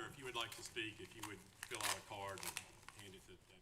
reminder, if you would like to speak, if you would fill out a card and hand it to the deputy.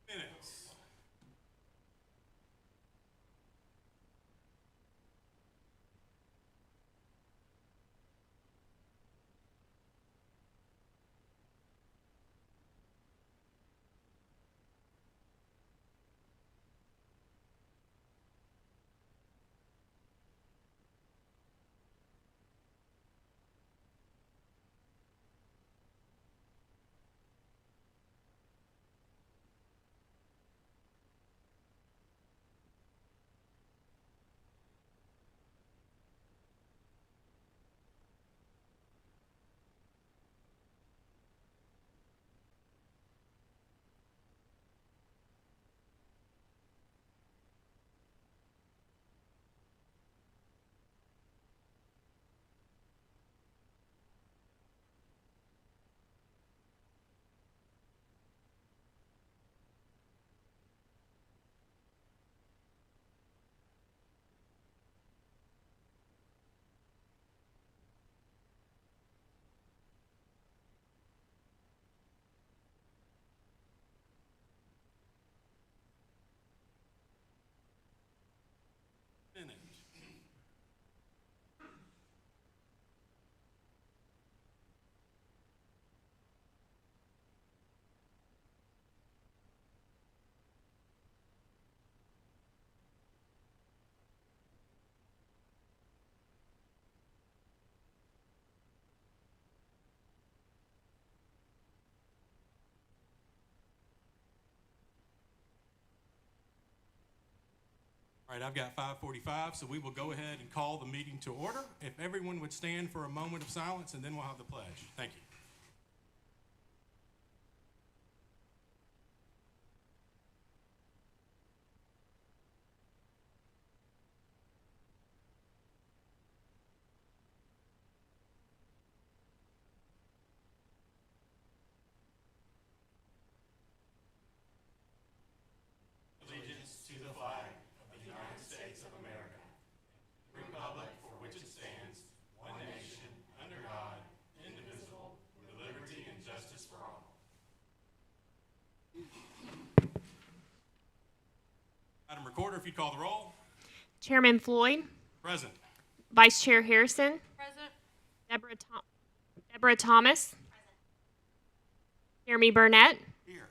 Minutes. Minute. All right, I've got 5:45, so we will go ahead and call the meeting to order. If everyone would stand for a moment of silence, and then we'll have the pledge. Thank you. you call the roll? Chairman Floyd, Present. Vice Chair Harrison, Present. Deborah Thomas, Jeremy Burnett, Here.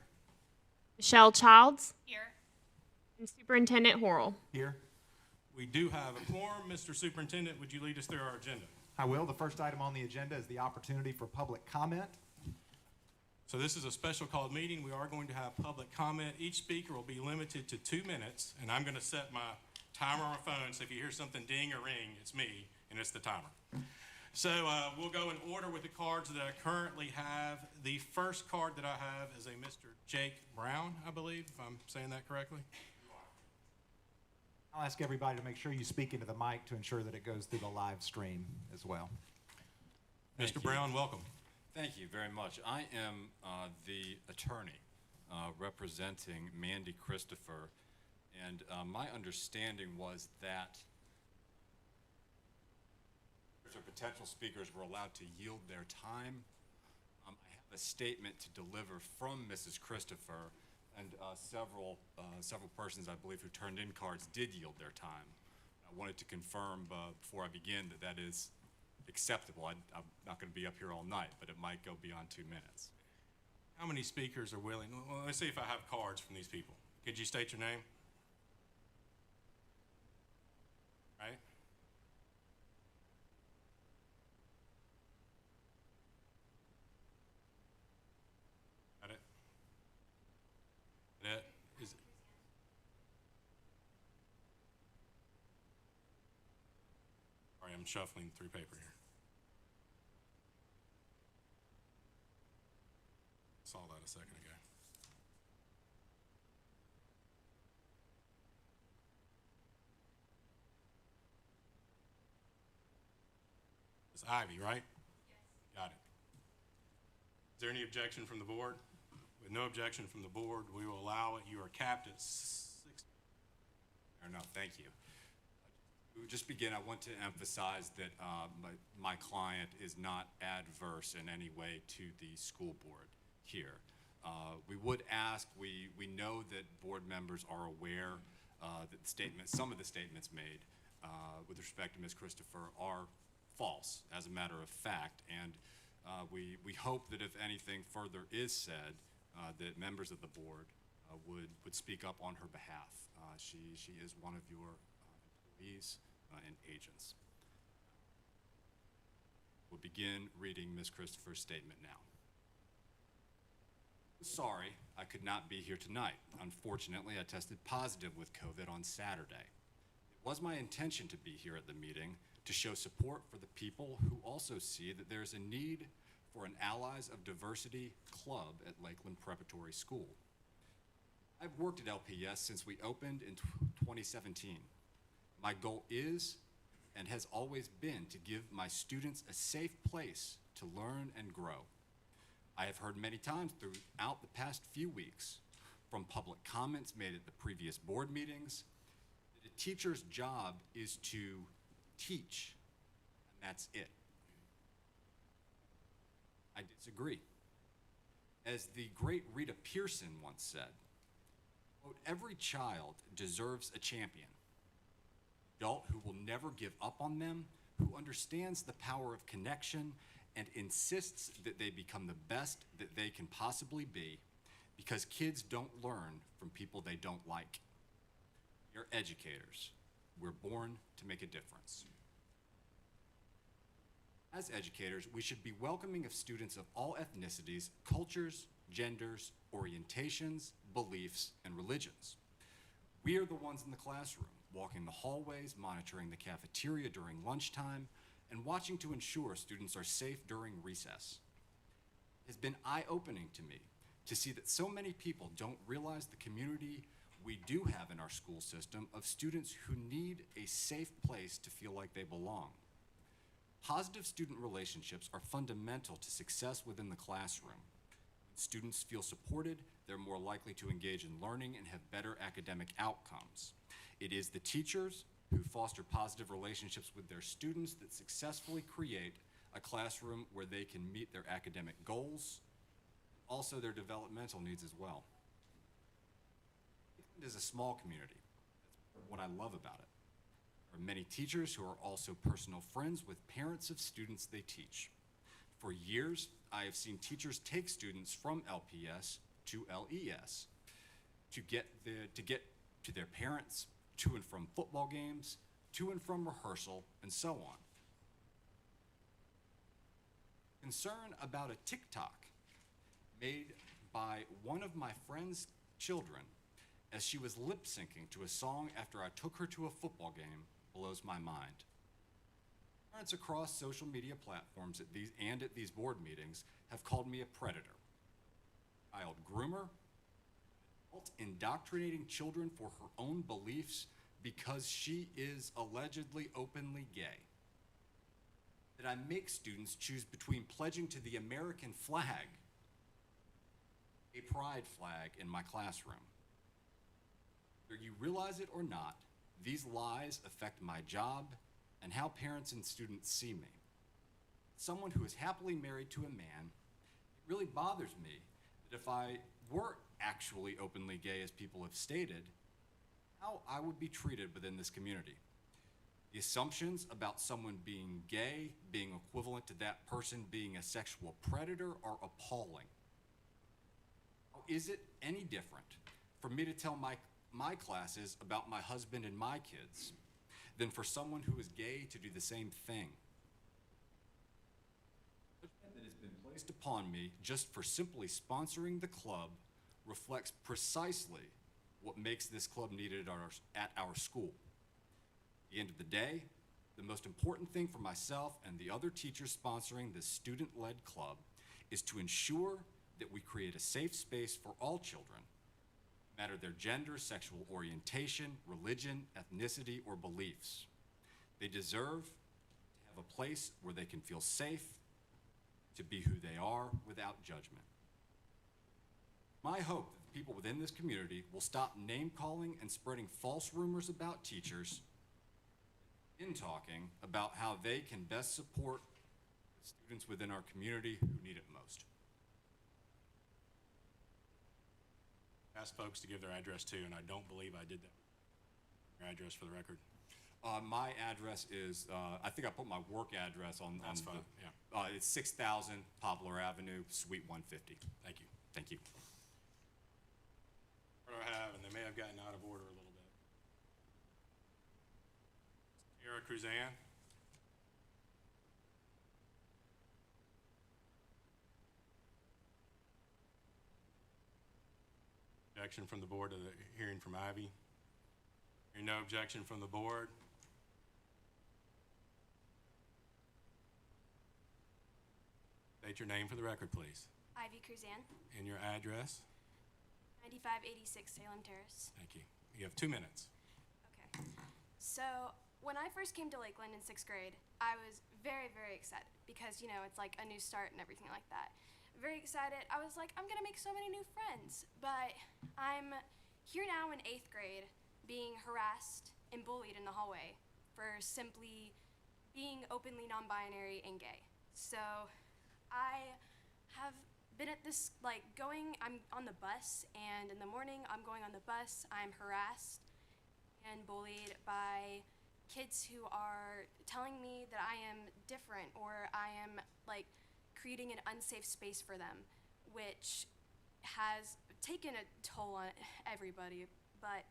Michelle Childs, Here. and Superintendent Horrell. Here. We do have a quorum. Mr. Superintendent, would you lead us through our agenda? I will. The first item on the agenda is the opportunity for public comment. So this is a special called meeting. We are going to have public comment. Each speaker will be limited to 2 minutes, and I'm going to set my timer on my phone, so if you hear something ding or ring, it's me, and it's the timer. So we'll go in order with the cards that I currently have. The first card that I have is a Mr. Jake Brown, I believe, if I'm saying that correctly. I'll ask everybody to make sure you speak into the mic to ensure that it goes through the live stream as well. Mr. Brown, welcome. Thank you very much. I am the attorney representing Mandy Christopher, and my understanding was that potential speakers were allowed to yield their time. I have a statement to deliver from Mrs. Christopher, and several persons, I believe, who turned in cards did yield their time. I wanted to confirm before I begin that that is acceptable. I'm not going to be up here all night, but it might go beyond 2 minutes. How many speakers are willing? Well, let's see if I have cards from these people. Could you state your name? Right? Got it? That is it. Sorry, I'm shuffling through paper here. Saw that a second ago. It's Ivy, right? Yes. Got it. Is there any objection from the board? With no objection from the board, we will allow it. You are capped at 6. Fair enough, thank you. To just begin, I want to emphasize that my client is not adverse in any way to the school board here. We would ask, we know that board members are aware that some of the statements made with respect to Ms. Christopher are false, as a matter of fact, and we hope that if anything further is said, that members of the board would speak up on her behalf. She is one of your employees and agents. We'll begin reading Ms. Christopher's statement now. Sorry, I could not be here tonight. Unfortunately, I tested positive with COVID on Saturday. It was my intention to be here at the meeting to show support for the people who also see that there's a need for an Allies of Diversity club at Lakeland Preparatory School. I've worked at LPS since we opened in 2017. My goal is and has always been to give my students a safe place to learn and grow. I have heard many times throughout the past few weeks from public comments made at the previous board meetings that a teacher's job is to teach, and that's it. I disagree. As the great Rita Pearson once said, quote, "Every child deserves a champion, an adult who will never give up on them, who understands the power of connection and insists that they become the best that they can possibly be, because kids don't learn from people they don't like. We're educators. We're born to make a difference." As educators, we should be welcoming of students of all ethnicities, cultures, genders, orientations, beliefs, and religions. We are the ones in the classroom, walking the hallways, monitoring the cafeteria during lunchtime, and watching to ensure students are safe during recess. It has been eye-opening to me to see that so many people don't realize the community we do have in our school system of students who need a safe place to feel like they belong. Positive student relationships are fundamental to success within the classroom. When students feel supported, they're more likely to engage in learning and have better academic outcomes. It is the teachers who foster positive relationships with their students that successfully create a classroom where they can meet their academic goals, also their developmental needs as well. It is a small community that's what I love about it. There are many teachers who are also personal friends with parents of students they teach. For years, I have seen teachers take students from LPS to LES to get to their parents, to and from football games, to and from rehearsal, and so on. Concern about a TikTok made by one of my friend's children as she was lip syncing to a song after I took her to a football game blows my mind. Parents across social media platforms at these board meetings have called me a predator, child groomer, adult indoctrinating children for her own beliefs because she is allegedly openly gay. That I make students choose between pledging to the American flag, a pride flag, in my classroom. Whether you realize it or not, these lies affect my job and how parents and students see me. Someone who is happily married to a man, it really bothers me that if I were actually openly gay, as people have stated, how I would be treated within this community. The assumptions about someone being gay, being equivalent to that person being a sexual predator, are appalling. How is it any different for me to tell my classes about my husband and my kids than for someone who is gay to do the same thing? The judgment that has been placed upon me just for simply sponsoring the club reflects precisely what makes this club needed at our school. At the end of the day, the most important thing for myself and the other teachers sponsoring this student-led club is to ensure that we create a safe space for all children, no matter their gender, sexual orientation, religion, ethnicity, or beliefs. They deserve to have a place where they can feel safe to be who they are without judgment. My hope that the people within this community will stop name-calling and spreading false rumors about teachers in talking about how they can best support the students within our community who need it most. Ask folks to give their address too, and I don't believe I did that. Your address for the record. My address is, I think I put my work address on. That's on fine, the, yeah. It's 6000 Poplar Avenue, Suite 150. Thank you. Thank you. What do I have? And they may have gotten out of order a little bit. Sarah Cruzan. Objection from the board to the hearing from Ivy. Hearing no objection from the board. State your name for the record, please. Ivy Cruzan, And your address. 9586 Salem Terrace. Thank you. You have 2 minutes. Okay. So when I first came to Lakeland in 6th grade, I was very, very excited because, you know, it's like a new start and everything like that. Very excited. I was like, I'm going to make so many new friends. But I'm here now in 8th grade being harassed and bullied in the hallway for simply being openly non-binary and gay. So I have been at this, like, I'm on the bus, and in the morning I'm going on the bus, I'm harassed and bullied by kids who are telling me that I am different or I am, like, creating an unsafe space for them, which has taken a toll on everybody. But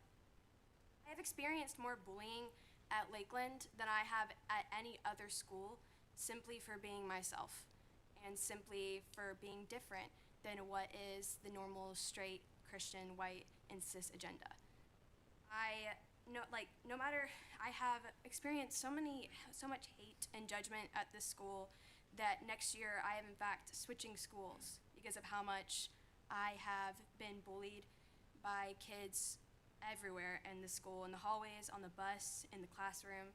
I've experienced more bullying at Lakeland than I have at any other school simply for being myself and simply for being different than what is the normal straight Christian white and cis agenda. No matter, I have experienced so much hate and judgment at this school that next year I am in fact switching schools because of how much I have been bullied by kids everywhere in the school, in the hallways, on the bus, in the classroom.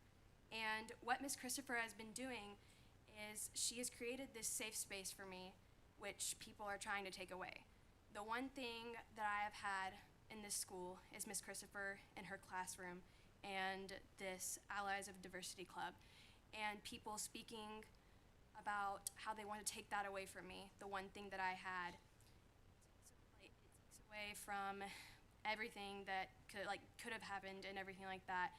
And what Miss Christopher has been doing is she has created this safe space for me, which people are trying to take away. The one thing that I have had in this school is Miss Christopher in her classroom and this Allies of Diversity Club, and people speaking about how they want to take that away from me, the one thing that I had. It takes away from everything that could have happened and everything like that.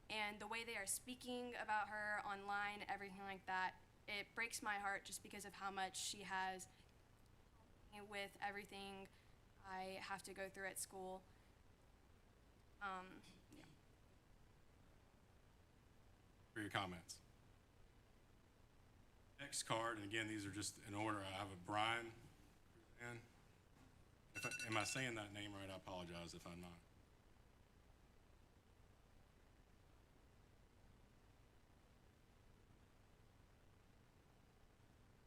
And the way they are speaking about her online, everything like that, it breaks my heart just because of how much she has with everything I have to go through at school. Yeah. For your comments. Next card, and again, these are just in order. I have a Brian. And am I saying that name right? I apologize if I'm not.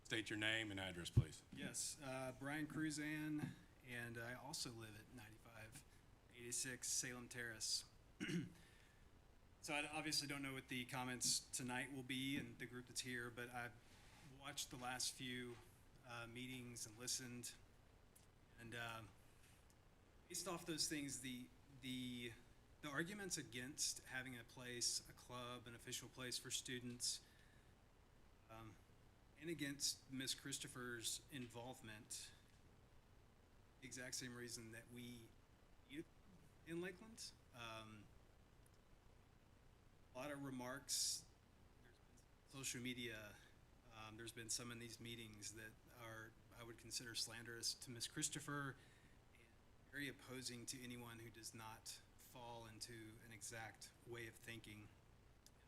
State your name and address, please. Yes, Brian Cruzan, and I also live at 9586 Salem Terrace. So I obviously don't know what the comments tonight will be and the group that's here, but I've watched the last few meetings and listened, and based off those things, the arguments against having a place, a club, an official place for students, and against Ms. Christopher's involvement, the exact same reason that we need in Lakeland. A lot of remarks, there's been social media, there's been some in these meetings that are, I would consider slanderous to Ms. Christopher and very opposing to anyone who does not fall into an exact way of thinking.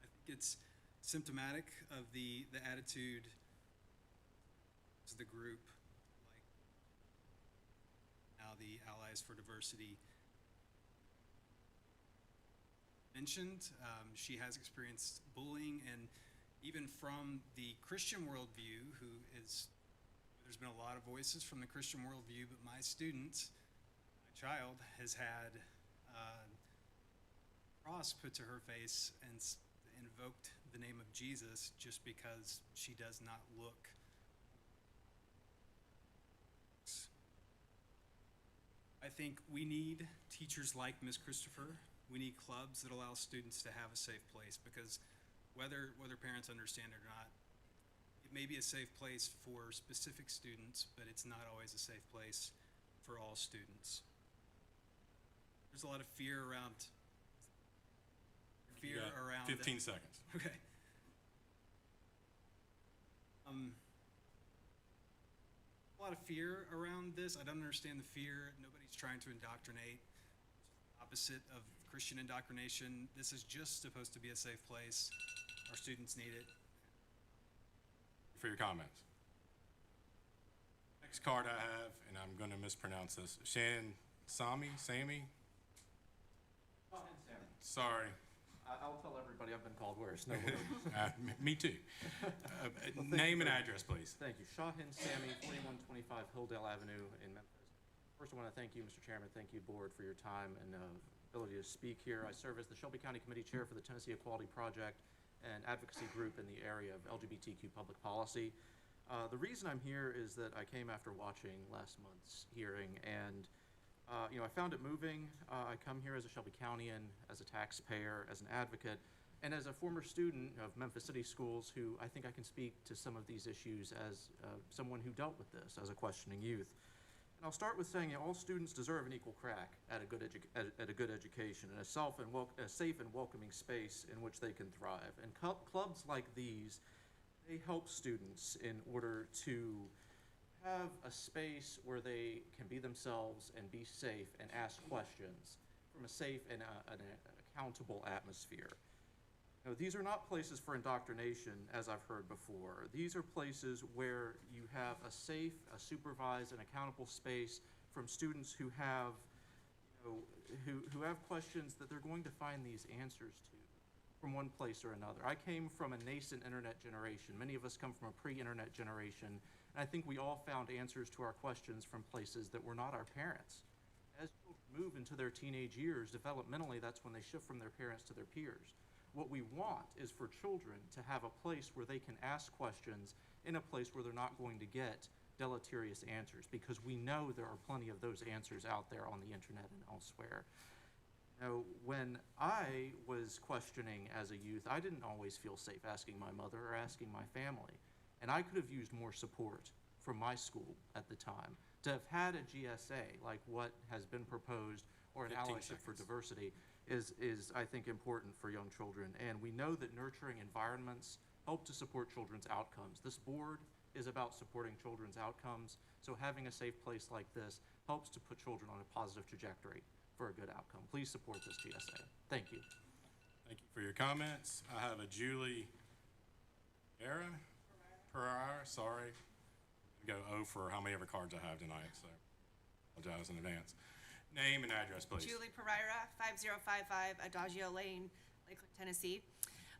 I think it's symptomatic of the attitude of the group, like now the Allies for Diversity mentioned. She has experienced bullying, and even from the Christian worldview, there's been a lot of voices from the Christian worldview, but my student, my child, has had a cross put to her face and invoked the name of Jesus just because she does not look. I think we need teachers like Ms. Christopher. We need clubs that allow students to have a safe place, because whether parents understand it or not, it may be a safe place for specific students, but it's not always a safe place for all students. There's a lot of fear around. You got 15 seconds. Okay. A lot of fear around this. I don't understand the fear. Nobody's trying to indoctrinate. Opposite of Christian indoctrination. This is just supposed to be a safe place. Our students need it. For your comments. Next card I have, and I'm going to mispronounce this. Sammy? Sorry. I'll tell everybody I've been called worse. No worries. Me too. Name and address, please. Thank you. Shahin Sammy, 4125 Hilldale Avenue in Memphis. First, I want to thank you, Mr. Chairman. Thank you, Board, for your time and ability to speak here. I serve as the Shelby County Committee Chair for the Tennessee Equality Project and advocacy group in the area of LGBTQ public policy. The reason I'm here is that I came after watching last month's hearing, and I found it moving. I come here as a Shelby Countyan, as a taxpayer, as an advocate, and as a former student of Memphis City Schools, who I think I can speak to some of these issues as someone who dealt with this as a questioning youth. And I'll start with saying all students deserve an equal crack at a good education and a safe and welcoming space in which they can thrive. And clubs like these, they help students in order to have a space where they can be themselves and be safe and ask questions from a safe and an accountable atmosphere. Now, these are not places for indoctrination, as I've heard before. These are places where you have a safe, a supervised, and accountable space from students who have, who have questions that they're going to find these answers to from one place or another. I came from a nascent internet generation. Many of us come from a pre-internet generation, and I think we all found answers to our questions from places that were not our parents. As children move into their teenage years, developmentally, that's when they shift from their parents to their peers. What we want is for children to have a place where they can ask questions in a place where they're not going to get deleterious answers, because we know there are plenty of those answers out there on the internet and elsewhere. When I was questioning as a youth, I didn't always feel safe asking my mother or asking my family. And I could have used more support from my school at the time. To have had a GSA like what has been proposed or an 15 allyship for seconds. diversity is, I think, important for young children. And we know that nurturing environments help to support children's outcomes. This board is about supporting children's outcomes, so having a safe place like this helps to put children on a positive trajectory for a good outcome. Please support this GSA. Thank you. Thank you for your comments. I have a Julie Pereira, sorry. Go O for how many ever cards I have tonight, so apologize in advance. Name and address, please. Julie Pereira, 5055 Adagio Lane, Lakeland, Tennessee.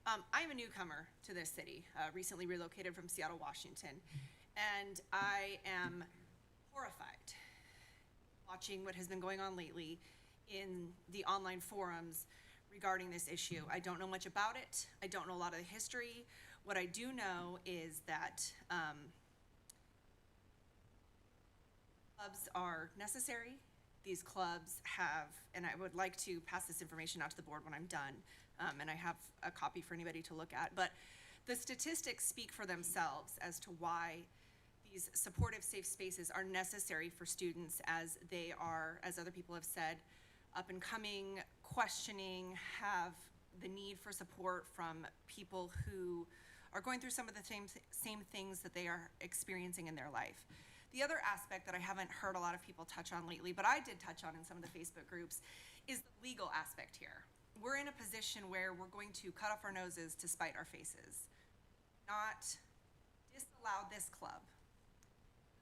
I'm a newcomer to this city, recently relocated from Seattle, Washington, and I am horrified watching what has been going on lately in the online forums regarding this issue. I don't know much about it. I don't know a lot of the history. What I do know is that clubs are necessary. These clubs have, and I would like to pass this information out to the board when I'm done, and I have a copy for anybody to look at, but the statistics speak for themselves as to why these supportive, safe spaces are necessary for students as they are, as other people have said, up and coming, questioning, have the need for support from people who are going through some of the same things that they are experiencing in their life. The other aspect that I haven't heard a lot of people touch on lately, but I did touch on in some of the Facebook groups, is the legal aspect here. We're in a position where we're going to cut off our noses to spite our faces, not disallow this club,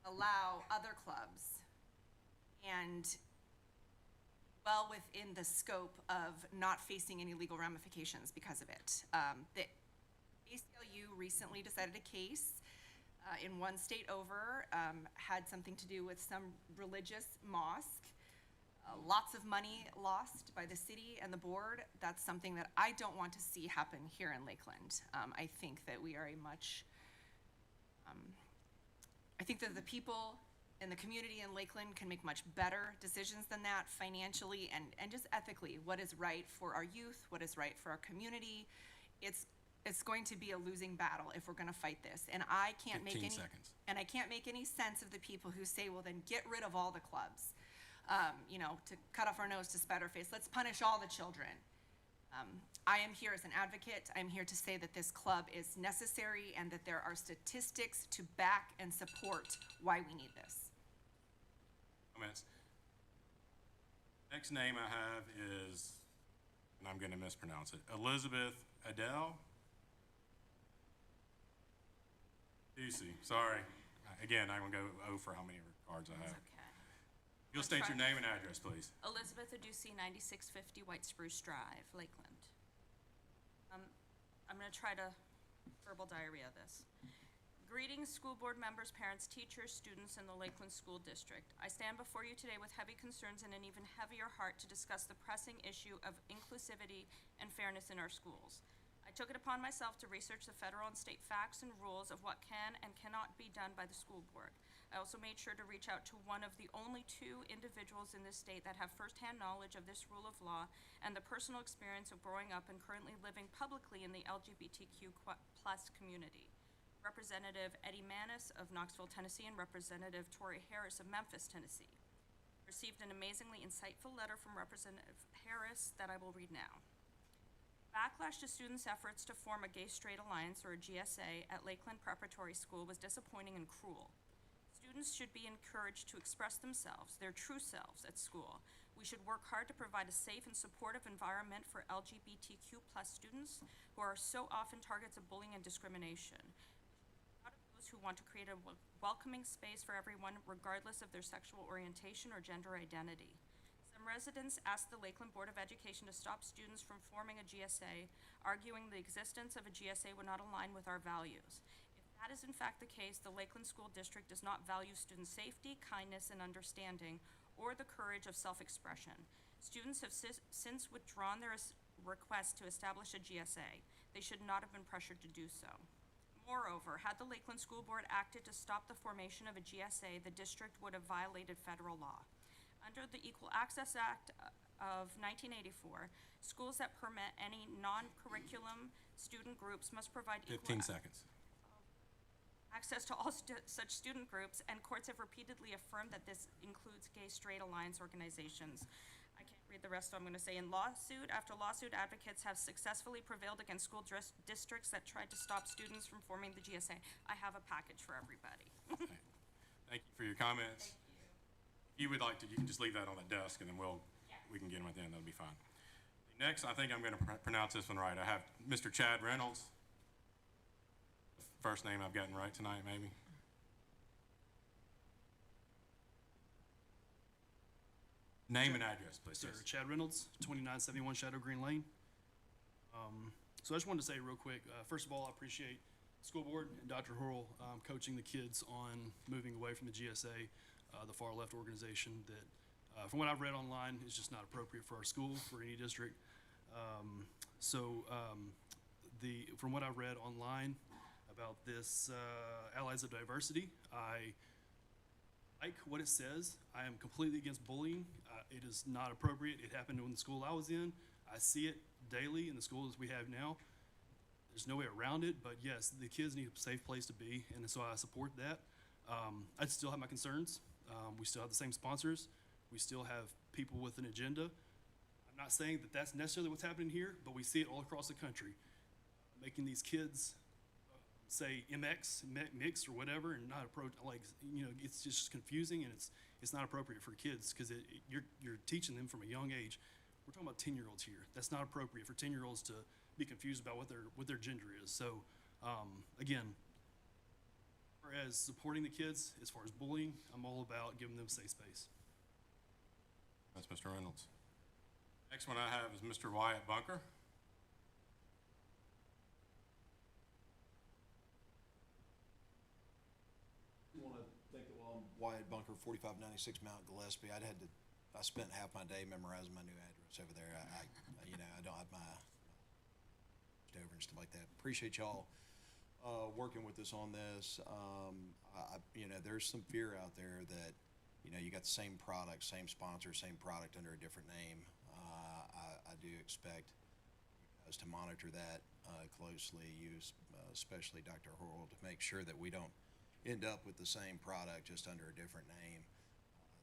allow other clubs, and well within the scope of not facing any legal ramifications because of it. The ACLU recently decided a case in one state over, had something to do with some religious mosque. Lots of money lost by the city and the board. That's something that I don't want to see happen here in Lakeland. I think that we are I think that the people and the community in Lakeland can make much better decisions than that financially and just ethically. What is right for our youth, what is right for our community. It's going to be a losing battle if we're gonna fight this. And I can't make 15 any, seconds. and I can't make any sense of the people who say, well, then get rid of all the clubs. To cut off our nose to spite our face. Let's punish all the children. I am here as an advocate. I'm here to say that this club is necessary and that there are statistics to back and support why we need this. Comments. Next name I have is, and I'm going to mispronounce it, Elizabeth Adele. Ducey, sorry. Again, I'm going to go O for how many cards I have. Okay. You'll state your name and address, please. Elizabeth Aducey, 9650 White Spruce Drive, Lakeland. I'm going to try to verbal diarrhea this. Greetings, school board members, parents, teachers, students, and the Lakeland School District. I stand before you today with heavy concerns and an even heavier heart to discuss the pressing issue of inclusivity and fairness in our schools. I took it upon myself to research the federal and state facts and rules of what can and cannot be done by the school board. I also made sure to reach out to one of the only 2 individuals in this state that have firsthand knowledge of this rule of law and the personal experience of growing up and currently living publicly in the LGBTQ+ community. Representative Eddie Manis of Knoxville, Tennessee, and Representative Tori Harris of Memphis, Tennessee. Received an amazingly insightful letter from Representative Harris that I will read now. Backlash to students' efforts to form a gay-straight alliance, or a GSA, at Lakeland Preparatory School was disappointing and cruel. Students should be encouraged to express themselves, their true selves, at school. We should work hard to provide a safe and supportive environment for LGBTQ+ students who are so often targets of bullying and discrimination. Proud of those who want to create a welcoming space for everyone, regardless of their sexual orientation or gender identity. Some residents asked the Lakeland Board of Education to stop students from forming a GSA, arguing the existence of a GSA would not align with our values. If that is in fact the case, the Lakeland School District does not value student safety, kindness, and understanding, or the courage of self-expression. Students have since withdrawn their request to establish a GSA. They should not have been pressured to do so. Moreover, had the Lakeland School Board acted to stop the formation of a GSA, the district would have violated federal law. Under the Equal Access Act of 1984, schools that permit any non-curriculum student groups must provide 15 seconds. access to all such student groups, and courts have repeatedly affirmed that this includes gay straight alliance organizations. I can't read the rest, so I'm gonna say, in lawsuit after lawsuit, advocates have successfully prevailed against school districts that tried to stop students from forming the GSA. I have a package for everybody. Thank you for your comments. If you would like to, you can just leave that on the desk, and then we can get them at the end, that'll be fine. Next, I think I'm gonna pronounce this one right. I have Mr. Chad Reynolds. First name I've gotten right tonight, maybe. Name and address, please. Sir, Yes. Chad Reynolds, 2971 Shadow Green Lane. So I just wanted to say real quick, first of all, I appreciate school board and Dr. Hurl coaching the kids on moving away from the GSA, the far left organization that, from what I've read online, is just not appropriate for our school, for any district. From what I've read online about this Allies of Diversity, I like what it says. I am completely against bullying. It is not appropriate. It happened in the school I was in. I see it daily in the schools we have now. There's no way around it, but yes, the kids need a safe place to be, and so I support that. I still have my concerns. We still have the same sponsors. We still have people with an agenda. I'm not saying that that's necessarily what's happening here, but we see it all across the country. Making these kids say MX, mixed or whatever, and not approach, like, you know, it's just confusing, and it's not appropriate for kids, because you're teaching them from a young age. We're talking about 10-year-olds here. That's not appropriate for 10-year-olds to be confused about what their gender is. So, again, whereas supporting the kids, as far as bullying, I'm all about giving them a safe space. That's Mr. Reynolds. Next one I have is Mr. Wyatt Bunker. I want to think that while I'm Wyatt Bunker, 4596 Mount Gillespie, I spent half my day memorizing my new address over there. I don't have my over and stuff like that. Appreciate y'all working with us on this. There's some fear out there that, you got the same product, same sponsor, same product under a different name. I do expect you guys to monitor that closely, especially Dr. Hurl, to make sure that we don't end up with the same product just under a different name.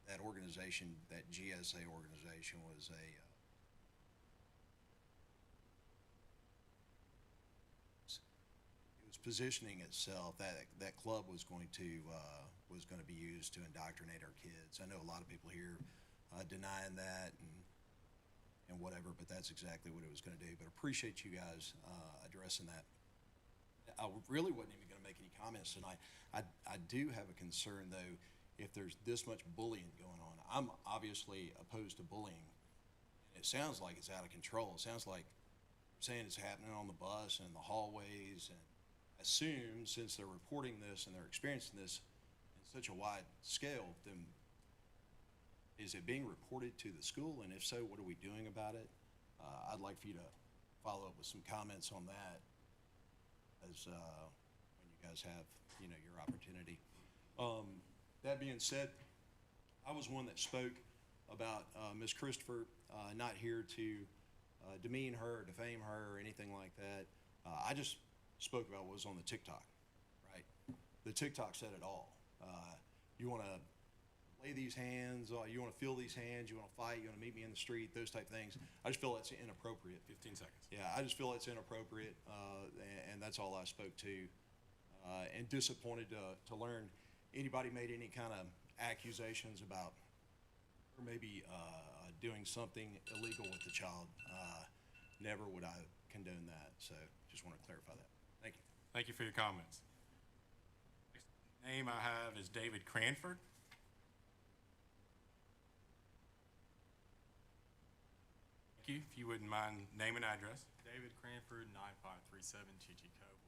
That organization, that GSA organization, was it was positioning itself that club was going to be used to indoctrinate our kids. I know a lot of people here denying that and whatever, but that's exactly what it was going to do. But appreciate you guys addressing that. I really wasn't even going to make any comments tonight. I do have a concern, though, if there's this much bullying going on. I'm obviously opposed to bullying. It sounds like it's out of control. It sounds like saying it's happening on the bus and in the hallways. And I assume, since they're reporting this and they're experiencing this in such a wide scale, then is it being reported to the school? And if so, what are we doing about it? I'd like for you to follow up with some comments on that as when you guys have, your opportunity. That being said, I was one that spoke about Ms. Christopher, not here to demean her, defame her, or anything like that. I just spoke about what was on the TikTok, right? The TikTok said it all. You want to lay these hands, you want to feel these hands, you want to fight, you want to meet me in the street, those type of things. I just feel that's inappropriate. 15 seconds. Yeah, I just feel it's inappropriate, and that's all I spoke to. And disappointed to learn anybody made any kind of accusations about her maybe doing something illegal with the child. Never would I condone that, so just want to clarify that. Thank you. Thank you for your comments. Next name I have is David Cranford. Thank you. If you wouldn't mind name and address. David Cranford, 9537 Chi Cove,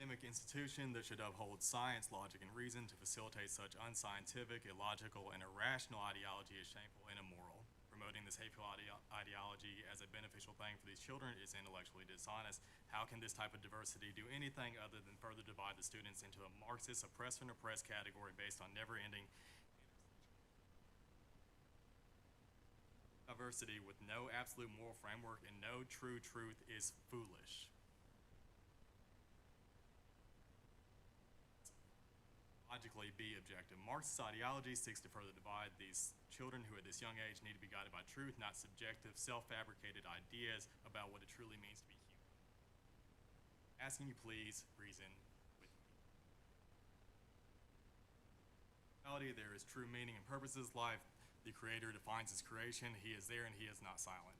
academic institution that should uphold science, logic, and reason to facilitate such unscientific, illogical, and irrational ideology is shameful and immoral. Promoting this hateful ideology as a beneficial thing for these children is intellectually dishonest. How can this type of diversity do anything other than further divide the students into a Marxist oppressor and oppressed category based on never-ending diversity with no absolute moral framework and no true truth is foolish. ideologically be objective. Marxist ideology seeks to further divide these children who at this young age need to be guided by truth, not subjective, self-fabricated ideas about what it truly means to be human. Asking you please reason with me. In reality, there is true meaning and purpose in this life. The Creator defines His creation. He is there and He is not silent.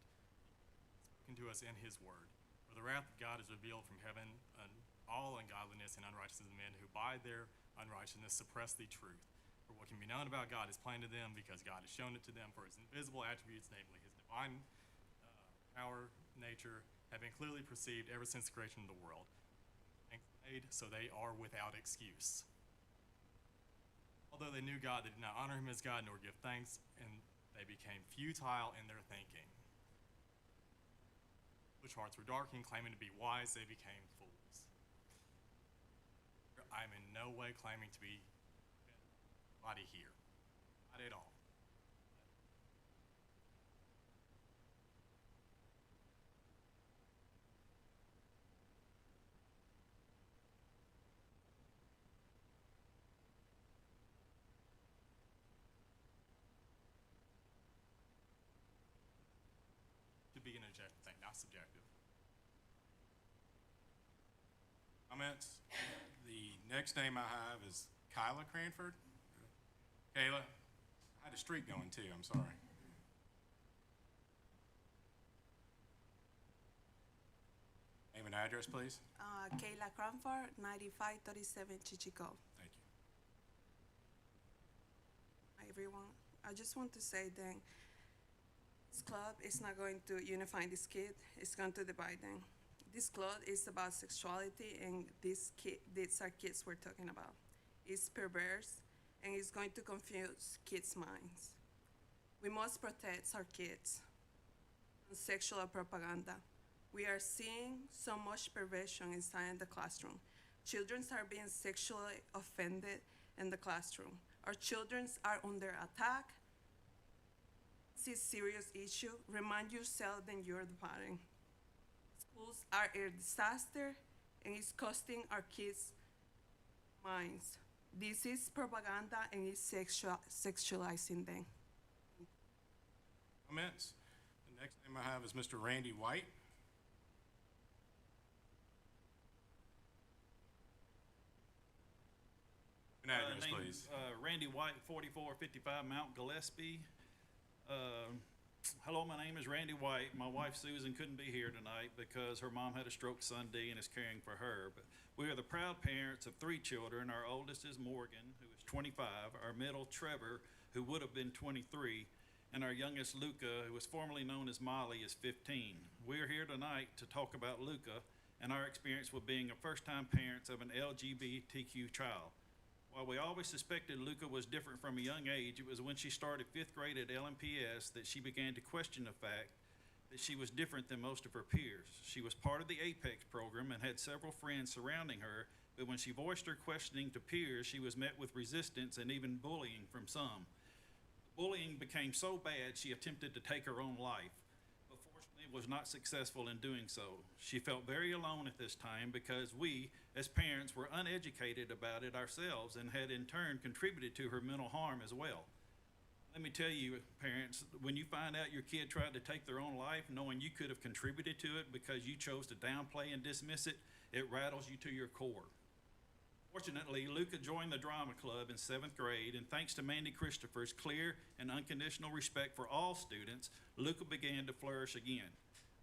Spoken to us in His word. For the wrath of God is revealed from heaven, and all ungodliness and unrighteousness of men who by their unrighteousness suppress the truth. For what can be known about God is plain to them, because God has shown it to them. For His invisible attributes, namely His divine power, nature, have been clearly perceived ever since the creation of the world. Things made, so they are without excuse. Although they knew God, they did not honor Him as God nor give thanks, and they became futile in their thinking. Which hearts were darkened, claiming to be wise, they became fools. I'm in no way claiming to be anybody here. Not at all. To be an objective thing, not subjective. Comments? The next name I have is Kyla Cranford. Kayla, I had a streak going too, I'm sorry. Name and address, please. Kayla Cranford, 9537 Chichico. Thank you. Hi, everyone. I just want to say that this club is not going to unify this kid, it's going to divide them. This club is about sexuality, and these are kids we're talking about. It's perverse, and it's going to confuse kids' minds. We must protect our kids from sexual propaganda. We are seeing so much perversion inside the classroom. Children are being sexually offended in the classroom. Our children are under attack. This is a serious issue. Remind yourself that you're the parent. Schools are a disaster, and it's costing our kids' minds. This is propaganda, and it's sexualizing them. Comments? The next name I have is Mr. Randy White. An address, please. Randy White, 4455 Mount Gillespie. Hello, my name is Randy White. My wife Susan couldn't be here tonight because her mom had a stroke Sunday and is caring for her. But we are the proud parents of 3 children. Our oldest is Morgan, who is 25. Our middle, Trevor, who would have been 23. And our youngest, Luca, who was formerly known as Molly, is 15. We are here tonight to talk about Luca and our experience with being a first-time parents of an LGBTQ child. While we always suspected Luca was different from a young age, it was when she started 5th grade at LMPS that she began to question the fact that she was different than most of her peers. She was part of the APEX program and had several friends surrounding her, but when she voiced her questioning to peers, she was met with resistance and even bullying from some. Bullying became so bad she attempted to take her own life, but fortunately was not successful in doing so. She felt very alone at this time because we, as parents, were uneducated about it ourselves and had in turn contributed to her mental harm as well. Let me tell you, parents, when you find out your kid tried to take their own life, knowing you could have contributed to it because you chose to downplay and dismiss it, it rattles you to your core. Fortunately, Luca joined the drama club in 7th grade, and thanks to Mandy Christopher's clear and unconditional respect for all students, Luca began to flourish again.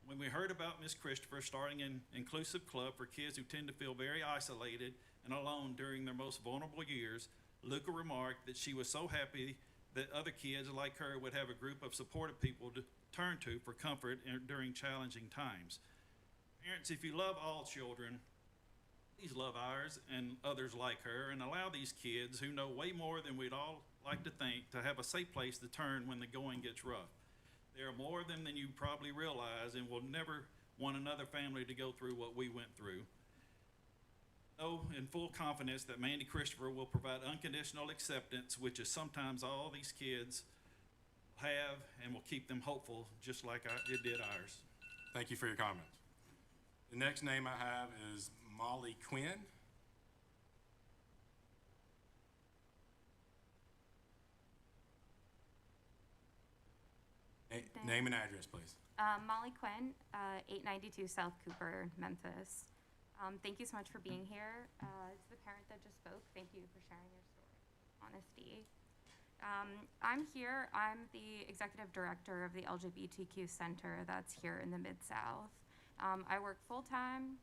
When we heard about Miss Christopher starting an inclusive club for kids who tend to feel very isolated and alone during their most vulnerable years, Luca remarked that she was so happy that other kids like her would have a group of supportive people to turn to for comfort during challenging times. Parents, if you love all children, please love ours and others like her, and allow these kids, who know way more than we'd all like to think, to have a safe place to turn when the going gets rough. They are more than you probably realize, and will never want another family to go through what we went through. Know in full confidence that Mandy Christopher will provide unconditional acceptance, which is sometimes all these kids have, and will keep them hopeful, just like it did ours. Thank you for your comments. The next name I have is Molly Quinn. Name and address, please. Molly Quinn, 892 South Cooper, Memphis. Thank you so much for being here. To the parent that just spoke, thank you for sharing your story. Honesty. I'm here. I'm the executive director of the LGBTQ Center that's here in the Mid-South. I work full-time,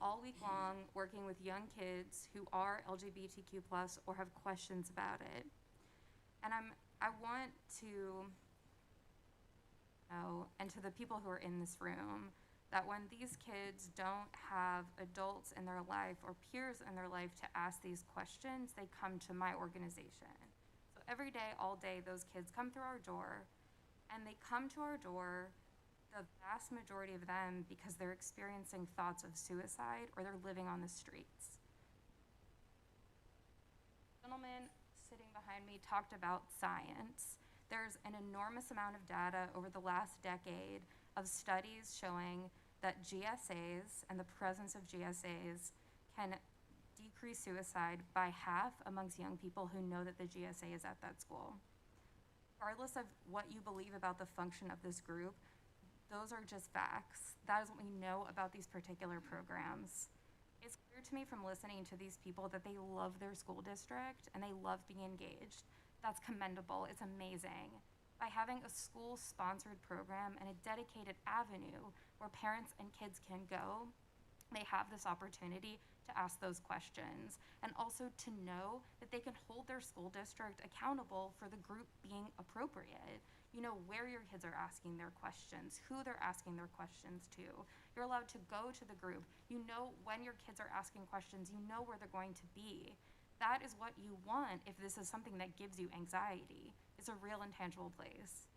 all week long, working with young kids who are LGBTQ+ or have questions about it. And I want to know, and to the people who are in this room, that when these kids don't have adults in their life or peers in their life to ask these questions, they come to my organization. So every day, all day, those kids come through our door, and they come to our door, the vast majority of them, because they're experiencing thoughts of suicide or they're living on the streets. The gentleman sitting behind me talked about science. There's an enormous amount of data over the last decade of studies showing that GSAs and the presence of GSAs can decrease suicide by half amongst young people who know that the GSA is at that school. Regardless of what you believe about the function of this group, those are just facts. That is what we know about these particular programs. It's clear to me from listening to these people that they love their school district and they love being engaged. That's commendable. It's amazing. By having a school-sponsored program and a dedicated avenue where parents and kids can go, they have this opportunity to ask those questions and also to know that they can hold their school district accountable for the group being appropriate. You know where your kids are asking their questions, who they're asking their questions to. You're allowed to go to the group. You know when your kids are asking questions, you know where they're going to be. That is what you want if this is something that gives you anxiety. It's a real and tangible place.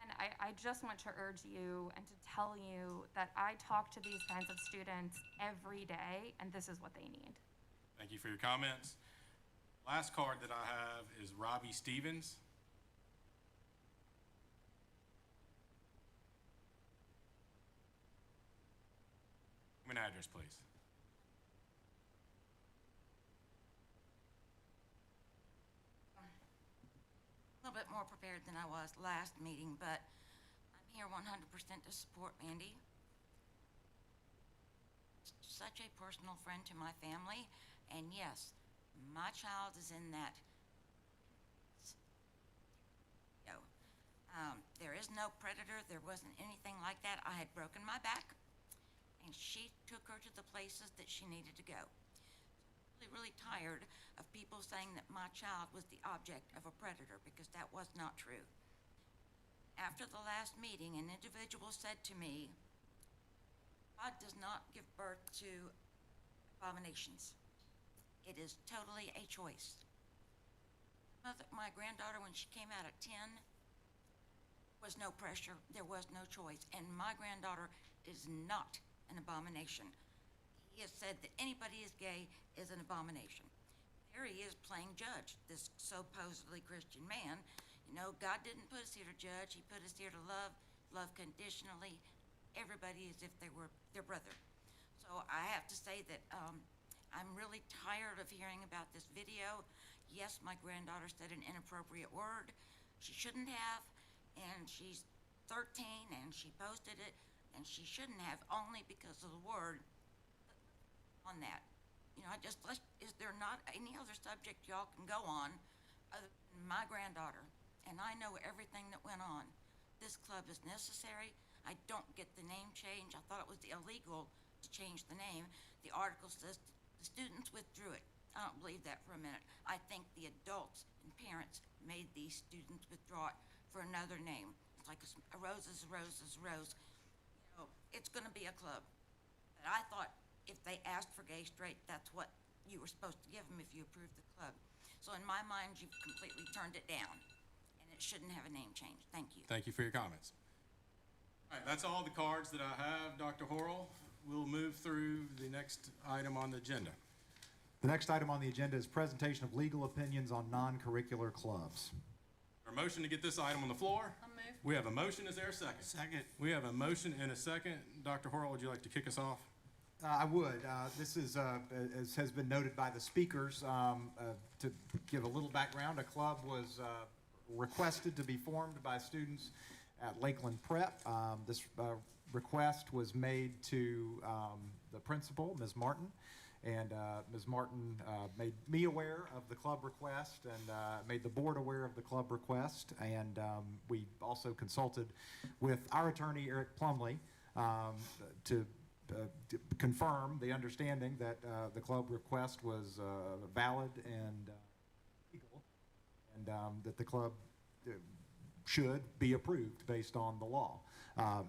And I just want to urge you and to tell you that I talk to these kinds of students every day, and this is what they need. Thank you for your comments. Last card that I have is Robbie Stevens. Name and address, please. A little bit more prepared than I was last meeting, but I'm here 100% to support Mandy. Such a personal friend to my family, and yes, my child is in that. There is no predator. There wasn't anything like that. I had broken my back, and she took her to the places that she needed to go. Really tired of people saying that my child was the object of a predator, because that was not true. After the last meeting, an individual said to me, God does not give birth to abominations. It is totally a choice. My granddaughter, when she came out at 10, was no pressure, there was no choice, and my granddaughter is not an abomination. He has said that anybody is gay is an abomination. There he is playing judge, this supposedly Christian man. You know, God didn't put us here to judge. He put us here to love conditionally, everybody as if they were their brother. So I have to say that I'm really tired of hearing about this video. Yes, my granddaughter said an inappropriate word. She shouldn't have, and she's 13, and she posted it, and she shouldn't have, only because of the word on that. You know, is there not any other subject y'all can go on other than my granddaughter? And I know everything that went on. This club is necessary. I don't get the name change. I thought it was illegal to change the name. The article says the students withdrew it. I don't believe that for a minute. I think the adults and parents made these students withdraw it for another name. It's like a rose is a rose is a rose. You know, it's gonna be a club. But I thought if they asked for gay straight, that's what you were supposed to give them if you approved the club. So in my mind, you've completely turned it down, and it shouldn't have a name change. Thank you. Thank you for your comments. All right, that's all the cards that I have, Dr. Horrell. We'll move through the next item on the agenda. The next item on the agenda is presentation of legal opinions on non-curricular clubs. A motion to get this item on the floor? I'll move. We have a motion. Is there a second? Second. We have a motion and a second. Dr. Horrell, would you like to kick us off? I would. This is, as has been noted by the speakers, to give a little background, a club was requested to be formed by students at Lakeland Prep. This request was made to the principal, Ms. Martin, and Ms. Martin made me aware of the club request and made the board aware of the club request. And we also consulted with our attorney, Eric Plumley, to confirm the understanding that the club request was valid and legal, and that the club should be approved based on the law.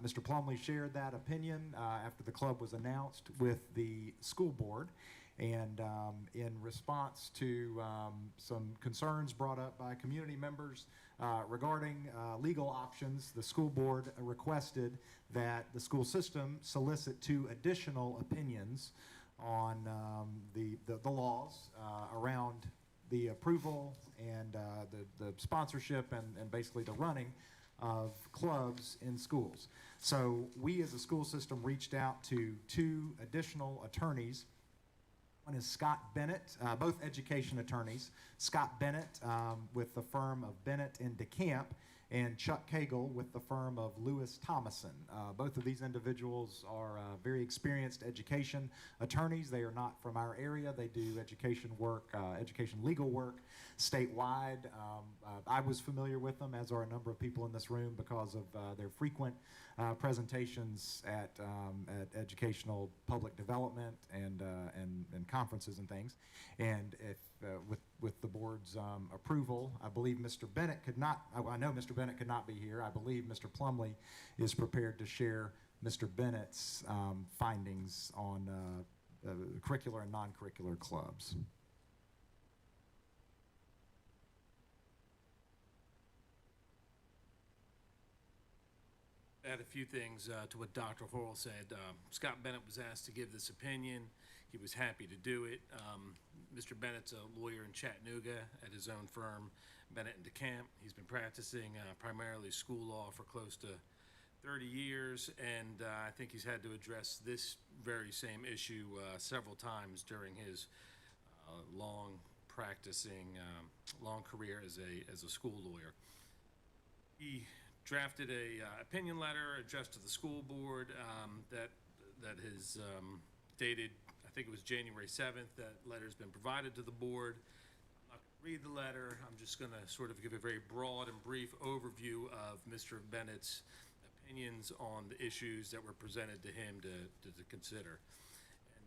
Mr. Plumley shared that opinion after the club was announced with the school board, and in response to some concerns brought up by community members regarding legal options, the school board requested that the school system solicit 2 additional opinions on the laws around the approval and the sponsorship and basically the running of clubs in schools. So we as a school system reached out to 2 additional attorneys. One is Scott Bennett, both education attorneys. Scott Bennett with the firm of Bennett and DeCamp, and Chuck Cagle with the firm of Lewis Thomason. Both of these individuals are very experienced education attorneys. They are not from our area. They do education work, education legal work statewide. I was familiar with them, as are a number of people in this room, because of their frequent presentations at educational public development and conferences and things. And if with the board's approval, I believe Mr. Bennett could not, I know Mr. Bennett could not be here. I believe Mr. Plumley is prepared to share Mr. Bennett's findings on curricular and non-curricular clubs. Add a few things to what Dr. Horrell said. Scott Bennett was asked to give this opinion. He was happy to do it. Mr. Bennett's a lawyer in Chattanooga at his own firm, Bennett and DeCamp. He's been practicing primarily school law for close to 30 years, and I think he's had to address this very same issue several times during his long career as a school lawyer. He drafted a opinion letter addressed to the school board that is dated, I think it was January 7th. That letter's been provided to the board. I'm not going to read the letter. I'm just going to sort of give a very broad and brief overview of Mr. Bennett's opinions on the issues that were presented to him to consider.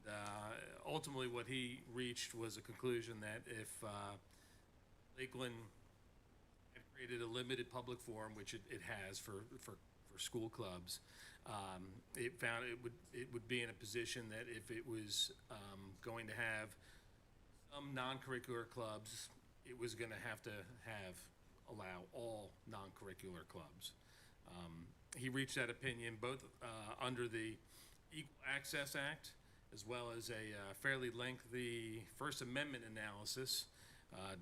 And ultimately what he reached was a conclusion that if Lakeland created a limited public forum, which it has for school clubs, it found it would be in a position that if it was going to have some non-curricular clubs, it was going to have allow all non-curricular clubs. He reached that opinion both under the Equal Access Act, as well as a fairly lengthy First Amendment analysis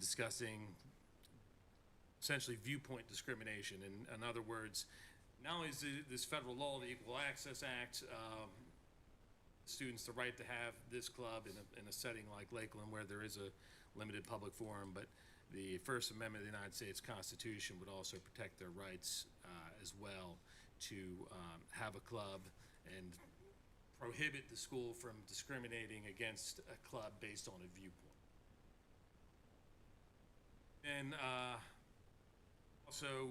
discussing essentially viewpoint discrimination. In other words, not only is this federal law, the Equal Access Act, students the right to have this club in a setting like Lakeland where there is a limited public forum, but the First Amendment of the United States Constitution would also protect their rights as well to have a club and prohibit the school from discriminating against a club based on a viewpoint. And also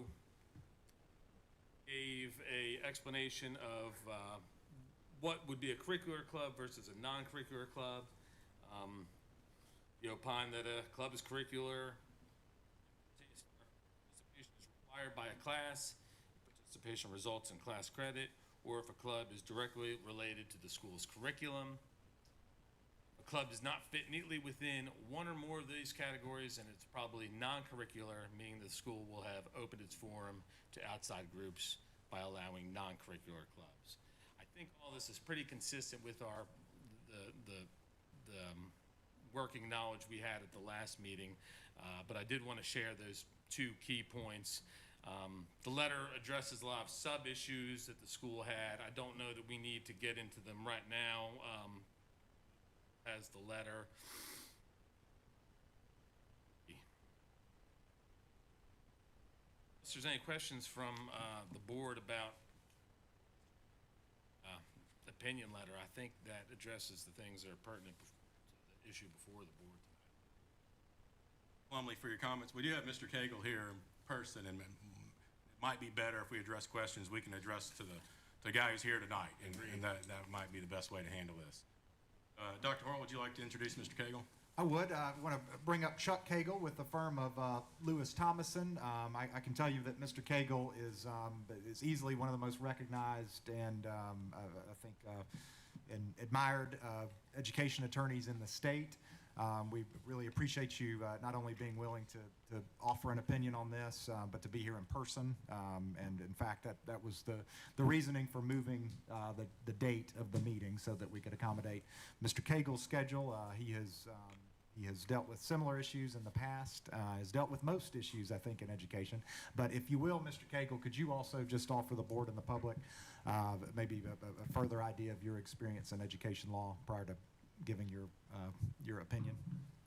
gave a explanation of what would be a curricular club versus a non-curricular club. He opined that a club is curricular, participation is required by a class, participation results in class credit, or if a club is directly related to the school's curriculum. A club does not fit neatly within one or more of these categories, and it's probably non-curricular, meaning the school will have opened its forum to outside groups by allowing non-curricular clubs. I think all this is pretty consistent with the working knowledge we had at the last meeting, but I did want to share those 2 key points. The letter addresses a lot of sub-issues that the school had. I don't know that we need to get into them right now as the letter. If there's any questions from the board about the opinion letter, I think that addresses the things that are pertinent to the issue before the board tonight. Plumley, for your comments. We do have Mr. Cagle here in person, and it might be better if we address questions we can address to the guy who's here tonight, and that might be the best way to handle this. Dr. Horl, would you like to introduce Mr. Cagle? I would. I want to bring up Chuck Cagle with the firm of Lewis Thomason. I can tell you that Mr. Cagle is easily one of the most recognized and I think admired education attorneys in the state. We really appreciate you not only being willing to offer an opinion on this, but to be here in person. And in fact, that was the reasoning for moving the date of the meeting so that we could accommodate Mr. Cagle's schedule. He has dealt with similar issues in the past, has dealt with most issues, I think, in education. But if you will, Mr. Cagle, could you also just offer the board and the public maybe a further idea of your experience in education law prior to giving your opinion?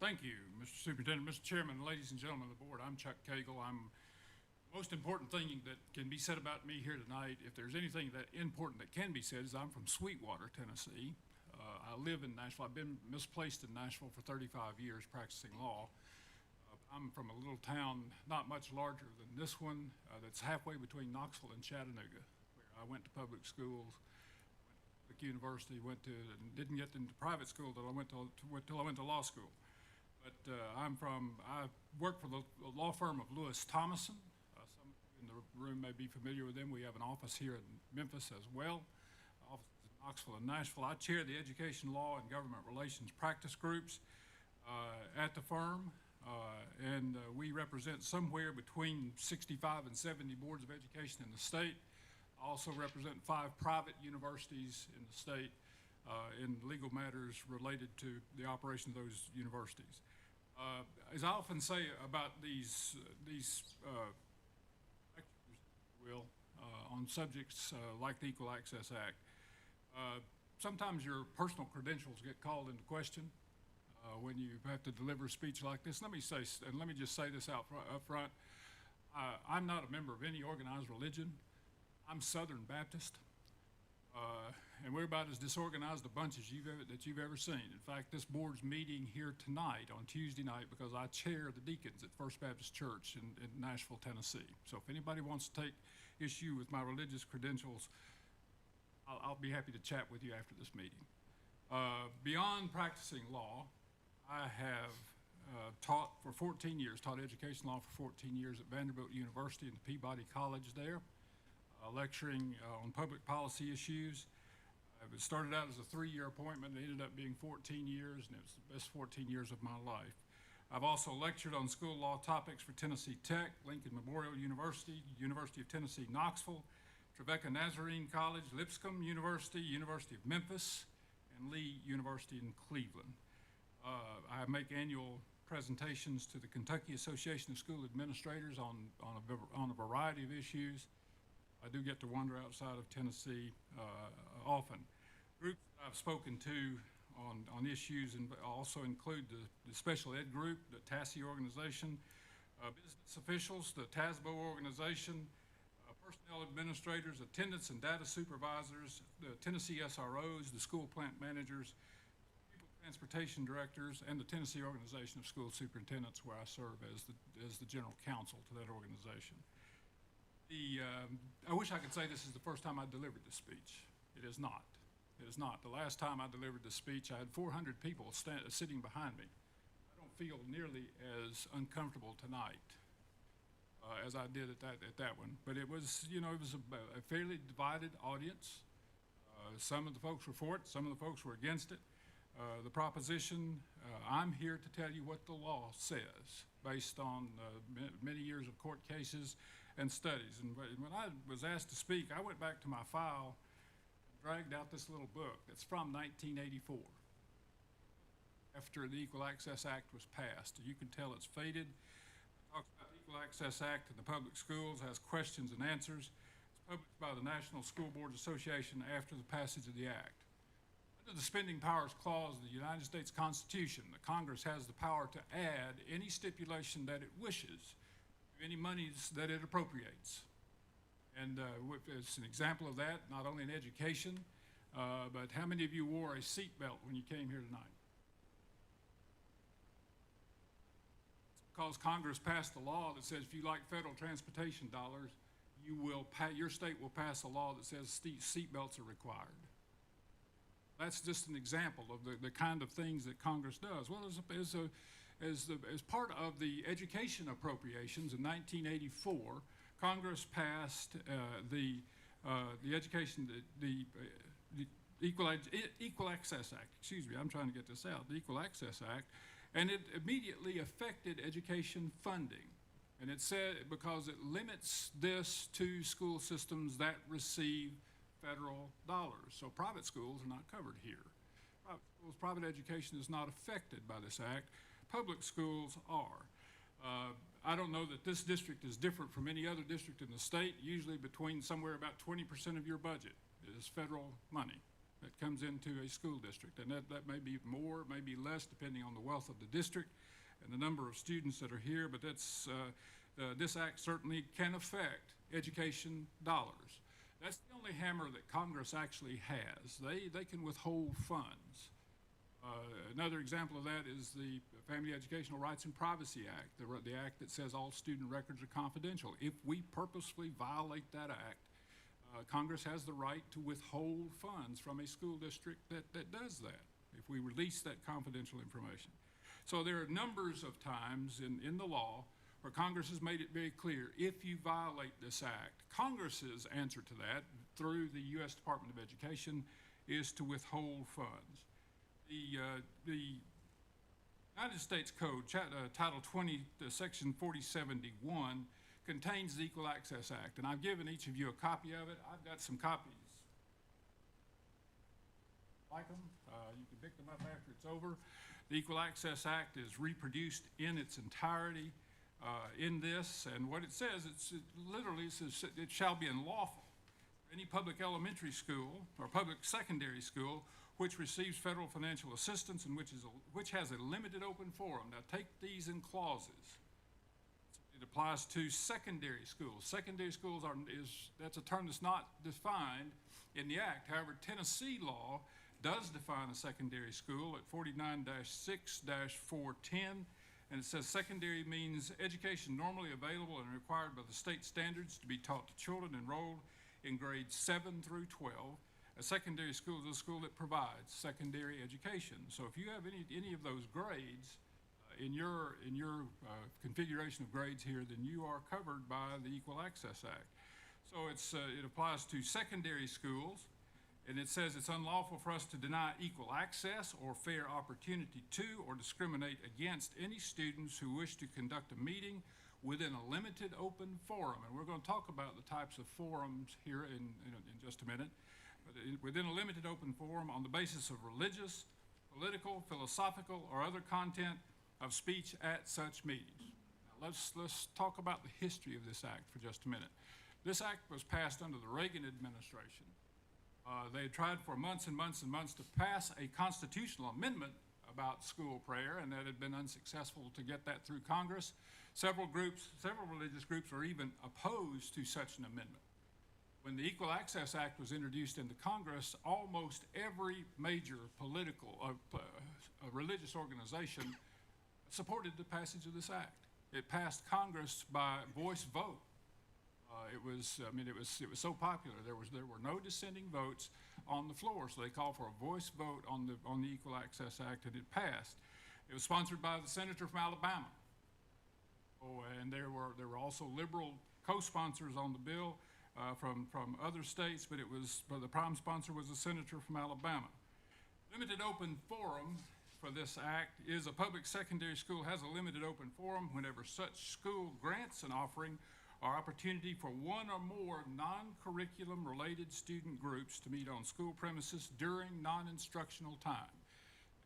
Thank you, Mr. Superintendent. Mr. Chairman, ladies and gentlemen of the board, I'm Chuck Cagle. The most important thing that can be said about me here tonight, if there's anything that important that can be said, is I'm from Sweetwater, Tennessee. I live in Nashville. I've been misplaced in Nashville for 35 years practicing law. I'm from a little town not much larger than this one that's halfway between Knoxville and Chattanooga, where I went to public schools, went to university, didn't get into private school till I went to law school. But I work for the law firm of Lewis Thomason. Some in the room may be familiar with them. We have an office here in Memphis as well. Knoxville and Nashville. I chair the Education Law and Government Relations practice groups at the firm, and we represent somewhere between 65 and 70 boards of education in the state. I also represent 5 private universities in the state in legal matters related to the operation of those universities. As I often say about these lectures, if you will, on subjects like the Equal Access Act, sometimes your personal credentials get called into question when you have to deliver a speech like this. Let me just say this up front. I'm not a member of any organized religion. I'm Southern Baptist, and we're about as disorganized a bunch as you've ever seen. In fact, this board's meeting here tonight on Tuesday night because I chair the deacons at First Baptist Church in Nashville, Tennessee. So if anybody wants to take issue with my religious credentials, I'll be happy to chat with you after this meeting. Beyond practicing law, I have taught education law for 14 years at Vanderbilt University and the Peabody College there, lecturing on public policy issues. It started out as a 3-year appointment. It ended up being 14 years, and it was the best 14 years of my life. I've also lectured on school law topics for Tennessee Tech, Lincoln Memorial University, University of Tennessee Knoxville, Trevecca Nazarene College, Lipscomb University, University of Memphis, and Lee University in Cleveland. I make annual presentations to the Kentucky Association of School Administrators on a variety of issues. I do get to wander outside of Tennessee often. Groups I've spoken to on issues and also include the special ed group, the TASI organization, business officials, the TASBO organization, personnel administrators, attendance and data supervisors, the Tennessee SROs, the school plant managers, people transportation directors, and the Tennessee Organization of School Superintendents, where I serve as the general counsel to that organization. I wish I could say this is the first time I delivered this speech. It is not. It is not. The last time I delivered this speech, I had 400 people sitting behind me. I don't feel nearly as uncomfortable tonight as I did at that one. But it was, a fairly divided audience. Some of the folks were for it, some of the folks were against it. The proposition, I'm here to tell you what the law says based on many years of court cases and studies. And when I was asked to speak, I went back to my file and dragged out this little book that's from 1984, after the Equal Access Act was passed. You can tell it's faded. Talks about the Equal Access Act in the public schools, has questions and answers. It's published by the National School Board Association after the passage of the act. Under the Spending Powers Clause of the United States Constitution, the Congress has the power to add any stipulation that it wishes to any monies that it appropriates. And as an example of that, not only in education, but how many of you wore a seatbelt when you came here tonight? It's because Congress passed a law that says if you like federal transportation dollars, your state will pass a law that says seatbelts are required. That's just an example of the kind of things that Congress does. Well, as part of the education appropriations in 1984, Congress passed the Equal Access Act. Excuse me, I'm trying to get this out. The Equal Access Act, and it immediately affected education funding. And it said, because it limits this to school systems that receive federal dollars. So private schools are not covered here. Private education is not affected by this act. Public schools are. I don't know that this district is different from any other district in the state. Usually between somewhere about 20% of your budget is federal money that comes into a school district. And that may be more, may be less, depending on the wealth of the district and the number of students that are here, but that's, this act certainly can affect education dollars. That's the only hammer that Congress actually has. They can withhold funds. Another example of that is the Family Educational Rights and Privacy Act, the act that says all student records are confidential. If we purposefully violate that act, Congress has the right to withhold funds from a school district that does that, if we release that confidential information. So there are numbers of times in the law where Congress has made it very clear, if you violate this act, Congress's answer to that through the U.S. Department of Education is to withhold funds. The United States Code, Title 20, Section 4071, contains the Equal Access Act, and I've given each of you a copy of it. I've got some copies. Like them? You can pick them up after it's over. The Equal Access Act is reproduced in its entirety in this, and what it says, literally says it shall be unlawful for any public elementary school or public secondary school which receives federal financial assistance and which has a limited open forum. Now take these in clauses. It applies to secondary schools. Secondary schools that's a term that's not defined in the act. However, Tennessee law does define a secondary school at 49-6-410, and it says secondary means education normally available and required by the state standards to be taught to children enrolled in grades 7 through 12. A secondary school is a school that provides secondary education. So if you have any of those grades in your configuration of grades here, then you are covered by the Equal Access Act. So it applies to secondary schools, and it says it's unlawful for us to deny equal access or fair opportunity to or discriminate against any students who wish to conduct a meeting within a limited open forum. And we're going to talk about the types of forums here in just a minute. But within a limited open forum on the basis of religious, political, philosophical, or other content of speech at such meetings. Now let's talk about the history of this act for just a minute. This act was passed under the Reagan administration. They had tried for months and months and months to pass a constitutional amendment about school prayer, and that had been unsuccessful to get that through Congress. Several religious groups were even opposed to such an amendment. When the Equal Access Act was introduced into Congress, almost every major political, religious organization supported the passage of this act. It passed Congress by voice vote. It was so popular. There were no dissenting votes on the floor, so they called for a voice vote on the Equal Access Act, and it passed. It was sponsored by the senator from Alabama. And there were also liberal co-sponsors on the bill from other states, but the prime sponsor was a senator from Alabama. Limited open forum for this act is a public secondary school has a limited open forum whenever such school grants an offering or opportunity for one or more non-curriculum related student groups to meet on school premises during non-instructional time.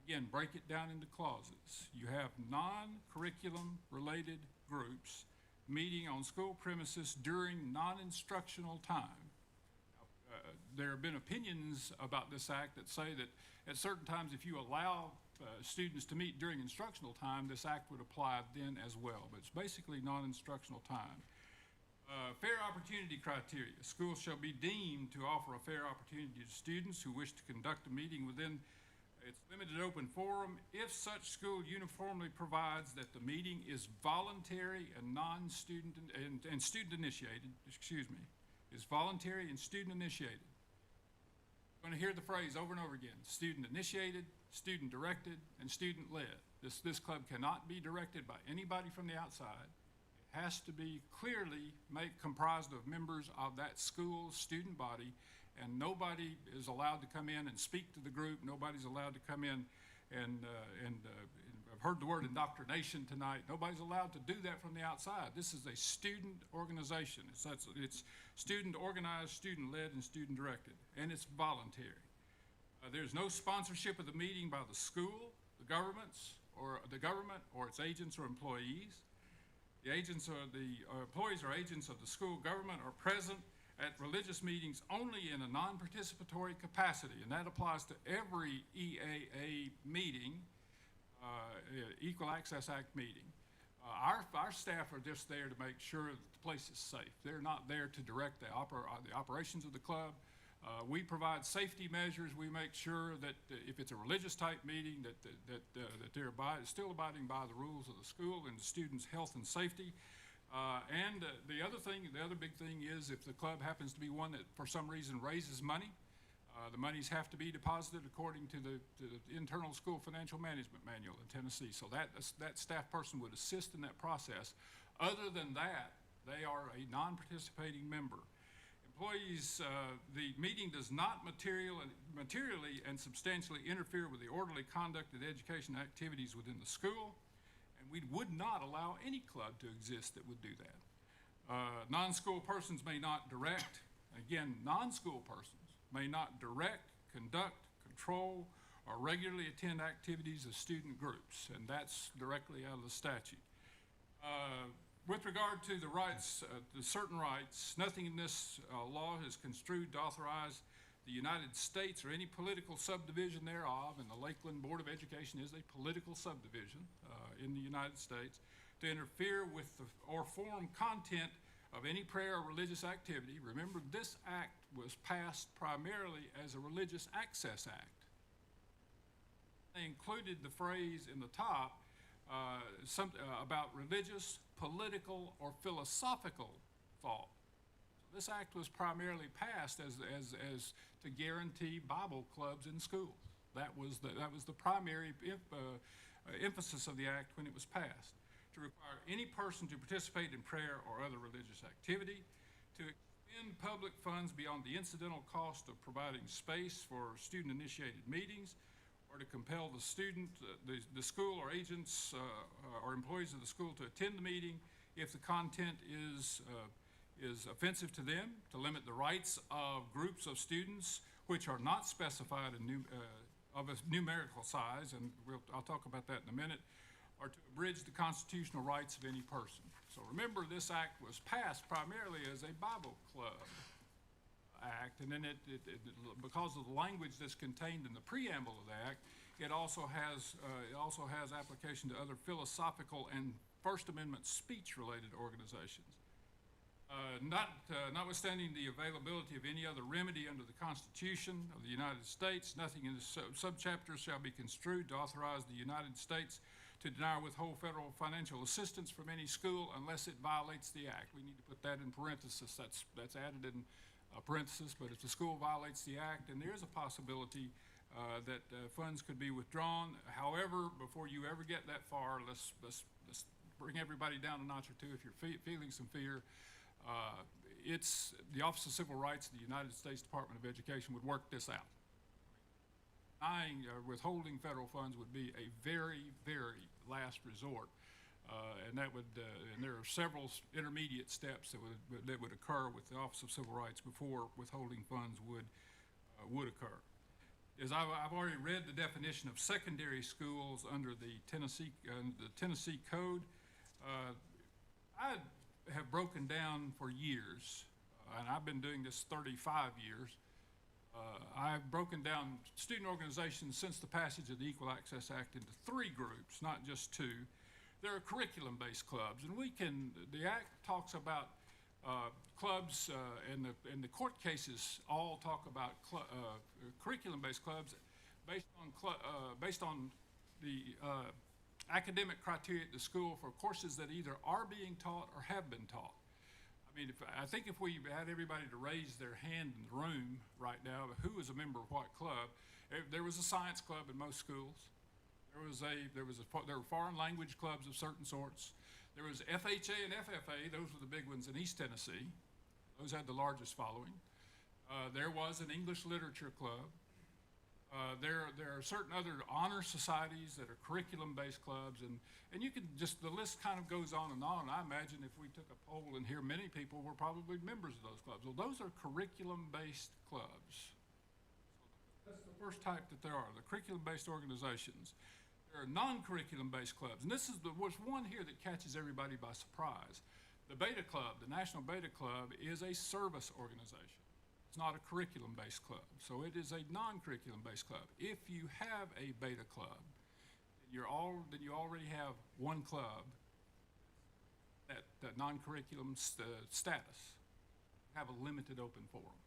Again, break it down into clauses. You have non-curriculum related groups meeting on school premises during non-instructional time. There have been opinions about this act that say that at certain times, if you allow students to meet during instructional time, this act would apply then as well, but it's basically non-instructional time. Fair opportunity criteria. Schools shall be deemed to offer a fair opportunity to students who wish to conduct a meeting within its limited open forum if such school uniformly provides that the meeting is voluntary and non-student and student initiated, is voluntary and student initiated. You're going to hear the phrase over and over again: student initiated, student directed, and student led. This club cannot be directed by anybody from the outside. It has to be clearly comprised of members of that school's student body, and nobody is allowed to come in and speak to the group. Nobody's allowed to come in and I've heard the word indoctrination tonight. Nobody's allowed to do that from the outside. This is a student organization. It's student organized, student led, and student directed, and it's voluntary. There's no sponsorship of the meeting by the school, the government, or its agents or employees. The agents or the employees or agents of the school government are present at religious meetings only in a non-participatory capacity, and that applies to every EAA meeting, Equal Access Act meeting. Our staff are just there to make sure that the place is safe. They're not there to direct the operations of the club. We provide safety measures. We make sure that if it's a religious type meeting, that they're still abiding by the rules of the school and the students' health and safety. The other big thing is if the club happens to be one that for some reason raises money, the monies have to be deposited according to the internal school financial management manual in Tennessee. So that staff person would assist in that process. Other than that, they are a non-participating member. Employees, the meeting does not materially and substantially interfere with the orderly conduct of the education activities within the school. We would not allow any club to exist that would do that. Non-school persons may not direct, again, non-school persons may not direct, conduct, control, or regularly attend activities of student groups, and that's directly out of the statute. With regard to the rights, the certain rights, nothing in this law is construed to authorize the United States or any political subdivision thereof, and the Lakeland Board of Education is a political subdivision in the United States, to interfere with or form content of any prayer or religious activity. Remember, this act was passed primarily as a religious access act. They included the phrase in the top about religious, political, or philosophical thought. This act was primarily passed as to guarantee Bible clubs in schools. That was the primary emphasis of the act when it was passed. To require any person to participate in prayer or other religious activity, to expend public funds beyond the incidental cost of providing space for student-initiated meetings, or to compel the student, the school or agents or employees of the school to attend the meeting if the content is offensive to them, to limit the rights of groups of students which are not specified of a numerical size, and I'll talk about that in a minute, or to abridge the constitutional rights of any person. So remember, this act was passed primarily as a Bible club act, and then because of the language that's contained in the preamble of the act, it also has application to other philosophical and First Amendment speech-related organizations. Notwithstanding the availability of any other remedy under the Constitution of the United States, nothing in the subchapters shall be construed to authorize the United States to deny or withhold federal financial assistance from any school unless it violates the act. We need to put that in parentheses. That's added in parentheses, but if the school violates the act, then there is a possibility that funds could be withdrawn. However, before you ever get that far, let's bring everybody down a notch or two. If you're feeling some fear, it's the Office of Civil Rights of the United States Department of Education would work this out. Denying or withholding federal funds would be a very, very last resort, and that would and there are several intermediate steps that would occur with the Office of Civil Rights before withholding funds would occur. As I've already read the definition of secondary schools under the Tennessee Code. I have broken down for years, and I've been doing this 35 years, I've broken down student organizations since the passage of the Equal Access Act into 3 groups, not just 2. There are curriculum-based clubs, and the Act talks about clubs, and the court cases all talk about curriculum-based clubs based on the academic criteria at the school for courses that either are being taught or have been taught. I mean, I think if we had everybody to raise their hand in the room right now, who is a member of what club, there was a science club in most schools. There were foreign language clubs of certain sorts. There was FHA and FFA. Those were the big ones in East Tennessee. Those had the largest following. There was an English literature club. There are certain other honor societies that are curriculum-based clubs, and you can just, the list kind of goes on and on. I imagine if we took a poll in here, many people were probably members of those clubs. Well, those are curriculum-based clubs. So that's the first type that there are, the curriculum-based organizations. There are non-curriculum-based clubs, and this is was one here that catches everybody by surprise. The Beta Club, the National Beta Club, is a service organization. It's not a curriculum-based club, so it is a non-curriculum-based club. If you have a beta club, then you already have one club that non-curriculum status. You have a limited open forum.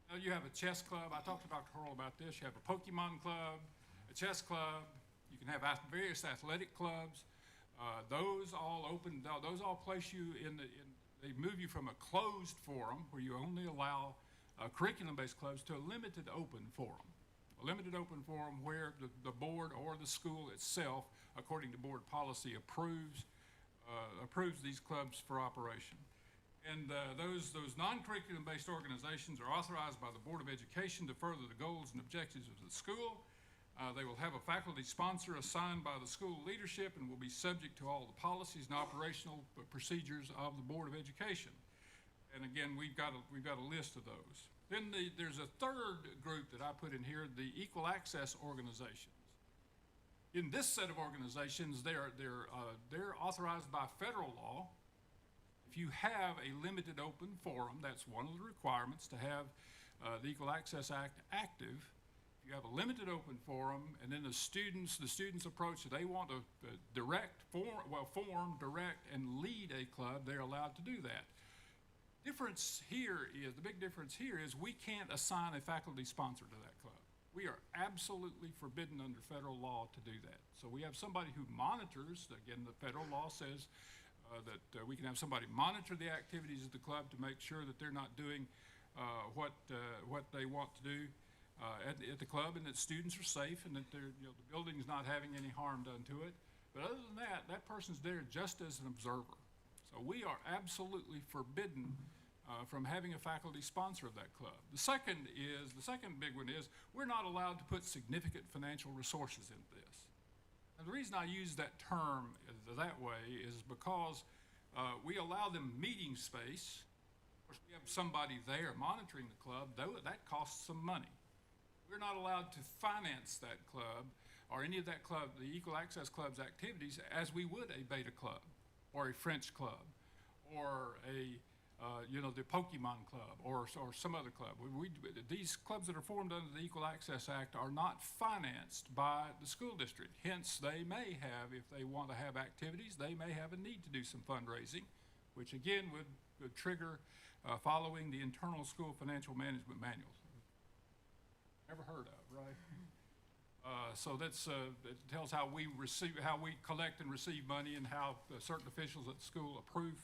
Now you have a chess club. I talked to Dr. Hurl about this. You have a Pokemon club, a chess club. You can have various athletic clubs. Those all place you they move you from a closed forum where you only allow curriculum-based clubs to a limited open forum. A limited open forum where the board or the school itself, according to board policy, approves these clubs for operation. And those non-curriculum-based organizations are authorized by the Board of Education to further the goals and objectives of the school. They will have a faculty sponsor assigned by the school leadership and will be subject to all the policies and operational procedures of the Board of Education. And again, we've got a list of those. Then there's a third group that I put in here, the Equal Access Organizations. In this set of organizations, they're authorized by federal law. If you have a limited open forum, that's one of the requirements to have the Equal Access Act active. You have a limited open forum, and then the students approach, they want to form, direct, and lead a club, they're allowed to do that. The big difference here is we can't assign a faculty sponsor to that club. We are absolutely forbidden under federal law to do that. So we have somebody who monitors, again, the federal law says that we can have somebody monitor the activities of the club to make sure that they're not doing what they want to do at the club, and that students are safe, and that the building is not having any harm done to it. But other than that, that person's there just as an observer. So we are absolutely forbidden from having a faculty sponsor of that club. The second big one is we're not allowed to put significant financial resources into this. And the reason I use that term that way is because we allow them meeting space. Of course, we have somebody there monitoring the club, though that costs some money. We're not allowed to finance that club or any of that club, the Equal Access Club's activities, as we would a Beta Club or a French club or the Pokemon Club or some other club. These clubs that are formed under the Equal Access Act are not financed by the school district. Hence, they may have, if they want to have activities, they may have a need to do some fundraising, which again would trigger following the internal school financial management manuals. Never heard of, right? So it tells how we collect and receive money, and how certain officials at the school approve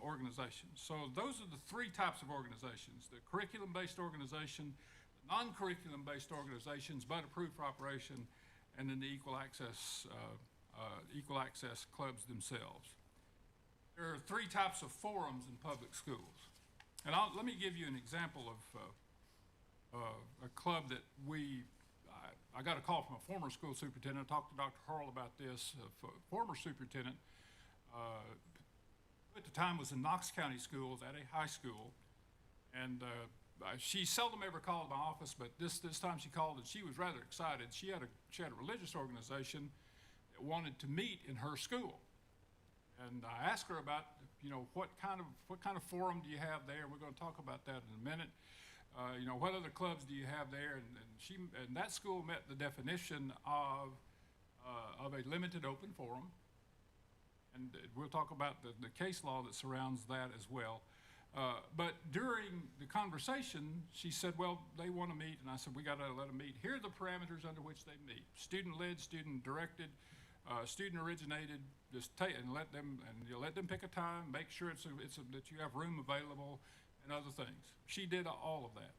organizations. So those are the 3 types of organizations: the curriculum-based organization, the non-curriculum-based organizations but approved for operation, and then the equal access clubs themselves. There are 3 types of forums in public schools, and let me give you an example of a club that I got a call from a former school superintendent. I talked to Dr. Hurl about this. A former superintendent, who at the time was in Knox County Schools at a high school, and she seldom ever called my office, but this time she called, and she was rather excited. She had a religious organization that wanted to meet in her school, and I asked her about what kind of forum do you have there. We're going to talk about that in a minute. What other clubs do you have there? And that school met the definition of a limited open forum. And we'll talk about the case law that surrounds that as well. But during the conversation, she said, well, they want to meet. And I said, we got to let them meet. Here are the parameters under which they meet. Student-led, student-directed, student-originated. And let them pick a time, make sure that you have room available and other things. She did all of that.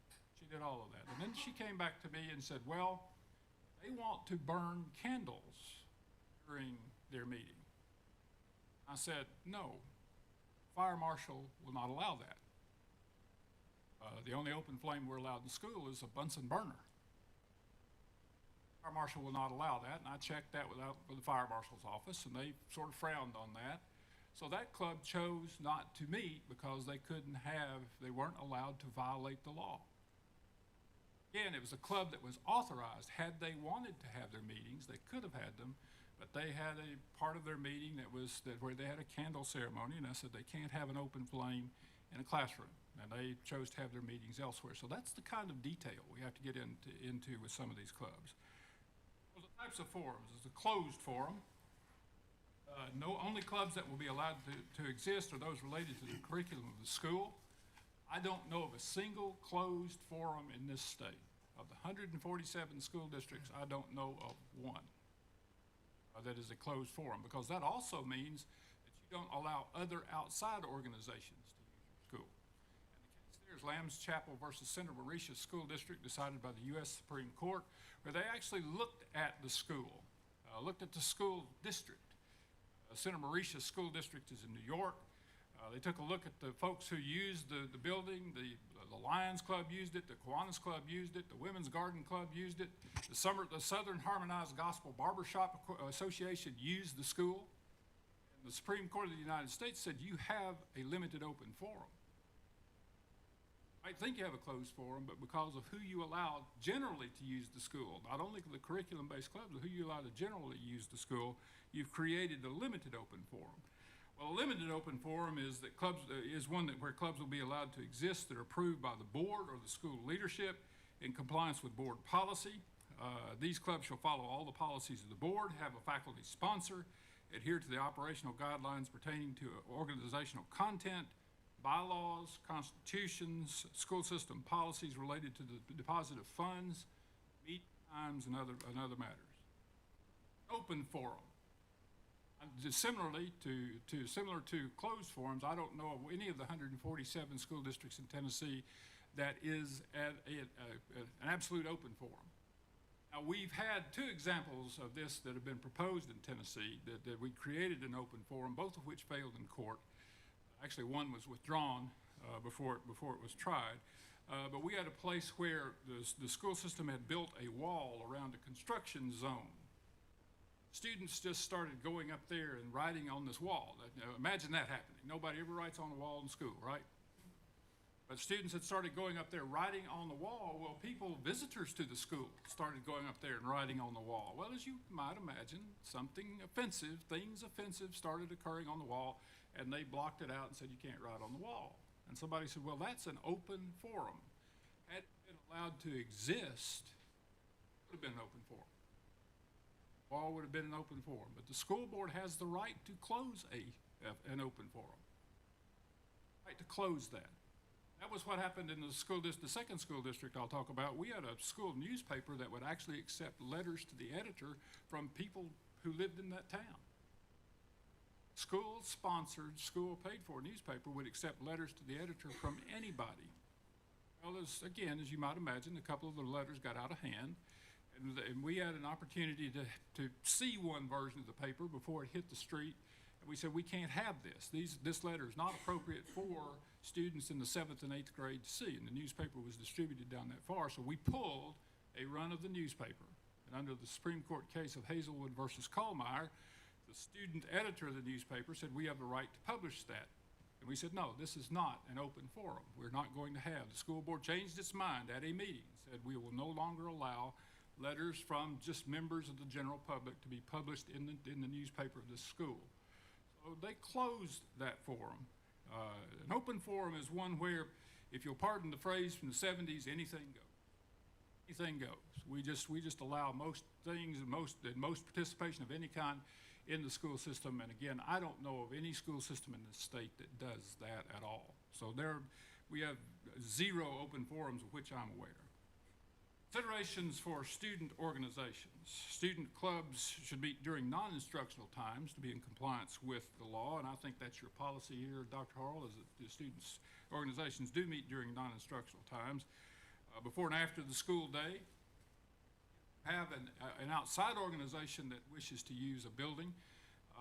And then she came back to me and said, well, they want to burn candles during their meeting. I said, no, fire marshal will not allow that. The only open flame we're allowed in school is a Bunsen burner. Fire marshal will not allow that, and I checked that with the fire marshal's office, and they sort of frowned on that. So that club chose not to meet because they weren't allowed to violate the law. Again, it was a club that was authorized. Had they wanted to have their meetings, they could have had them, but they had a part of their meeting where they had a candle ceremony, and I said they can't have an open flame in a classroom, and they chose to have their meetings elsewhere. So that's the kind of detail we have to get into with some of these clubs. Well, the types of forums is a closed forum. Only clubs that will be allowed to exist are those related to the curriculum of the school. I don't know of a single closed forum in this state. Of the 147 school districts, I don't know of one that is a closed forum, because that also means that you don't allow other outside organizations to use your school. And the case there is Lamb's Chapel versus Center Mauritius School District, decided by the U.S. Supreme Court, where they actually looked at the school, looked at the school district. Center Mauritius School District is in New York. They took a look at the folks who used the building. The Lions Club used it. The Kiwanis Club used it. The Women's Garden Club used it. The Southern Harmonized Gospel Barbershop Association used the school. And the Supreme Court of the United States said you have a limited open forum. I think you have a closed forum, but because of who you allow generally to use the school, not only the curriculum-based clubs, but who you allow to generally use the school, you've created a limited open forum. Well, a limited open forum is one where clubs will be allowed to exist that are approved by the board or the school leadership in compliance with board policy. These clubs shall follow all the policies of the board, have a faculty sponsor, adhere to the operational guidelines pertaining to organizational content, bylaws, constitutions, school system policies related to the deposit of funds, meeting times, and other matters. Open forum. Similar to closed forums, I don't know of any of the 147 school districts in Tennessee that is at an absolute open forum. Now, we've had two examples of this that have been proposed in Tennessee, that we created an open forum, both of which failed in court. Actually, one was withdrawn before it was tried. But we had a place where the school system had built a wall around a construction zone. Students just started going up there and writing on this wall. Imagine that happening. Nobody ever writes on a wall in school, right? But students had started going up there writing on the wall. Well, visitors to the school started going up there and writing on the wall. Well, as you might imagine, things offensive started occurring on the wall, and they blocked it out and said, you can't write on the wall. And somebody said, well, that's an open forum. Had it been allowed to exist, it would have been an open forum. Wall would have been an open forum, but the school board has the right to close an open forum. Right to close that. That was what happened in the second school district I'll talk about. We had a school newspaper that would actually accept letters to the editor from people who lived in that town. School-sponsored, school-paid-for newspaper would accept letters to the editor from anybody. Well, as you might imagine, a couple of the letters got out of hand. And we had an opportunity to see one version of the paper before it hit the street. And we said, we can't have this. This letter is not appropriate for students in the 7th and 8th grade to see. And the newspaper was distributed down that far. So we pulled a run of the newspaper. And under the Supreme Court case of Hazelwood versus Kallmeyer, the student editor of the newspaper said, we have the right to publish that. And we said, no, this is not an open forum. We're not going to have. The school board changed its mind at a meeting, said we will no longer allow letters from just members of the general public to be published in the newspaper of this school. So they closed that forum. An open forum is one where if you'll pardon the phrase from the 70s, anything goes. Anything goes. We just allow most things and most participation of any kind in the school system. And again, I don't know of any school system in this state that does that at all. So we have 0 open forums of which I'm aware. Considerations for student organizations. Student clubs should meet during non-instructional times to be in compliance with the law, and I think that's your policy here, Dr. Harrell, is that the students' organizations do meet during non-instructional times. Before and after the school day, have an outside organization that wishes to use a building.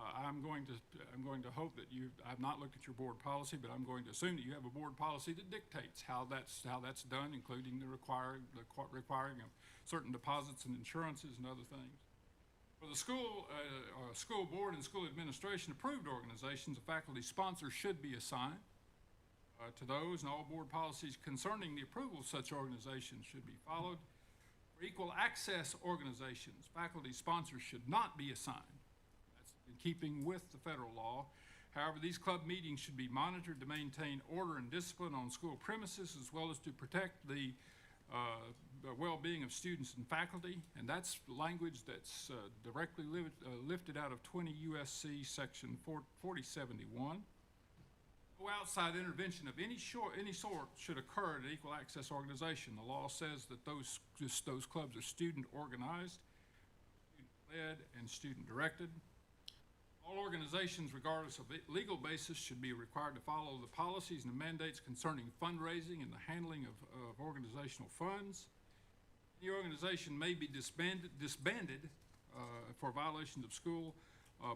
I'm going to hope that I've not looked at your board policy, but I'm going to assume that you have a board policy that dictates how that's done, including the requiring of certain deposits and insurances and other things. For the school board and school administration approved organizations, a faculty sponsor should be assigned to those, and all board policies concerning the approval of such organizations should be followed. For equal access organizations, faculty sponsors should not be assigned. That's in keeping with the federal law. However, these club meetings should be monitored to maintain order and discipline on school premises, as well as to protect the well-being of students and faculty, and that's language that's directly lifted out of 20 USC section 4071. No outside intervention of any sort should occur at an equal access organization. The law says that those clubs are student organized, student-led, and student-directed. All organizations, regardless of legal basis, should be required to follow the policies and the mandates concerning fundraising and the handling of organizational funds. The organization may be disbanded for violations of school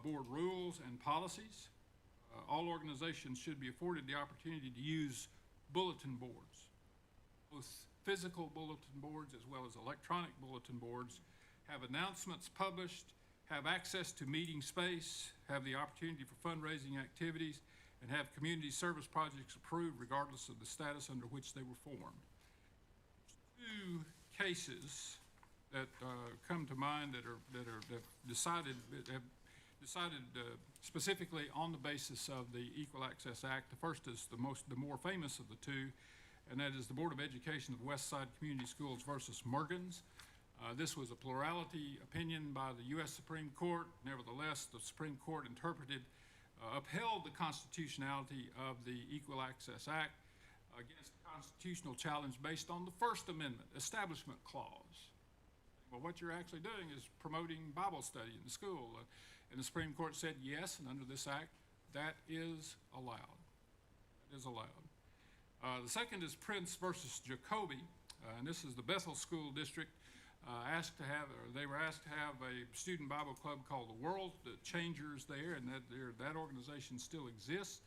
board rules and policies. All organizations should be afforded the opportunity to use bulletin boards, both physical bulletin boards as well as electronic bulletin boards, have announcements published, have access to meeting space, have the opportunity for fundraising activities, and have community service projects approved regardless of the status under which they were formed. Two cases that come to mind that have decided specifically on the basis of the Equal Access Act. The first is the more famous of the two, and that is the Board of Education of West Side Community Schools versus Mergens. This was a plurality opinion by the U.S. Supreme Court. Nevertheless, the Supreme Court upheld the constitutionality of the Equal Access Act against a constitutional challenge based on the First Amendment Establishment Clause. Well, what you're actually doing is promoting Bible study in the school. And the Supreme Court said yes, and under this act, that is allowed. That is allowed. The second is Prince versus Jacoby, and this is the Bethel School District. They were asked to have a student Bible club called the World Changers there, and that organization still exists,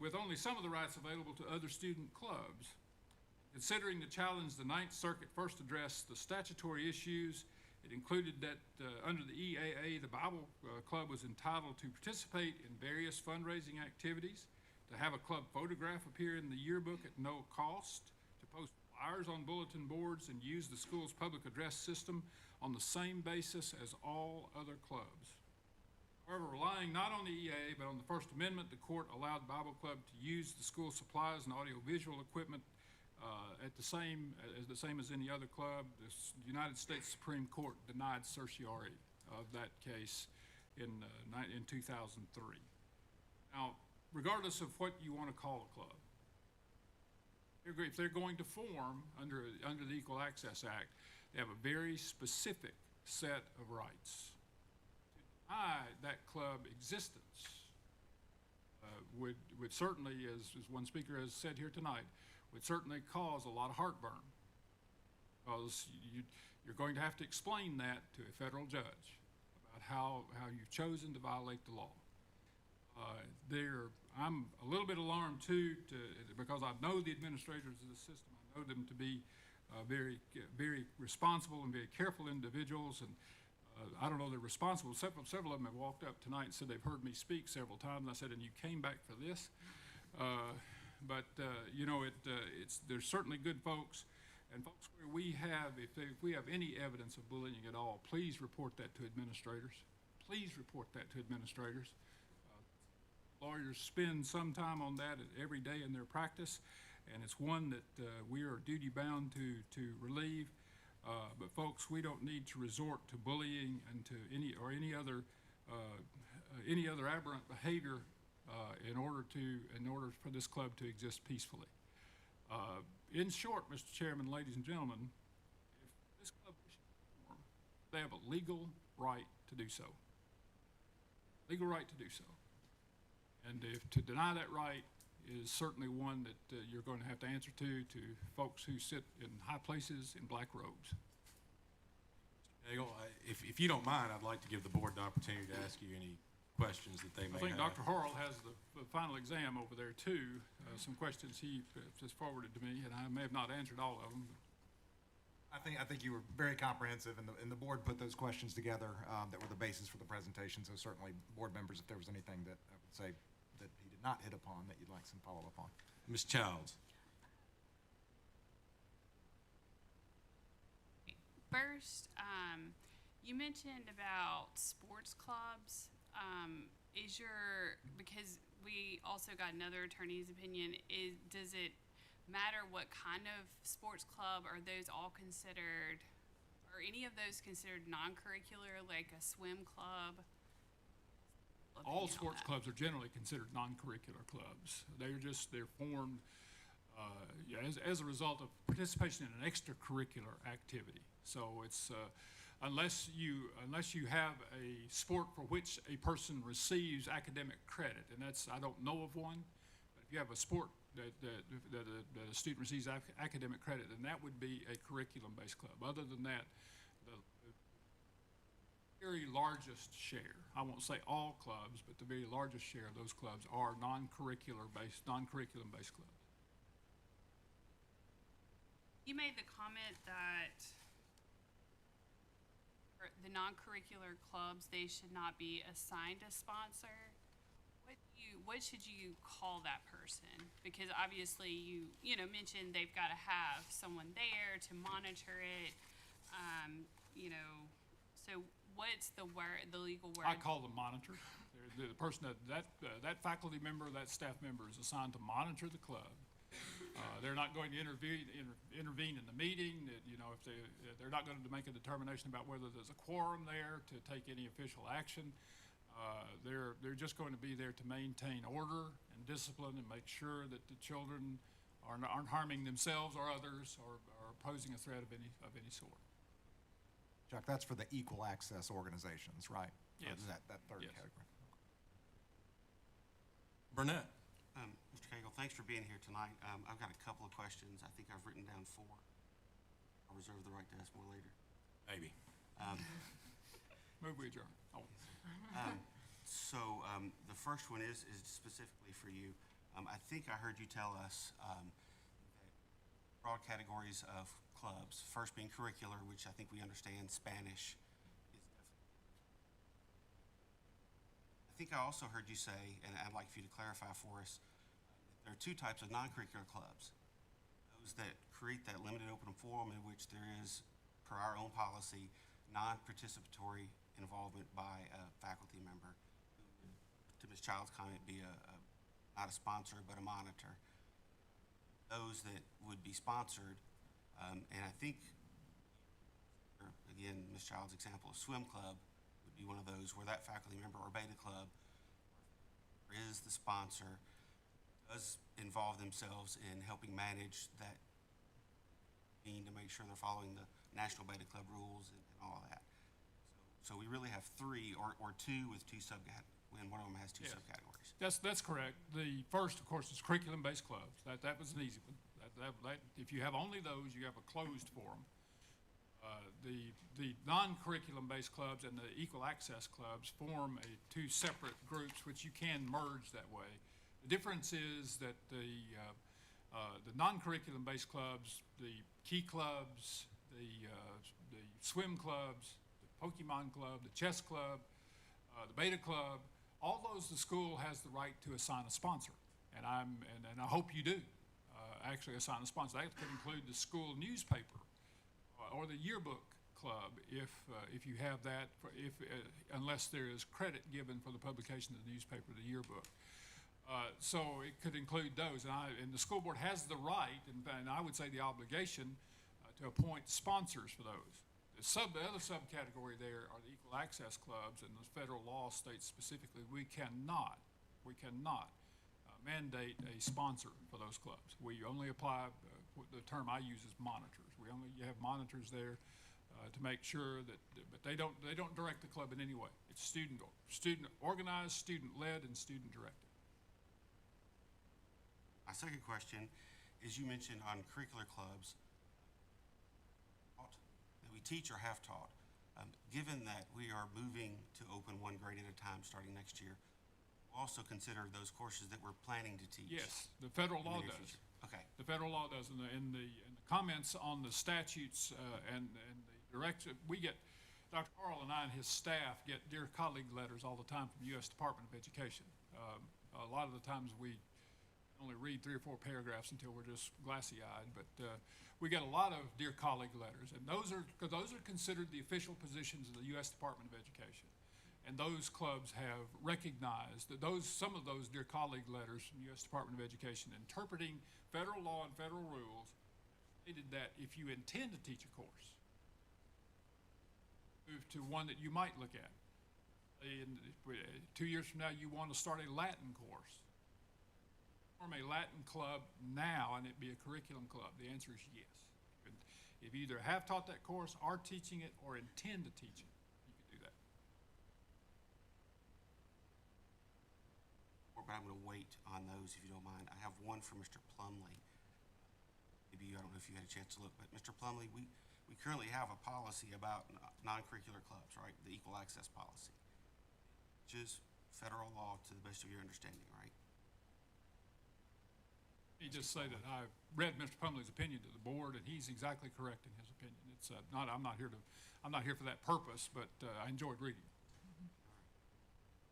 with only some of the rights available to other student clubs. Considering the challenge, the Ninth Circuit first addressed the statutory issues. It included that under the EAA, the Bible Club was entitled to participate in various fundraising activities, to have a club photograph appear in the yearbook at no cost, to post flyers on bulletin boards, and use the school's public address system on the same basis as all other clubs. However, relying not on the EAA but on the First Amendment, the court allowed the Bible Club to use the school supplies and audiovisual equipment the same as any other club. The United States Supreme Court denied certiorari of that case in 2003. Now, regardless of what you want to call a club, if they're going to form under the Equal Access Act, they have a very specific set of rights. To deny that club existence would certainly, as one speaker has said here tonight, would certainly cause a lot of heartburn, because you're going to have to explain that to a federal judge about how you've chosen to violate the law. I'm a little bit alarmed too, because I know the administrators of the system. I know them to be very, very responsible and very careful individuals, and I don't know they're responsible. Several of them have walked up tonight and said they've heard me speak several times, and I said, and you came back for this? There's certainly good folks, and folks where if we have any evidence of bullying at all, please report that to administrators. Please report that to administrators. Lawyers spend some time on that every day in their practice, and it's one that we are duty-bound to relieve. But folks, we don't need to resort to bullying and to any other aberrant behavior in order for this club to exist peacefully. In short, Mr. Chairman, ladies and gentlemen, if this club wishes to form, they have a legal right to do so. Legal right to do so. And if to deny that right is certainly one that you're going to have to answer to folks who sit in high places in black robes. Nagel, if you don't mind, I'd like to give the board the opportunity to ask you any questions that they may I think have. Dr. Harrell has the final exam over there too. Some questions he just forwarded to me, and I may have not answered all of them. I think you were very comprehensive, and the board put those questions together that were the basis for the presentation. So certainly, board members, if there was anything that I would say that he did not hit upon that you'd like some follow-up on. Ms. Childs. First, you mentioned about sports clubs. Because we also got another attorney's opinion, does it matter what kind of sports club? Are those all considered, are any of those considered non-curricular, like a swim club? All sports clubs are generally considered non-curricular clubs. They're formed as a result of participation in an extracurricular activity. So it's unless you have a sport for which a person receives academic credit, and I don't know of one, but if you have a sport that a student receives academic credit, then that would be a curriculum-based club. Other than that, the very largest share, I won't say all clubs, but the very largest share of those clubs are non-curriculum-based clubs. You made the comment that for the non-curricular clubs, they should not be assigned a sponsor. What should you call that person? Because obviously you mentioned they've got to have someone there to monitor it. So what's the legal word? I call them monitors. The person that faculty member, that staff member is assigned to monitor the club. They're not going to intervene in the meeting. If they're not going to make a determination about whether there's a quorum there to take any official action. They're just going to be there to maintain order and discipline and make sure that the children aren't harming themselves or others or posing a threat of any sort. Chuck, that's for the equal access organizations, right? Yes. That third Yes. category. Burnett. Mr. Cagle, thanks for being here tonight. I've got a couple of questions. I think I've written down 4. I'll reserve the right to ask more later. Maybe. Move we adjourn. Oh. So the first one is specifically for you. I think I heard you tell us that broad categories of clubs, first being curricular, which I think we understand Spanish is definitely. I think I also heard you say, and I'd like for you to clarify for us, there are 2 types of non-curricular clubs. Those that create that limited open forum in which there is, per our own policy, non-participatory involvement by a faculty member who would, to Ms. Child's comment, be not a sponsor but a monitor. Those that would be sponsored, and I think, again, Ms. Child's example of swim club would be one of those where that faculty member or beta club is the sponsor, does involve themselves in helping manage that team to make sure they're following the National Beta Club rules and all of that. So we really have 3 or 2 with 2 subcategories, and one of them has 2 subcategories. That's correct. The first, of course, is curriculum-based clubs. That was an easy one. If you have only those, you have a closed forum. The non-curriculum-based clubs and the equal access clubs form 2 separate groups, which you can merge that way. The difference is that the non-curriculum-based clubs, the key clubs, the swim clubs, the Pokemon club, the chess club, the beta club, all those the school has the right to assign a sponsor, and I hope you do actually assign a sponsor. That could include the school newspaper or the yearbook club if you have that, unless there is credit given for the publication of the newspaper or the yearbook. So it could include those, and the school board has the right, and I would say the obligation, to appoint sponsors for those. The other subcategory there are the equal access clubs, and the federal law states specifically we cannot mandate a sponsor for those clubs. We only apply, the term I use is monitors. You have monitors there to make sure that, but they don't direct the club in any way. It's student organized, student led, and student directed. My second question is, you mentioned on curricular clubs that we teach or have taught. Given that we are moving to open one grade at a time starting next year, we'll also consider those courses that we're planning to teach. Yes, the federal in the law near does. future. Okay. The federal law does. In the comments on the statutes and the direction, we get, Dr. Carl and I and his staff get dear colleague letters all the time from the U.S. Department of Education. A lot of the times we only read 3 or 4 paragraphs until we're just glassy-eyed, but we get a lot of dear colleague letters, and those are considered the official positions of the U.S. Department of Education. And those clubs have recognized that some of those dear colleague letters from the U.S. Department of Education interpreting federal law and federal rules stated that if you intend to teach a course, move to one that you might look at. 2 years from now, you want to start a Latin course. Form a Latin club now and it be a curriculum club. The answer is yes. If you either have taught that course, are teaching it, or intend to teach it, you can do that. But I'm going to wait on those if you don't mind. I have one for Mr. Plumley. Maybe I don't know if you had a chance to look, but Mr. Plumley, we currently have a policy about non-curricular clubs, right? The equal access policy, which is federal law to the best of your understanding, right? He just say that I read Mr. Plumley's opinion to the board, and he's exactly correct in his opinion. It's I'm not here for that purpose, but I enjoyed reading.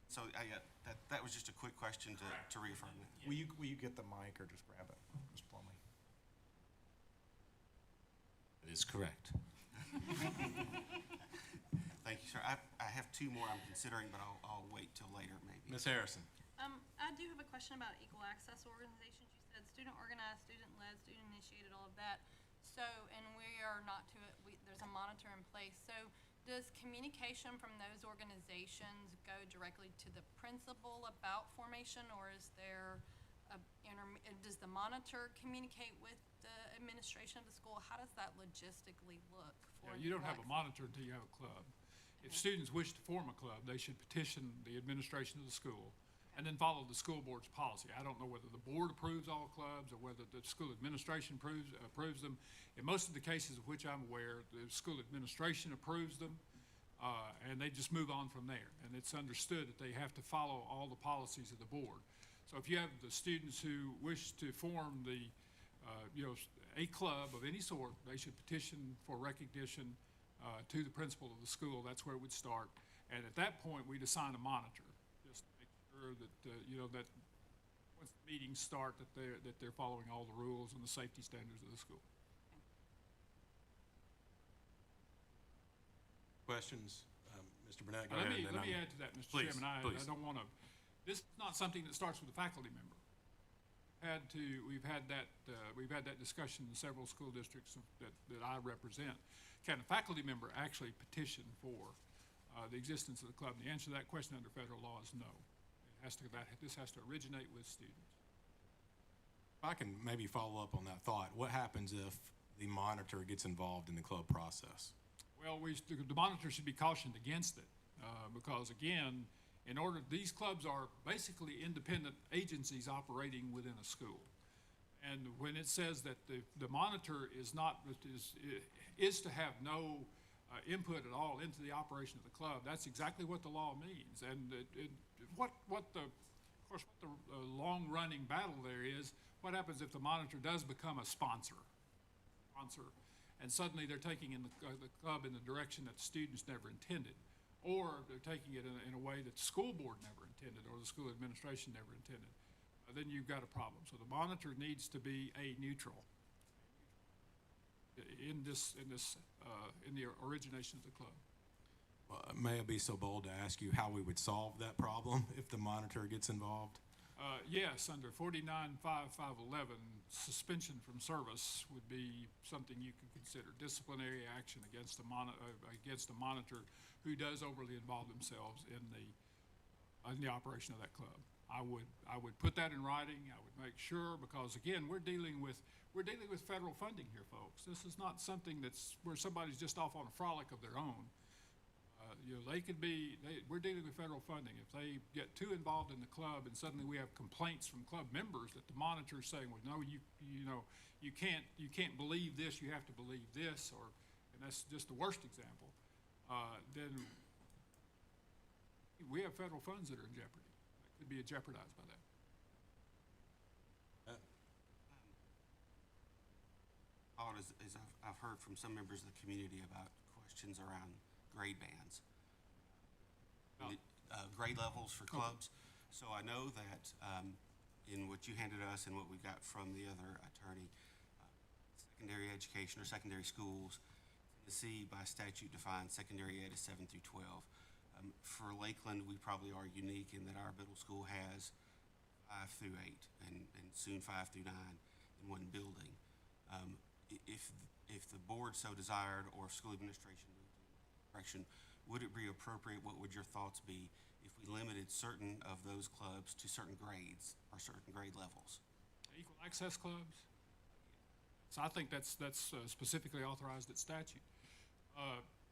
So that was just a quick question to reaffirm that. Will you get the mic or just grab it, Mr. Plumley? That is correct. Thank you, sir. I have 2 more I'm considering, but I'll wait till later maybe. Ms. Harrison. I do have a question about equal access organizations. You said student organized, student led, student initiated, all of that. So, and we are not to it, there's a monitor in place. So does communication from those organizations go directly to the principal about formation, or is there does the monitor communicate with the administration of the school? How does that logistically look? You don't have a monitor until you have a club. If students wish to form a club, they should petition the administration of the school and then follow the school board's policy. I don't know whether the board approves all clubs or whether the school administration approves them. In most of the cases of which I'm aware, the school administration approves them, and they just move on from there. And it's understood that they have to follow all the policies of the board. So if you have the students who wish to form a club of any sort, they should petition for recognition to the principal of the school. That's where it would start. And at that point, we'd assign a monitor, just to make sure that, that once the meetings start, that they're following all the rules and the safety standards of the school. Questions? Mr. Burnett, go ahead. Let me add to that, Mr. Please, Chairman. please. I don't want to, this is not something that starts with a faculty member. We've had that discussion in several school districts that I represent. Can a faculty member actually petition for the existence of the club? And the answer to that question under federal law is no. This has to originate with students. If I can maybe follow up on that thought, what happens if the monitor gets involved in the club process? Well, the monitor should be cautioned against it because, again, these clubs are basically independent agencies operating within a school. And when it says that the monitor is to have no input at all into the operation of the club, that's exactly what the law means. And what the long-running battle there is, what happens if the monitor does become a sponsor, and suddenly they're taking the club in the direction that the students never intended, or they're taking it in a way that the school board never intended, or the school administration never intended, then you've got a problem. So the monitor needs to be a neutral in the origination of the club. May I be so bold to ask you how we would solve that problem if the monitor gets involved? Yes, under 49.5.511, suspension from service would be something you could consider disciplinary action against a monitor who does overly involve themselves in the operation of that club. I would put that in writing. I would make sure, because again, we're dealing with federal funding here, folks. This is not something that's where somebody's just off on a frolic of their own. We're dealing with federal funding. If they get too involved in the club and suddenly we have complaints from club members that the monitor's saying, well, no, you can't believe this, you have to believe this, and that's just the worst example, then we have federal funds that are in jeopardy, that could be jeopardized by that. As I've heard from some members of the community about questions around grade bands. Grade levels for clubs. So I know that in what you handed us and what we got from the other attorney, secondary education or secondary schools, Tennessee by statute defines secondary ed as 7 through 12. For Lakeland, we probably are unique in that our middle school has 5 through 8 and soon 5 through 9 in one building. If the board so desired or school administration moved in that direction, would it be appropriate, what would your thoughts be if we limited certain of those clubs to certain grades or certain grade levels? Equal access clubs? So I think that's specifically authorized at statute.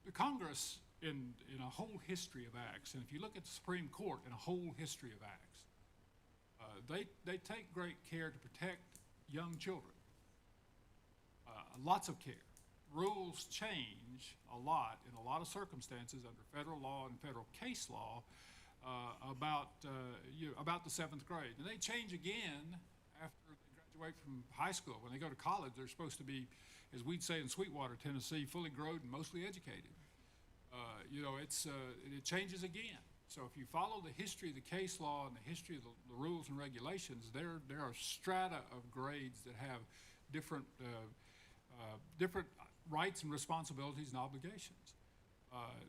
The Congress, in a whole history of acts, and if you look at the Supreme Court in a whole history of acts, they take great care to protect young children. Lots of care. Rules change a lot in a lot of circumstances under federal law and federal case law about the 7th grade. And they change again after they graduate from high school. When they go to college, they're supposed to be, as we'd say in Sweetwater, Tennessee, fully grown and mostly educated. It changes again. So if you follow the history of the case law and the history of the rules and regulations, there are strata of grades that have different rights and responsibilities and obligations.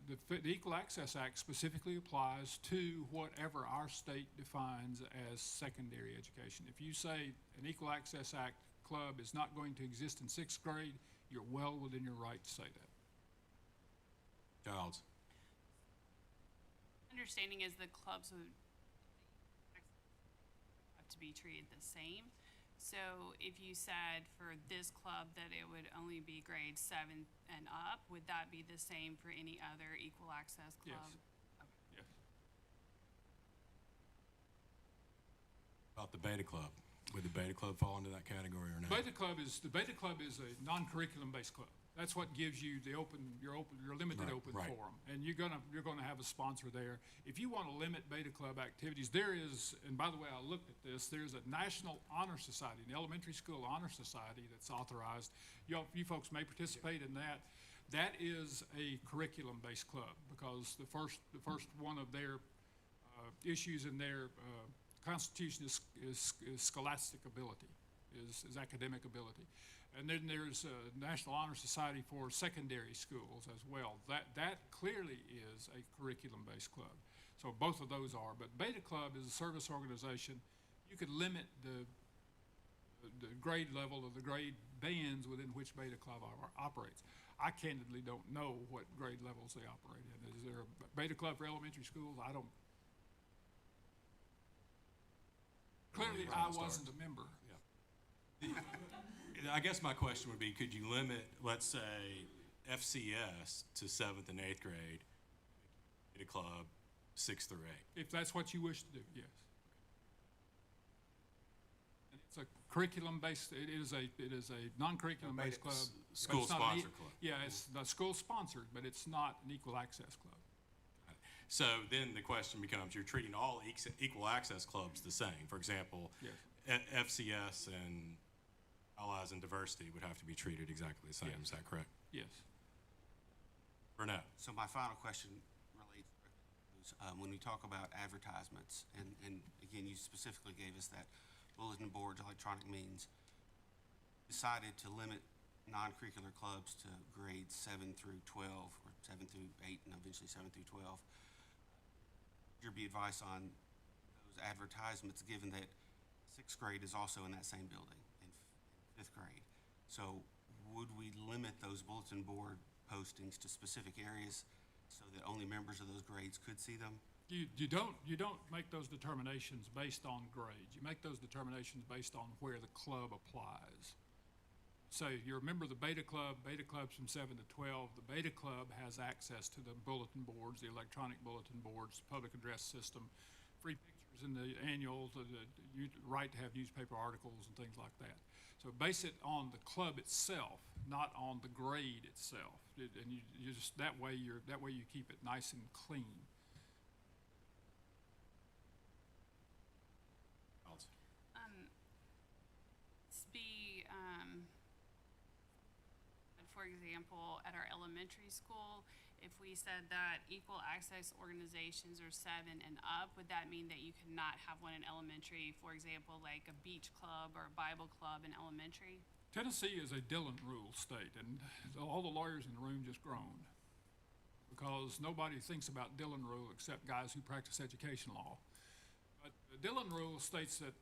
The Equal Access Act specifically applies to whatever our state defines as secondary education. If you say an Equal Access Act club is not going to exist in 6th grade, you're well within your right to say that. Childs. Understanding is the clubs would have to be treated the same. So if you said for this club that it would only be grade 7 and up, would that be the same for any other equal access club? Yes. Okay. Yes. About the Beta Club. Would the Beta Club fall into that category or not? The Beta Club is a non-curriculum based club. That's what gives you your limited open forum, and you're gonna have a sponsor there. If you want to limit Beta Club activities, there is, and by the way, I looked at this. There's a National Honor Society, an elementary school honor society that's authorized. You folks may participate in that. That is a curriculum-based club because the first one of their issues in their constitution is scholastic ability, is academic ability. And then there's a National Honor Society for secondary schools as well. That clearly is a curriculum-based club. So both of those are. But Beta Club is a service organization. You could limit the grade level of the grade bands within which Beta Club operates. I candidly don't know what grade levels they operate in. Is there a Beta Club for elementary schools? I don't. Clearly, I wasn't a member. Yeah. I guess my question would be, could you limit, let's say, FCS to 7th and 8th grade, Beta Club 6 through 8? If that's what you wish to do, yes. And it's a curriculum-based. It is a non-curriculum-based club. School-sponsored club. Yeah, it's not school-sponsored, but it's not an equal access club. So then the question becomes, you're treating all equal access clubs the same. For example, yes. FCS and Allies and Diversity would have to be treated exactly the same. Yes. Is that correct? Yes. Burnett. So my final question relates to when we talk about advertisements, and again, you specifically gave us that bulletin boards, electronic means, decided to limit non-curricular clubs to grades 7 through 12, or 7 through 8, and eventually 7 through 12. Would your be advice on those advertisements, given that sixth grade is also in that same building and fifth grade. So would we limit those bulletin board postings to specific areas so that only members of those grades could see them? You don't make those determinations based on grades. You make those determinations based on where the club applies. So you're a member of the Beta Club's from 7 to 12. The Beta Club has access to the bulletin boards, the electronic bulletin boards, public address system, free pictures in the annuals, the right to have newspaper articles and things like that. So base it on the club itself, not on the grade itself. And you just, that way you keep it nice and clean. For example, at our elementary school, if we said that equal access organizations are 7 and up, would that mean that you could not have one in elementary, for example, like a beach club or a Bible club in elementary? Tennessee is a Dillon rule state, and all the lawyers in the room just groaned because nobody thinks about Dillon rule except guys who practice education law. But the Dillon rule states that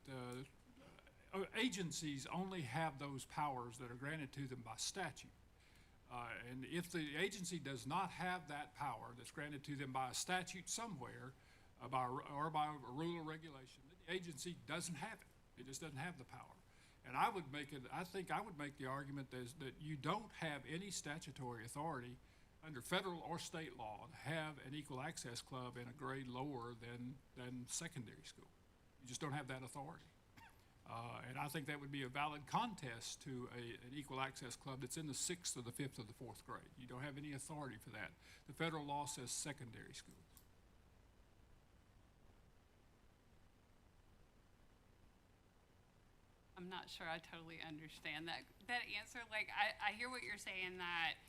agencies only have those powers that are granted to them by statute. And if the agency does not have that power that's granted to them by a statute somewhere, or by a rule or regulation, the agency doesn't have it. It just doesn't have the power. And I think I would make the argument that you don't have any statutory authority under federal or state law to have an equal access club in a grade lower than secondary school. You just don't have that authority. And I think that would be a valid contest to an equal access club that's in the 6th or the 5th or the 4th grade. You don't have any authority for that. The federal law says secondary schools. I'm not sure I totally understand that answer. Like, I hear what you're saying, that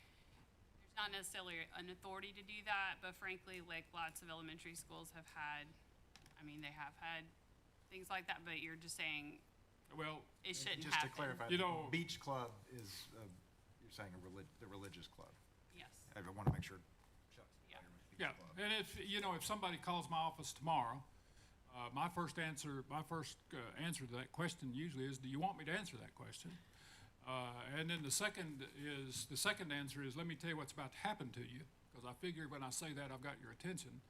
there's not necessarily an authority to do that, but frankly, like, lots of elementary schools have had, they have had things like that, but you're just saying, well, it shouldn't just happen. to clarify, the beach club is, you're saying the religious club. Yes. I want to make sure. Yeah, and if somebody calls my office tomorrow, my first answer to that question usually is, do you want me to answer that question? And then the second answer is, let me tell you what's about to happen to you, because I figure when I say that, I've got your attention.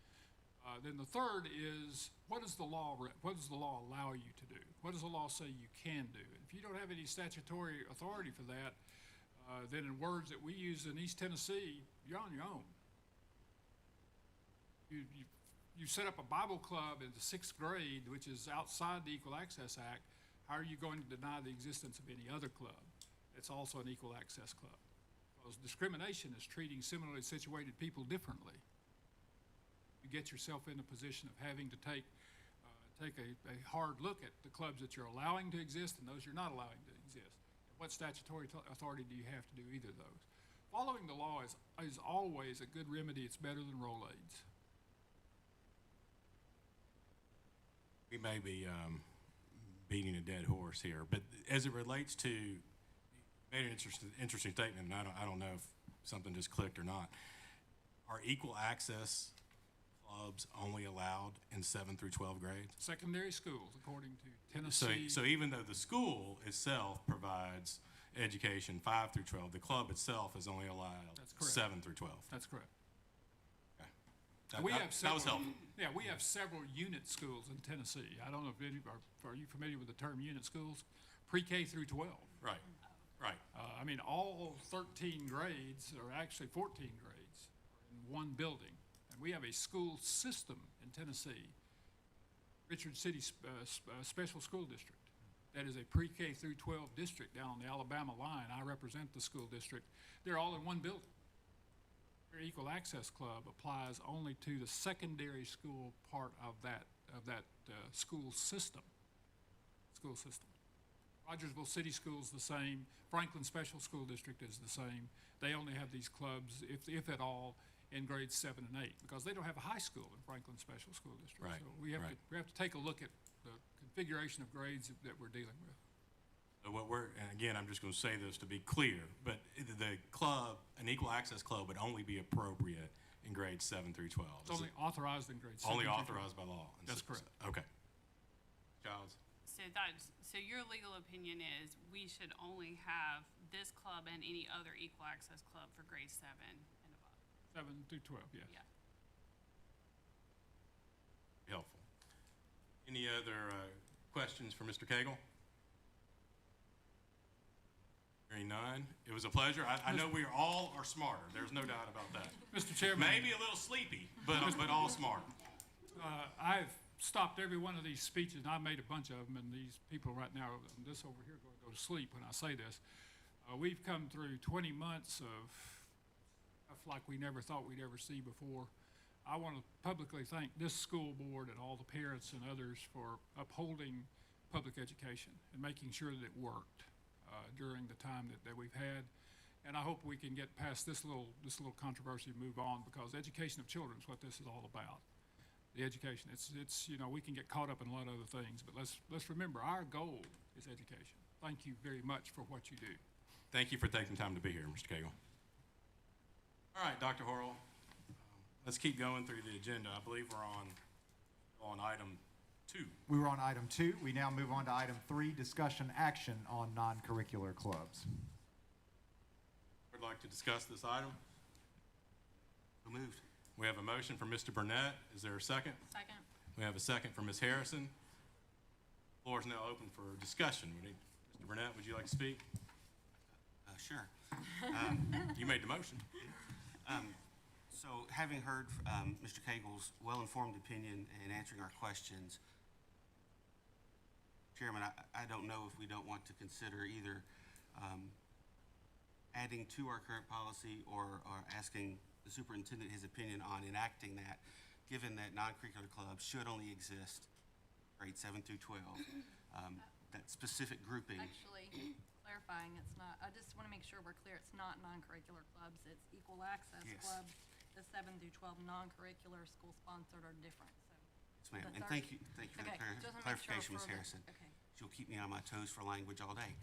Then the third is, what does the law allow you to do? What does the law say you can do? And if you don't have any statutory authority for that, then in words that we use in East Tennessee, you're on your own. You set up a Bible club in the 6th grade, which is outside the Equal Access Act. How are you going to deny the existence of any other club that's also an equal access club? Because discrimination is treating similarly situated people differently. You get yourself in a position of having to take a hard look at the clubs that you're allowing to exist and those you're not allowing to exist. What statutory authority do you have to do either of those? Following the law is always a good remedy. It's better than Rolaids. We may be beating a dead horse here, but as it relates to, you made an interesting statement, and I don't know if something just clicked or not. Are equal access clubs only allowed in 7 through 12 grades? Secondary schools, according to Tennessee. So even though the school itself provides education 5 through 12, the club itself is only allowed 7 through 12. That's correct. Okay. That was helpful. Yeah, we have several unit schools in Tennessee. I don't know if are you familiar with the term unit schools? Pre-K through 12. Right. All 13 grades, or actually 14 grades, are in one building. And we have a school system in Tennessee, Richard City Special School District. That is a pre-K through 12 district down on the Alabama line. I represent the school district. They're all in one building. Their Equal Access Club applies only to the secondary school part of that school system. Rogersville City School is the same. Franklin Special School District is the same. They only have these clubs, if at all, in grades 7 and 8, because they don't have a high school in Franklin Special School District. Right. So we have to take a look at the configuration of grades that we're dealing with. So and again, I'm just going to say this to be clear, but the club, an equal access club, would only be appropriate in grades 7 through 12. It's only authorized in grades 7 Only through 12. authorized by law. That's correct. Okay. Childs? So your legal opinion is we should only have this club and any other equal access club for grade 7 and above? 7 through 12, yes. Yeah. Helpful. Any other questions for Mr. Cagle? Hearing none. It was a pleasure. I know we all are smarter. There's no doubt about that. Mr. Chairman. Maybe a little sleepy, but all smart. I've stopped every one of these speeches, and I made a bunch of them, and these people right now, this over here, going to go to sleep when I say this. We've come through 20 months of stuff like we never thought we'd ever see before. I want to publicly thank this school board and all the parents and others for upholding public education and making sure that it worked during the time that we've had. And I hope we can get past this little controversy and move on, because education of children is what this is all about. The education, it's we can get caught up in a lot of other things, but let's remember our goal is education. Thank you very much for what you do. Thank you for taking time to be here, Mr. Cagle. All right, Dr. Horrell, let's keep going through the agenda. I believe we're on item 2. We were on item 2. We now move on to item 3, discussion action on non-curricular clubs. Would like to discuss this item? So moved. We have a motion from Mr. Burnett. Is there a second? Second. We have a second from Ms. Harrison. Floor is now open for discussion. Mr. Burnett, would you like to speak? Sure. You made the motion. So having heard Mr. Cagle's well-informed opinion and answering our questions, Chairman, I don't know if we don't want to consider either adding to our current policy or asking the superintendent his opinion on enacting that, given that non-curricular clubs should only exist grades 7 through 12. That specific grouping. Actually, clarifying, it's not, I just want to make sure we're clear, it's not non-curricular clubs, it's equal access Yes. clubs. The 7 through 12 non-curricular, school-sponsored are different, so. Yes, ma'am. the And third- thank you for the Okay, just wanna make sure clarification, Ms. for the- Harrison. Okay. She'll keep me on my toes for language all day.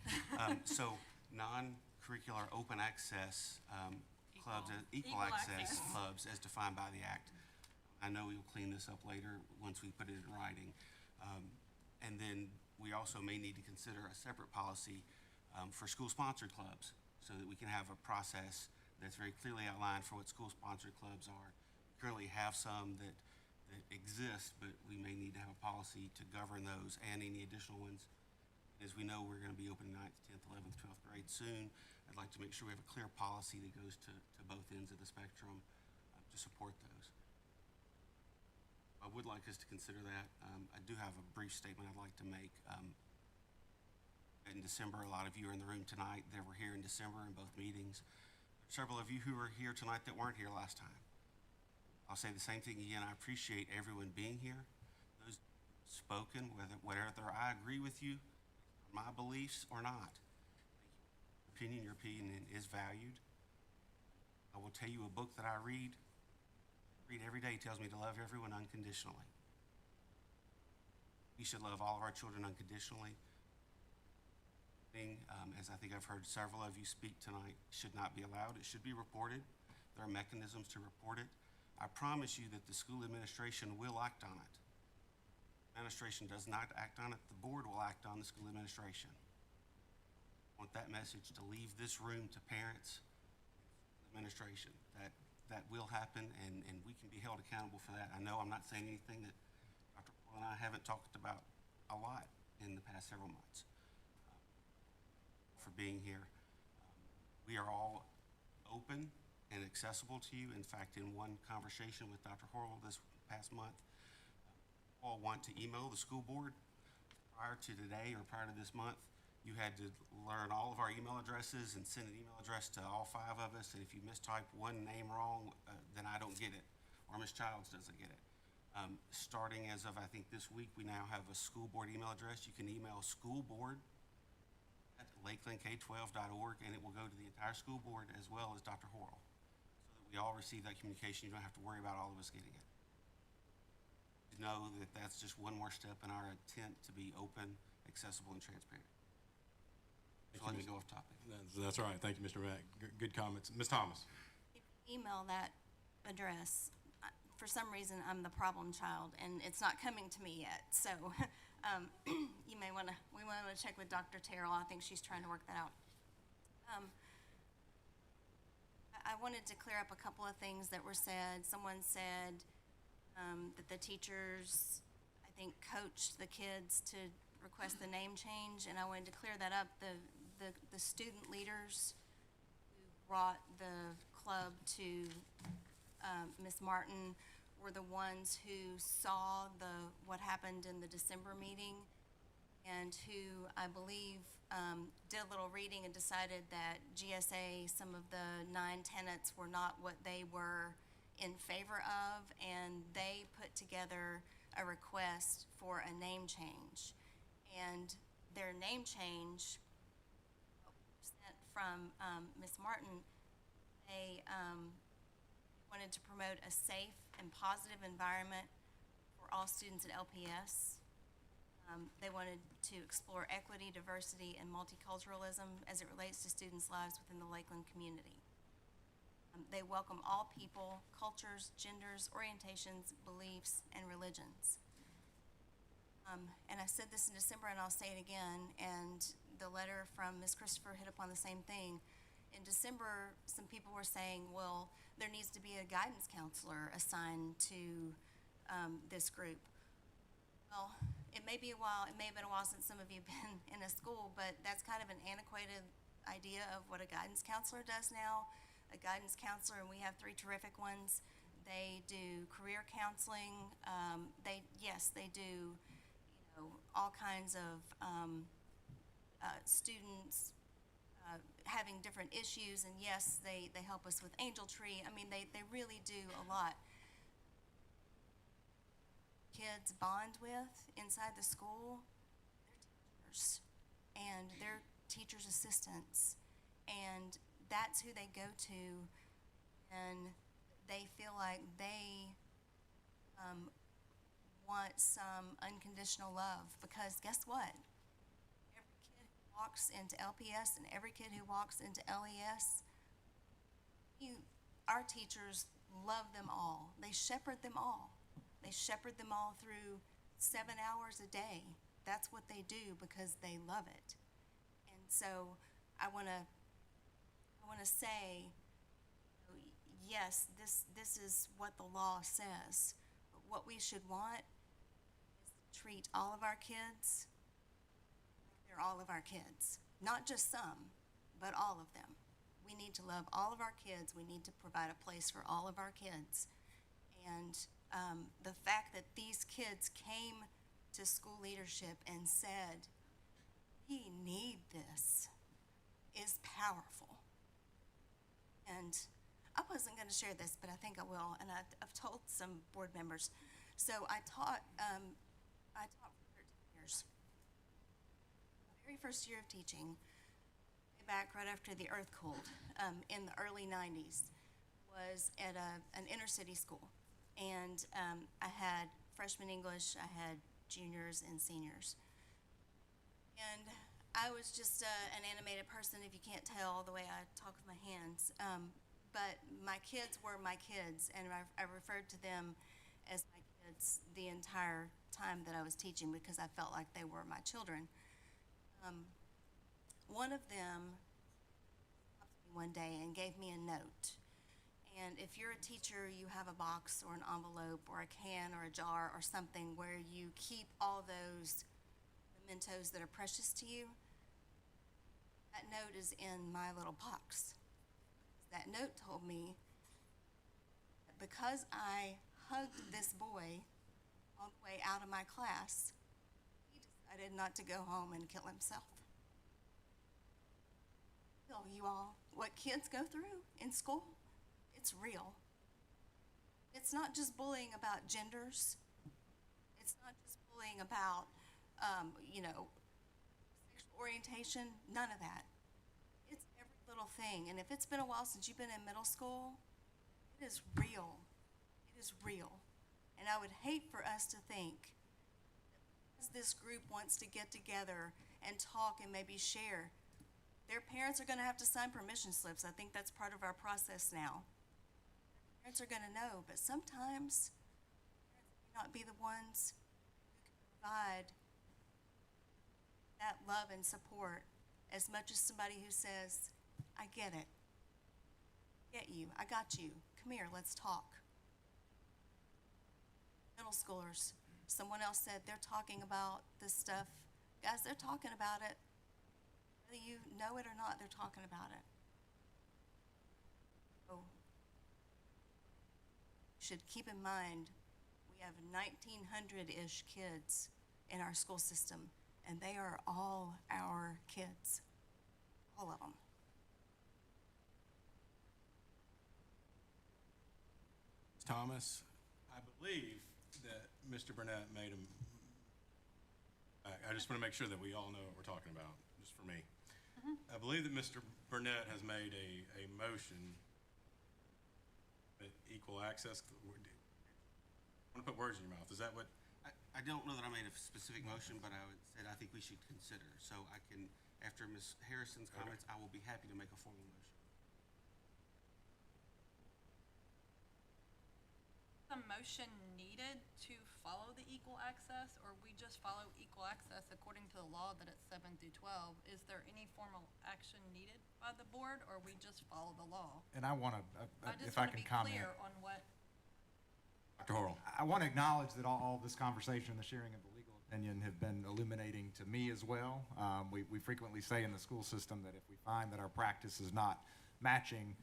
So non-curricular open access clubs, equal access clubs as defined by the Act. I know we'll clean this up later once we put it in writing. And then we also may need to consider a separate policy for school-sponsored clubs, so that we can have a process that's very clearly outlined for what school-sponsored clubs are. We currently have some that exist, but we may need to have a policy to govern those and any additional ones. As we know, we're going to be opening 9th, 10th, 11th, 12th grade soon. I'd like to make sure we have a clear policy that goes to both ends of the spectrum to support those. I would like us to consider that. I do have a brief statement I'd like to make. In December, a lot of you are in the room tonight that were here in December in both meetings. Several of you who were here tonight that weren't here last time. I'll say the same thing again. I appreciate everyone being here. Those spoken, whether I agree with you, my beliefs or not. Your opinion is valued. I will tell you a book that I read every day tells me to love everyone unconditionally. We should love all of our children unconditionally. As I think I've heard several of you speak tonight, should not be allowed. It should be reported. There are mechanisms to report it. I promise you that the school administration will act on it. Administration does not act on it. The board will act on the school administration. I want that message to leave this room to parents, administration, that will happen, and we can be held accountable for that. I know I'm not saying anything that Dr. Paul and I haven't talked about a lot in the past several months. For being here. We are all open and accessible to you. In fact, in one conversation with Dr. Horrell this past month, all want to email the school board prior to today or prior to this month. You had to learn all of our email addresses and send an email address to all 5 of us, and if you mistype one name wrong, then I don't get it, or Ms. Childs doesn't get it. Starting as of, I think, this week, we now have a school board email address. You can email schoolboard@lakelandk12.org, and it will go to the entire school board as well as Dr. Horrell, so that we all receive that communication. You don't have to worry about all of us getting it. Know that that's just one more step in our attempt to be open, accessible, and transparent. So let me go off topic. That's all right. Thank you, Mr. Mack. Good comments. Ms. Thomas. Email that address. For some reason, I'm the problem child, and it's not coming to me yet. So you may wanna, we wanna check with Dr. Terrell. I think she's trying to work that out. I wanted to clear up a couple of things that were said. Someone said, that the teachers, I think, coached the kids to request the name change, and I wanted to clear that up. The student leaders who brought the club to, Ms. Martin were the ones who saw what happened in the December meeting, and who, I believe, did a little reading and decided that GSA, some of the 9 tenets were not what they were in favor of, and they put together a request for a name change. And their name change, sent from Ms. Martin, they wanted to promote a safe and positive environment for all students at LPS. They wanted to explore equity, diversity, and multiculturalism as it relates to students' lives within the Lakeland community. They welcome all people, cultures, genders, orientations, beliefs, and religions. And I said this in December, and I'll say it again, and the letter from Ms. Christopher hit upon the same thing. In December, some people were saying, well, there needs to be a guidance counselor assigned to this group. Well, it may have been a while since some of you have been in a school, but that's kind of an antiquated idea of what a guidance counselor does now. A guidance counselor, and we have 3 terrific ones. They do career counseling. They do, all kinds of students having different issues, and yes, they help us with Angel Tree. I mean, they really do a lot. Kids bond with inside the school, their teachers and their teachers' assistants, and that's who they go to, and they feel like they want some unconditional love, because guess what? Every kid who walks into LPS and every kid who walks into LES, our teachers love them all. They shepherd them all. They shepherd them all through 7 hours a day. That's what they do because they love it. And so I want to say, yes, this is what the law says, but what we should want is to treat all of our kids like they're all of our kids. Not just some, but all of them. We need to love all of our kids. We need to provide a place for all of our kids. And the fact that these kids came to school leadership and said, we need this, is powerful. And I wasn't going to share this, but I think I will, and I've told some board members. So I taught for 13 years. My very first year of teaching, way back right after the earth cooled, in the early 90s, was at an inner city school. And I had freshman English, I had juniors and seniors. And I was just an animated person, if you can't tell the way I talk with my hands. But my kids were my kids, and I referred to them as my kids the entire time that I was teaching, because I felt like they were my children. One of them stopped me one day and gave me a note. And if you're a teacher, you have a box or an envelope or a can or a jar or something where you keep all those mementos that are precious to you. That note is in my little box. That note told me that because I hugged this boy all the way out of my class, he decided not to go home and kill himself. You all, what kids go through in school, it's real. It's not just bullying about genders. It's not just bullying about, sexual orientation, none of that. It's every little thing. And if it's been a while since you've been in middle school, it is real. It is real. And I would hate for us to think that this group wants to get together and talk and maybe share, their parents are going to have to sign permission slips. I think that's part of our process now. Parents are going to know, but sometimes parents may not be the ones who can provide that love and support as much as somebody who says, I get it. Get you, I got you, come here, let's talk. Middle schoolers, someone else said they're talking about this stuff. Guys, they're talking about it. Whether you know it or not, they're talking about it. So, you should keep in mind, we have 1,900-ish kids in our school system, and they are all our kids, all of them. Thomas, I believe that Mr. Burnett made him, I just want to make sure that we all know what we're talking about, just for me. I believe that Mr. Burnett has made a motion that equal access, I want to put words in your mouth, is that what? I don't know that I made a specific motion, but I would say I think we should consider. So I can, after Ms. Harrison's comments, I will be happy to make a formal motion. A motion needed to follow the equal access, or we just follow equal access according to the law that it's 7 through 12? Is there any formal action needed by the board, or we just follow the law? And I want to, if I can comment. I just want to be clear on what. Dr. Horrell. I want to acknowledge that all this conversation and the sharing of the legal opinion have been illuminating to me as well. We frequently say in the school system that if we find that our practice is not matching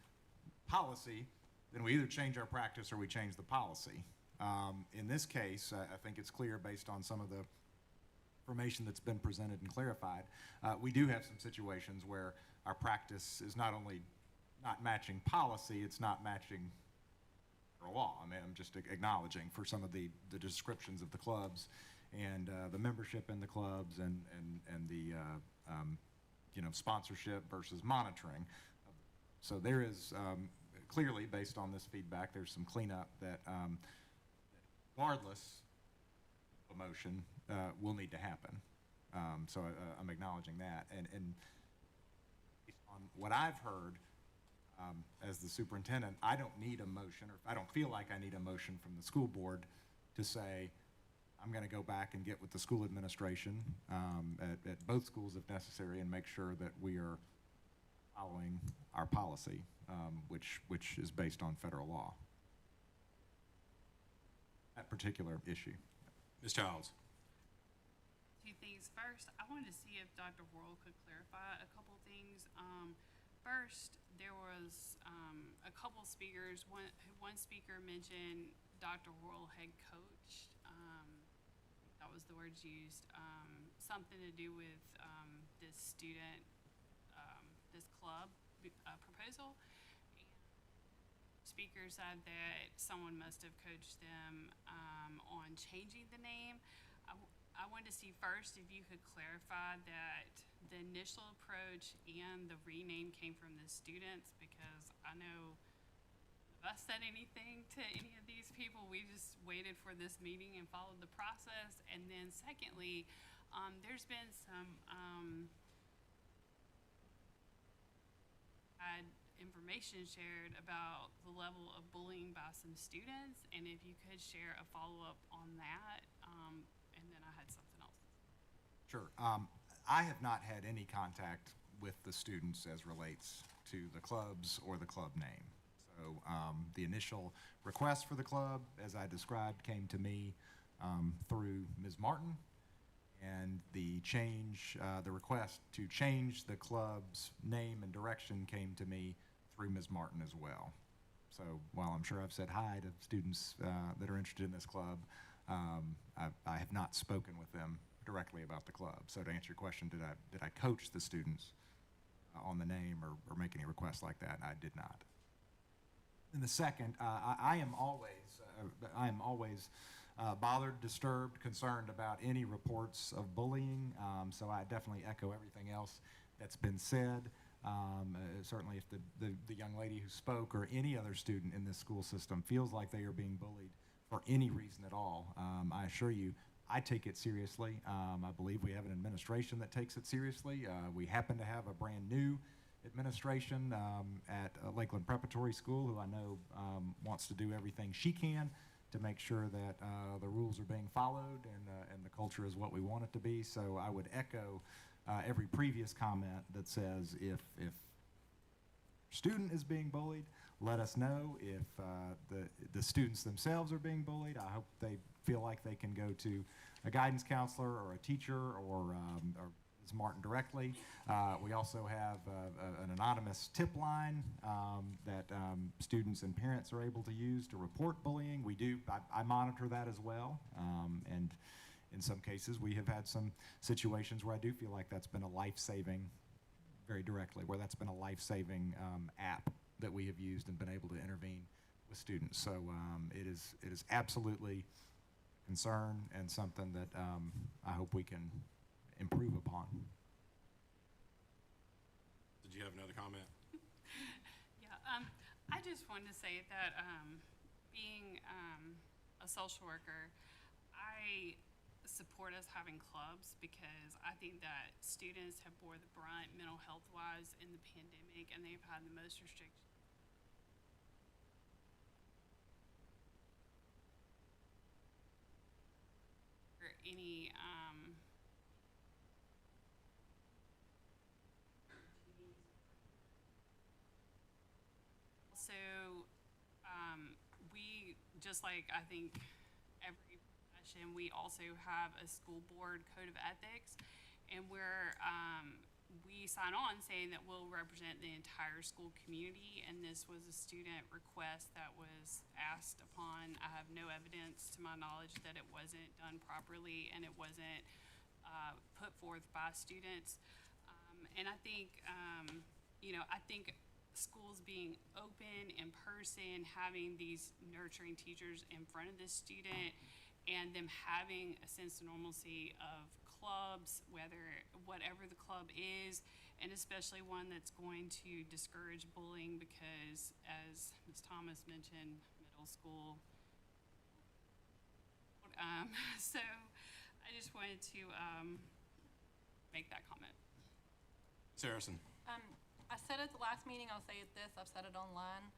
policy, then we either change our practice or we change the policy. In this case, I think it's clear based on some of the information that's been presented and clarified, we do have some situations where our practice is not only not matching policy, it's not matching federal law. I mean, I'm just acknowledging for some of the descriptions of the clubs and the membership in the clubs and the sponsorship versus monitoring. So there is clearly, based on this feedback, there's some cleanup that, regardless of motion, will need to happen. So I'm acknowledging that. And based on what I've heard, as the superintendent, I don't need a motion, or I don't feel like I need a motion from the school board to say, I'm going to go back and get with the school administration at both schools if necessary and make sure that we are following our policy, which is based on federal law. That particular issue. Ms. Childs. Two things. First, I wanted to see if Dr. Worrell could clarify a couple things. First, there was a couple speakers. One speaker mentioned Dr. Worrell had coached. That was the words used. Something to do with this student, this club proposal. Speaker said that someone must have coached them on changing the name. I wanted to see first if you could clarify that the initial approach and the rename came from the students, because I know if I said anything to any of these people, we just waited for this meeting and followed the process. And then secondly, there's been some information shared about the level of bullying by some students, and if you could share a follow-up on that, and then I had something else. Sure. I have not had any contact with the students as relates to the clubs or the club name. So the initial request for the club, as I described, came to me through Ms. Martin, and the change, the request to change the club's name and direction came to me through Ms. Martin as well. So while I'm sure I've said hi to students that are interested in this club, I have not spoken with them directly about the club. So to answer your question, did I coach the students on the name or make any requests like that? I did not. And the second, I am always bothered, disturbed, concerned about any reports of bullying. So I definitely echo everything else that's been said. Certainly if the young lady who spoke or any other student in this school system feels like they are being bullied for any reason at all, I assure you, I take it seriously. I believe we have an administration that takes it seriously. We happen to have a brand new administration at Lakeland Preparatory School, who I know wants to do everything she can to make sure that the rules are being followed and the culture is what we want it to be. So I would echo every previous comment that says if student is being bullied, let us know. If the students themselves are being bullied, I hope they feel like they can go to a guidance counselor or a teacher or Ms. Martin directly. We also have an anonymous tip line that students and parents are able to use to report bullying. I monitor that as well, and in some cases we have had some situations where I do feel like that's been a life-saving, very directly, where that's been a life-saving app that we have used and been able to intervene with students. So it is absolutely a concern and something that I hope we can improve upon. Did you have another comment? Yeah, I just wanted to say that being a social worker, I support us having clubs because I think that students have bore the brunt mental health wise in the pandemic, and they've had the most restrictions. Or any also we, just like I think every profession, we also have a school board code of ethics, and where we sign on saying that we'll represent the entire school community, and this was a student request that was asked upon. I have no evidence to my knowledge that it wasn't done properly and it wasn't put forth by students. And I think, I think schools being open in person, having these nurturing teachers in front of the student, and them having a sense of normalcy of clubs, whatever the club is, and especially one that's going to discourage bullying, because as Ms. Thomas mentioned, middle school. So I just wanted to make that comment. Saracen. I said at the last meeting, I'll say it this, I've said it online.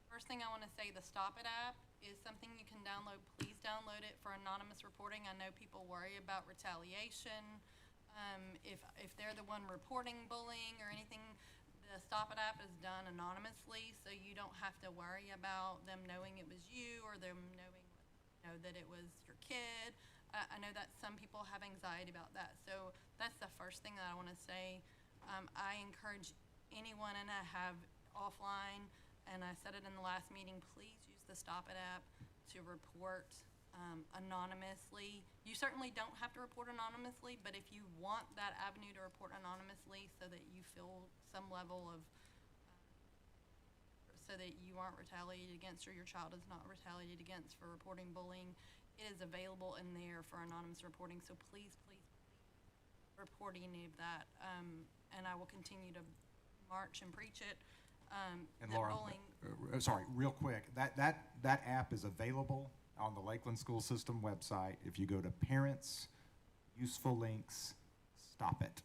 First thing I want to say, the Stop It app is something you can download. Please download it for anonymous reporting. I know people worry about retaliation. If they're the one reporting bullying or anything, the Stop It app is done anonymously, so you don't have to worry about them knowing it was you or them knowing that it was your kid. I know that some people have anxiety about that, so that's the first thing that I want to say. I encourage anyone, and I have offline, and I said it in the last meeting, please use the Stop It app to report anonymously. You certainly don't have to report anonymously, but if you want that avenue to report anonymously so that you feel some level of, so that you aren't retaliated against or your child is not retaliated against for reporting bullying, it is available in there for anonymous reporting. So please, please, please report any of that. And I will continue to march and preach it. And Laura, sorry, real quick, that app is available on the Lakeland School System website. If you go to Parents, Useful Links, Stop It.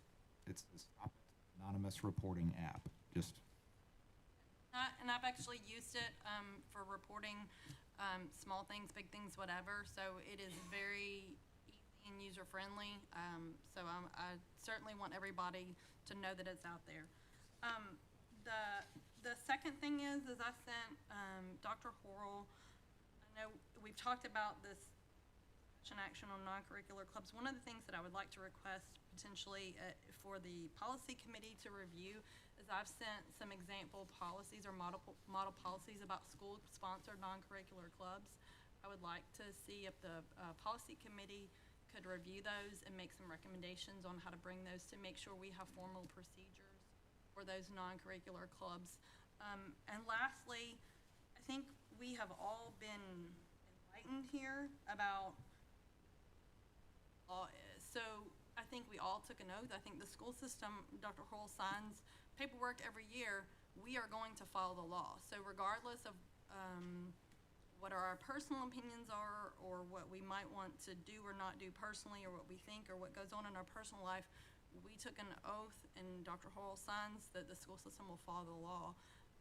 It's the Stop It anonymous reporting app. And I've actually used it for reporting small things, big things, whatever. So it is very easy and user-friendly. So I certainly want everybody to know that it's out there. The second thing is I sent Dr. Horrell, I know we've talked about this action on non-curricular clubs. One of the things that I would like to request potentially for the policy committee to review is I've sent some example policies or model policies about school-sponsored non-curricular clubs. I would like to see if the policy committee could review those and make some recommendations on how to bring those to make sure we have formal procedures for those non-curricular clubs. And lastly, I think we have all been enlightened here about law is. So I think we all took an oath. I think the school system, Dr. Hull signs paperwork every year. We are going to follow the law. So regardless of what our personal opinions are or what we might want to do or not do personally or what we think or what goes on in our personal life, we took an oath and Dr. Hull signs that the school system will follow the law.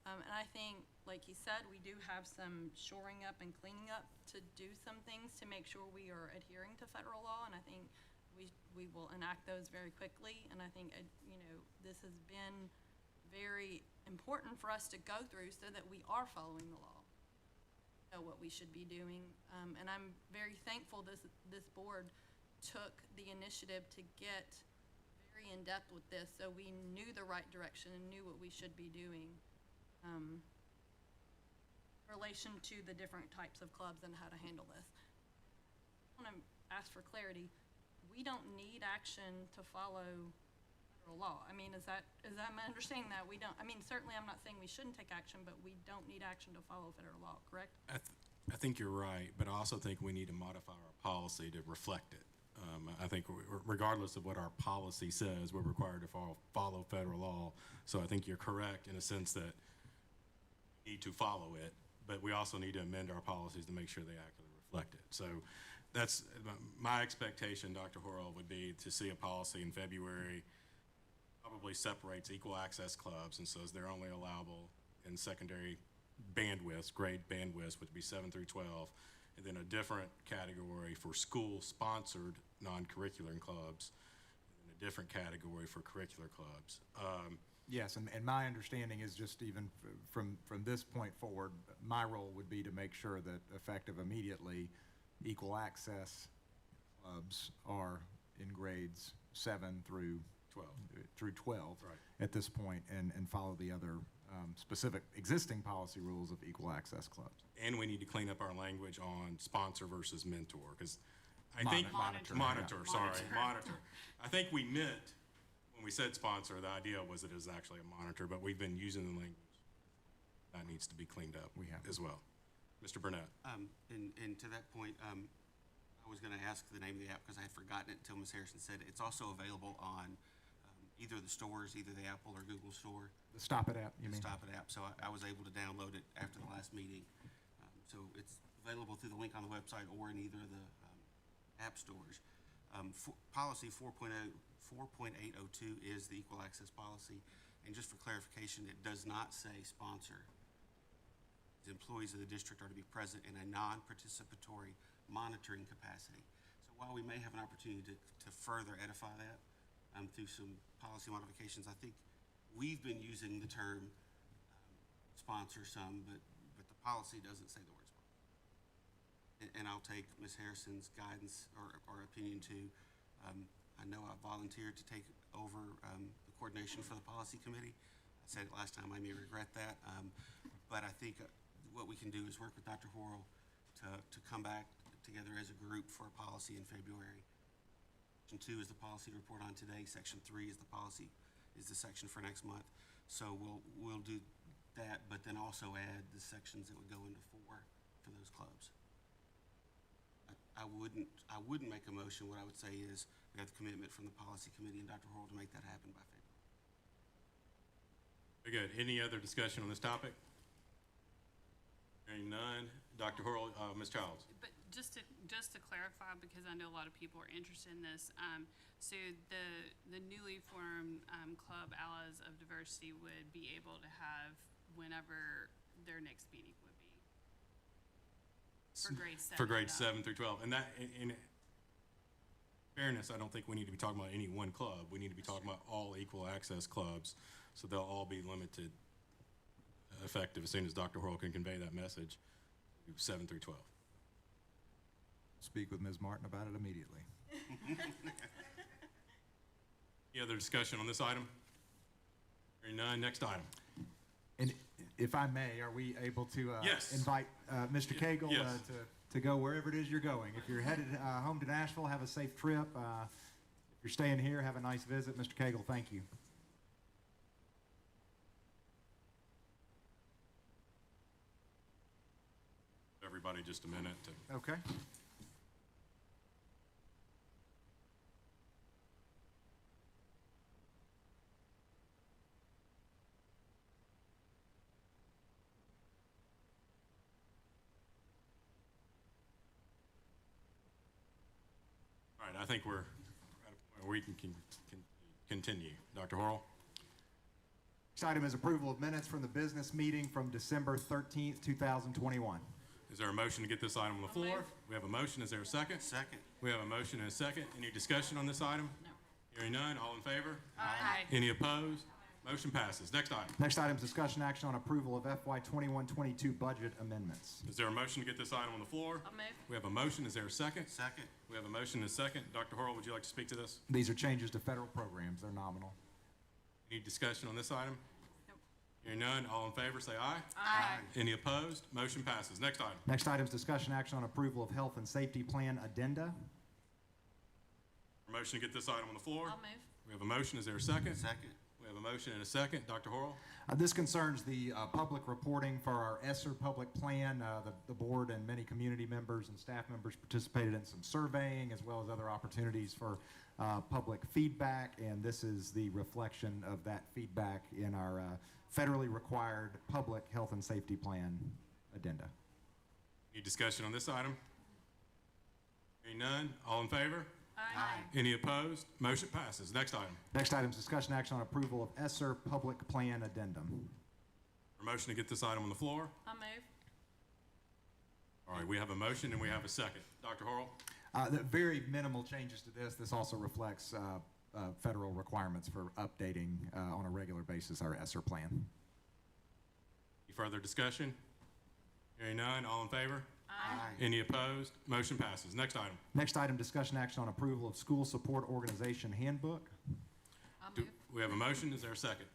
And I think, like you said, we do have some shoring up and cleaning up to do some things to make sure we are adhering to federal law, and I think we will enact those very quickly. And I think, you know, this has been very important for us to go through so that we are following the law, know what we should be doing. And I'm very thankful this board took the initiative to get very in-depth with this, so we knew the right direction and knew what we should be doing in relation to the different types of clubs and how to handle this. I want to ask for clarity. We don't need action to follow federal law. I mean, is that my understanding that we don't? I mean, certainly I'm not saying we shouldn't take action, but we don't need action to follow federal law, correct? I think you're right, but I also think we need to modify our policy to reflect it. I think regardless of what our policy says, we're required to follow federal law. So I think you're correct in a sense that we need to follow it, but we also need to amend our policies to make sure they accurately reflect it. So that's my expectation, Dr. Horrell, would be to see a policy in February probably separates equal access clubs and says they're only allowable in secondary bandwidths, grade bandwidths, which would be 7 through 12, and then a different category for school-sponsored non-curricular clubs, and a different category for curricular clubs. Yes, and my understanding is just even from this point forward, my role would be to make sure that effective immediately, equal access clubs are in grades 7 through 12 Right. at this point, and follow the other specific existing policy rules of equal access clubs. And we need to clean up our language on sponsor versus mentor, because I think Monitor. monitor. I think we meant when we said sponsor, the idea was that it was actually a monitor, but we've been using the language that needs to be cleaned up. We have as well. Mr. Burnett. And to that point, I was going to ask the name of the app because I had forgotten it until Ms. Harrison said it. It's also available on either the stores, either the Apple or Google store. The Stop It app, you mean? The Stop It app. So I was able to download it after the last meeting. So it's available through the link on the website or in either of the app stores. Policy 4.802 is the equal access policy. And just for clarification, it does not say sponsor. The employees of the district are to be present in a non-participatory monitoring capacity. So while we may have an opportunity to further edify that through some policy modifications, I think we've been using the term sponsor some, but the policy doesn't say the word sponsor. And I'll take Ms. Harrison's guidance or opinion too. I know I volunteered to take over the coordination for the policy committee. I said it last time, I may regret that. But I think what we can do is work with Dr. Horrell to come back together as a group for a policy in February. Section 2 is the policy to report on today. Section 3 is the section for next month. So we'll do that, but then also add the sections that would go into 4 for those clubs. I wouldn't make a motion. What I would say is we have the commitment from the policy committee and Dr. Horrell to make that happen by February. Very good. Any other discussion on this topic? Hearing none. Dr. Horrell, Ms. Childs. But just to clarify, because I know a lot of people are interested in this, so the newly formed club Allies of Diversity would be able to have whenever their next meeting would be for grade 7. For grades 7 through 12. And that, in fairness, I don't think we need to be talking about any one club. We need to be talking about all equal access clubs, so they'll all be limited, effective as soon as Dr. Horrell can convey that message, 7 through 12. Speak with Ms. Martin about it immediately. Any other discussion on this item? Hearing none. Next item. And if I may, are we able to Yes. invite Mr. Cagle Yes. to go wherever it is you're going? If you're headed home to Nashville, have a safe trip. If you're staying here, have a nice visit. Mr. Cagle, thank you. Everybody just a minute to Okay. All right, I think we're at a point where we can continue. Dr. Horrell? Next item is approval of minutes from the business meeting from December 13th, 2021. Is there a motion to get this item on the floor? We have a motion. Is there a second? Second. We have a motion and a second. Any discussion on this item? No. Hearing none, all in favor? Aye. Any opposed? Motion passes. Next item. Next item is discussion action on approval of FY 21-22 budget amendments. Is there a motion to get this item on the floor? I'll move. We have a motion. Is there a second? Second. We have a motion and a second. Dr. Horrell, would you like to speak to this? These are changes to federal programs. They're nominal. Any discussion on this item? Nope. Hearing none, all in favor say aye. Aye. Any opposed? Motion passes. Next item. Next item is discussion action on approval of health and safety plan addenda. A motion to get this item on the floor? I'll move. We have a motion. Is there a second? Second. We have a motion and a second. Dr. Horrell? This concerns the public reporting for our ESSER public plan. The board and many community members and staff members participated in some surveying as well as other opportunities for public feedback, and this is the reflection of that feedback in our federally required public health and safety plan addenda. Any discussion on this item? Hearing none, all in favor? Aye. Any opposed? Motion passes. Next item. Next item is discussion action on approval of ESSER public plan addendum. A motion to get this item on the floor? I'll move. All right, we have a motion and we have a second. Dr. Horrell? The very minimal changes to this. This also reflects federal requirements for updating on a regular basis our ESSER plan. Any further discussion? Hearing none, all in favor? Aye. Any opposed? Motion passes. Next item. Next item, discussion action on approval of school support organization handbook. I'll Do move. we have a motion? Is there a second?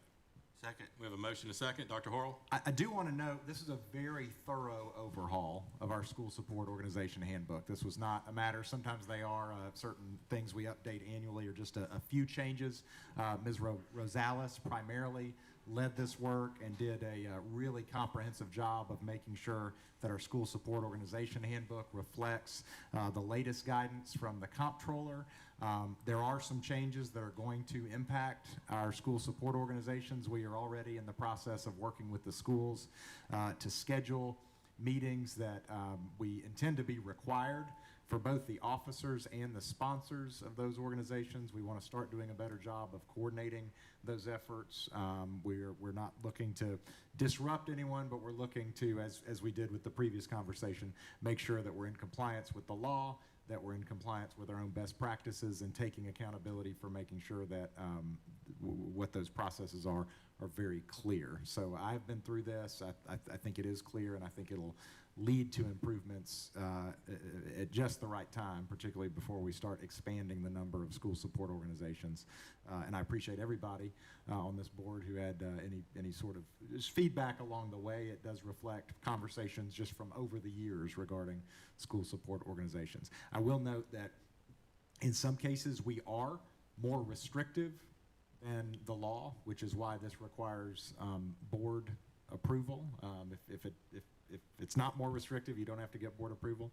Second. We have a motion and a second. Dr. Horrell? I do want to note, this is a very thorough overhaul of our school support organization handbook. This was not a matter, sometimes they are certain things we update annually or just a few changes. Ms. Rosales primarily led this work and did a really comprehensive job of making sure that our school support organization handbook reflects the latest guidance from the comptroller. There are some changes that are going to impact our school support organizations. We are already in the process of working with the schools to schedule meetings that we intend to be required for both the officers and the sponsors of those organizations. We want to start doing a better job of coordinating those efforts. We're not looking to disrupt anyone, but we're looking to, as we did with the previous conversation, make sure that we're in compliance with the law, that we're in compliance with our own best practices, and taking accountability for making sure that what those processes are very clear. So I've been through this. I think it is clear, and I think it'll lead to improvements at just the right time, particularly before we start expanding the number of school support organizations. And I appreciate everybody on this board who had any sort of just feedback along the way. It does reflect conversations just from over the years regarding school support organizations. I will note that in some cases we are more restrictive than the law, which is why this requires board approval. If it's not more restrictive, you don't have to get board approval.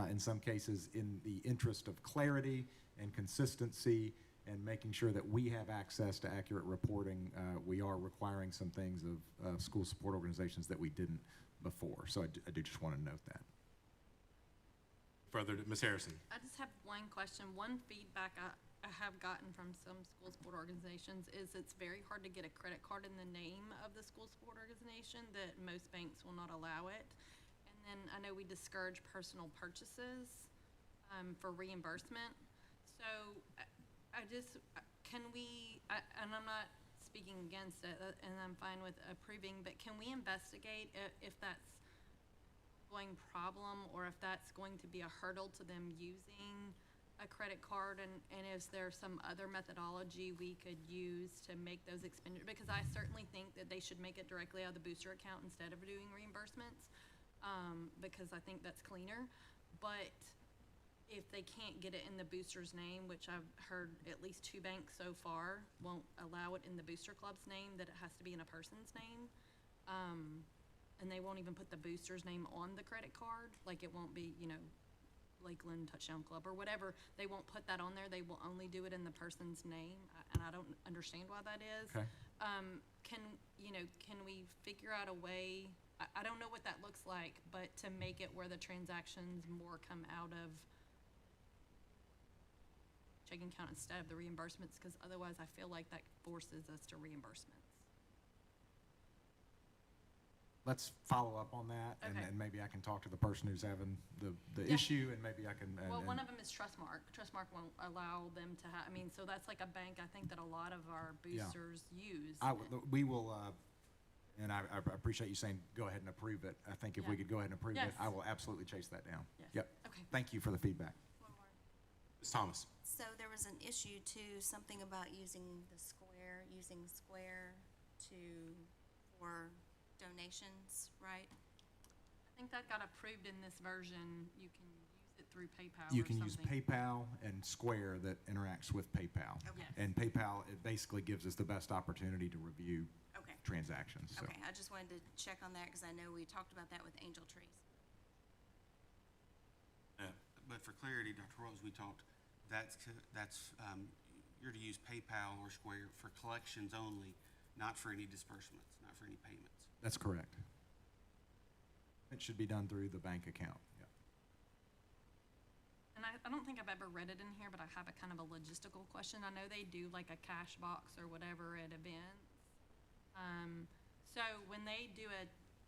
In some cases, in the interest of clarity and consistency and making sure that we have access to accurate reporting, we are requiring some things of school support organizations that we didn't before. So I do just want to note that. Further, Ms. Harrison? I just have one question. One feedback I have gotten from some school support organizations is it's very hard to get a credit card in the name of the school support organization, that most banks will not allow it. And then I know we discourage personal purchases for reimbursement. So and I'm not speaking against it, and I'm fine with approving, but can we investigate if that's going problem, or if that's going to be a hurdle to them using a credit card, and is there some other methodology we could use to make those expenditures? Because I certainly think that they should make it directly out of the booster account instead of doing reimbursements, because I think that's cleaner. But if they can't get it in the booster's name, which I've heard at least 2 banks so far won't allow it in the booster club's name, that it has to be in a person's name. And they won't even put the booster's name on the credit card. Like, it won't be, Lakeland Touchdown Club or whatever. They won't put that on there. They will only do it in the person's name, and I don't understand why that is. Okay. Can we figure out a way, I don't know what that looks like, but to make it where the transactions more come out of checking account instead of the reimbursements, because otherwise I feel like that forces us to reimbursements. let's follow up on that, and Okay. and maybe I can talk to the person who's having the Yeah. issue, and maybe I can. Well, one of them is Trustmark. Trustmark won't allow them to have, I mean, so that's like a bank, I think, that a lot of our Yeah. boosters use. We will, and I appreciate you saying, go ahead and approve it. I think if we Yeah. could go ahead and approve it, Yes. I will absolutely chase that down. Yes. Yep. Okay. Thank you for the feedback. Ms. Thomas? So there was an issue too, something about using Square for donations, right? I think that got approved in this version. You can use it through PayPal You or can use something. PayPal and Square that interacts with PayPal. Okay. And PayPal, it basically gives us the best opportunity to review Okay. transactions, so. Okay, I just wanted to check on that because I know we talked about that with Angel Trees. But for clarity, Dr. Rose, we talked, you're to use PayPal or Square for collections only, not for any disbursements, not for any payments. That's correct. It should be done through the bank account, yeah. And I don't think I've ever read it in here, but I have a kind of a logistical question. I know they do like a cash box or whatever at events. So when they do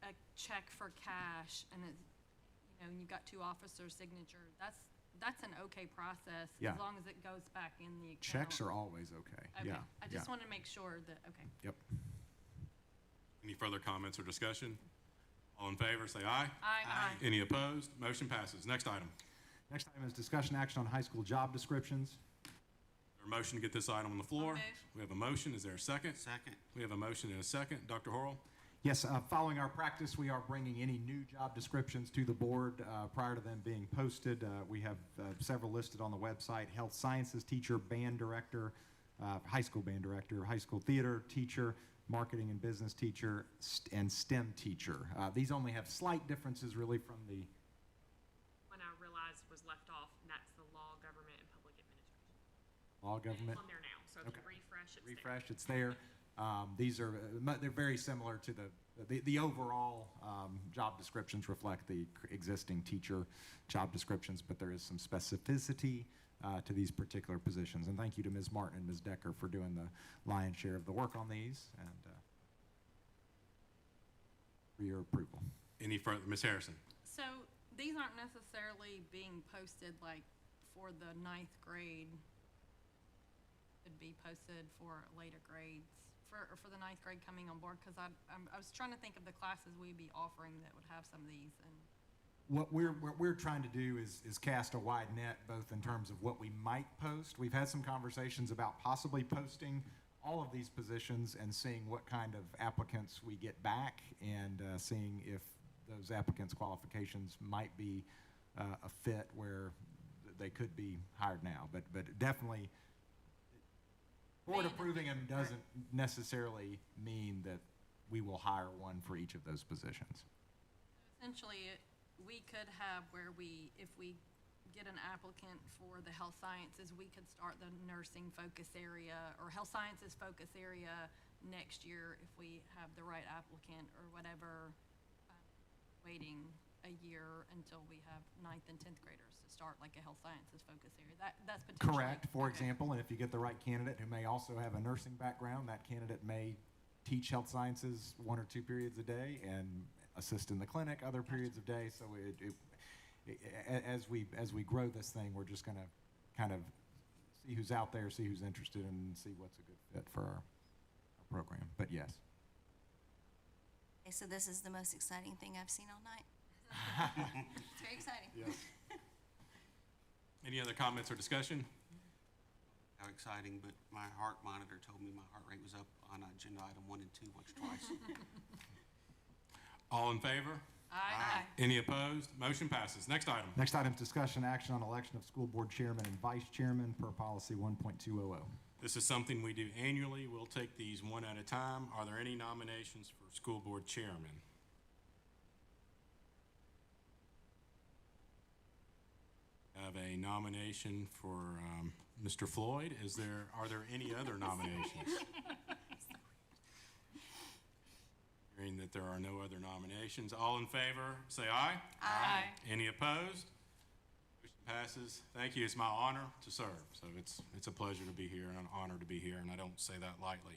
a check for cash and it's, and you've got two officers' signature, that's an okay process. Yeah. As long as it goes back in the account. Checks are always okay, Okay, yeah. I just yeah. wanted to make sure that, okay. Yep. Any further comments or discussion? All in favor, say aye. Aye. Any opposed? Motion passes. Next item. Next item is discussion action on high school job descriptions. Is there a motion to get this item on the floor? move. We have a motion. Is there a second? Second. We have a motion and a second. Dr. Horrell? Yes, following our practice, we are bringing any new job descriptions to the board prior to them being posted. We have several listed on the website: health sciences teacher, band director, high school band director, high school theater teacher, marketing and business teacher, and STEM teacher. These only have slight differences really from the When I realized was left off, and that's the law, government, and public administration. law, government. It's on there now, so if you Okay. refresh, it's there. Refresh, it's there. These are, they're very similar to the overall job descriptions reflect the existing teacher job descriptions, but there is some specificity to these particular positions. And thank you to Ms. Martin and Ms. Decker for doing the lion's share of the work on these and for your approval. Any further? Ms. Harrison? So these aren't necessarily being posted like for the 9th grade. Could be posted for later grades, for the 9th grade coming on board, because I was trying to think of the classes we'd be offering that would have some of these, and What we're trying to do is cast a wide net, both in terms of what we might post. We've had some conversations about possibly posting all of these positions and seeing what kind of applicants we get back, and seeing if those applicants' qualifications might be a fit where they could be hired now. But definitely, board approving them doesn't necessarily mean that we will hire one for each of those positions. essentially, we could have where if we get an applicant for the health sciences, we could start the nursing focus area or health sciences focus area next year if we have the right applicant or whatever, waiting a year until we have 9th and 10th graders to start like a health sciences focus area. That's potentially. Correct, for okay. example, and if you get the right candidate who may also have a nursing background, that candidate may teach health sciences 1 or 2 periods a day and assist in the clinic other periods of day. So as we grow this thing, we're just going to kind of see who's out there, see who's interested, and see what's a good fit for our program. But yes. Okay, so this is the most exciting thing I've seen all night. It's very exciting. Yes. Any other comments or discussion? How exciting, but my heart monitor told me my heart rate was up on agenda item 1 and 2 once or twice. All in favor? Aye. Any opposed? Motion passes. Next item. Next item, discussion action on election of school board chairman and vice chairman per policy 1.200. This is something we do annually. We'll take these one at a time. Are there any nominations for school board chairman? I have a nomination for Mr. Floyd. Are there any other nominations? Hearing that there are no other nominations, all in favor, say aye. Aye. Any opposed? Motion passes. Thank you. It's my honor to serve. So it's a pleasure to be here and an honor to be here, and I don't say that lightly.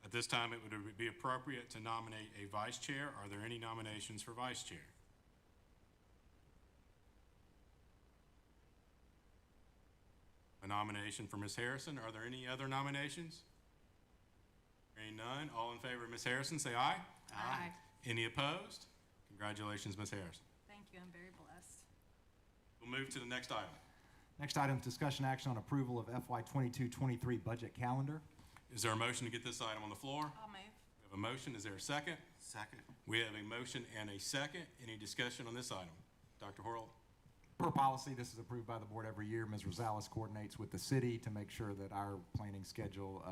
At this time, it would be appropriate to nominate a vice chair. Are there any nominations for vice chair? A nomination for Ms. Harrison. Are there any other nominations? Hearing none, all in favor of Ms. Harrison, say aye. Aye. Any opposed? Congratulations, Ms. Harrison. Thank you, I'm very blessed. We'll move to the next item. Next item is discussion action on approval of FY 22-23 budget calendar. Is there a motion to get this item on the floor? I'll move. We have a motion. Is there a second? Second. We have a motion and a second. Any discussion on this item? Dr. Horl? Per policy, this is approved by the board every year. Ms. Rosales coordinates with the city to make sure that our planning schedule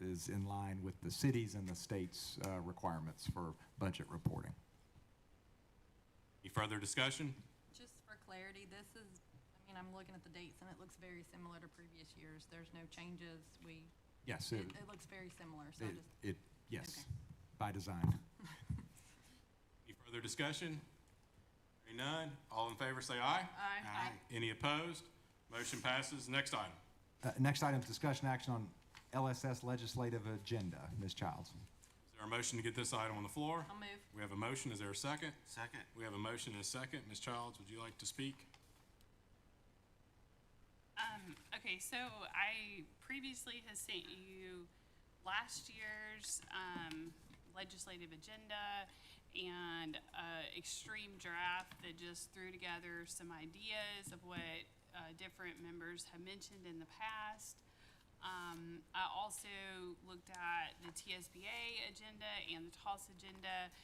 is in line with the city's and the state's requirements for budget reporting. Any further discussion? Just for clarity, this is, I mean, I'm looking at the dates and it looks very similar to previous years. There's no changes. Yes. It looks very similar, so Yes, Okay. by design. Any further discussion? Hearing none, all in favor say aye. Aye. Any opposed? Motion passes. Next item. Next item is discussion action on LSS legislative agenda. Ms. Childs. Is there a motion to get this item on the floor? I'll move. We have a motion. Is there a second? Second. We have a motion and a second. Ms. Childs, would you like to speak? Okay, so I previously has sent you last year's legislative agenda and extreme draft that just threw together some ideas of what different members have mentioned in the past. I also looked at the TSBA agenda and the TOS agenda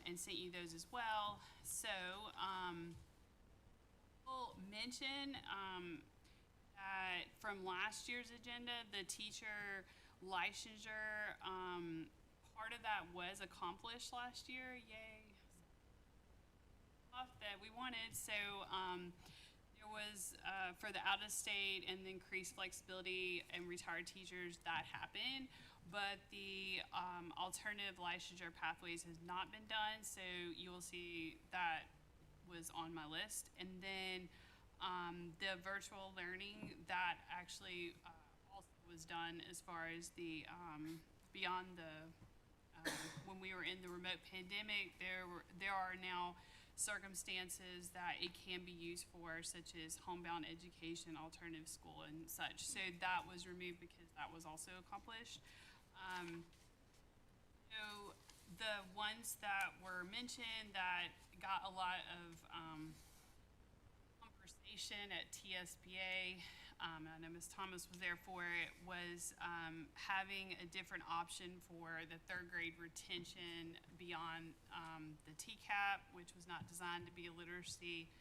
and sent you those as well. So we'll mention that from last year's agenda, the teacher licensure, part of that was accomplished last year. Yay. Stuff that we wanted. So there was for the out-of-state and the increased flexibility and retired teachers, that happened. But the alternative licensure pathways has not been done. So you will see that was on my list. And then the virtual learning, that actually also was done as far as the beyond the when we were in the remote pandemic, there are now circumstances that it can be used for, such as homebound education, alternative school, and such. So that was removed because that was also accomplished. So the ones that were mentioned that got a lot of conversation at TSBA, I know Ms. Thomas was there for it, was having a different option for the third grade retention beyond the TCAP, which was not designed to be a literacy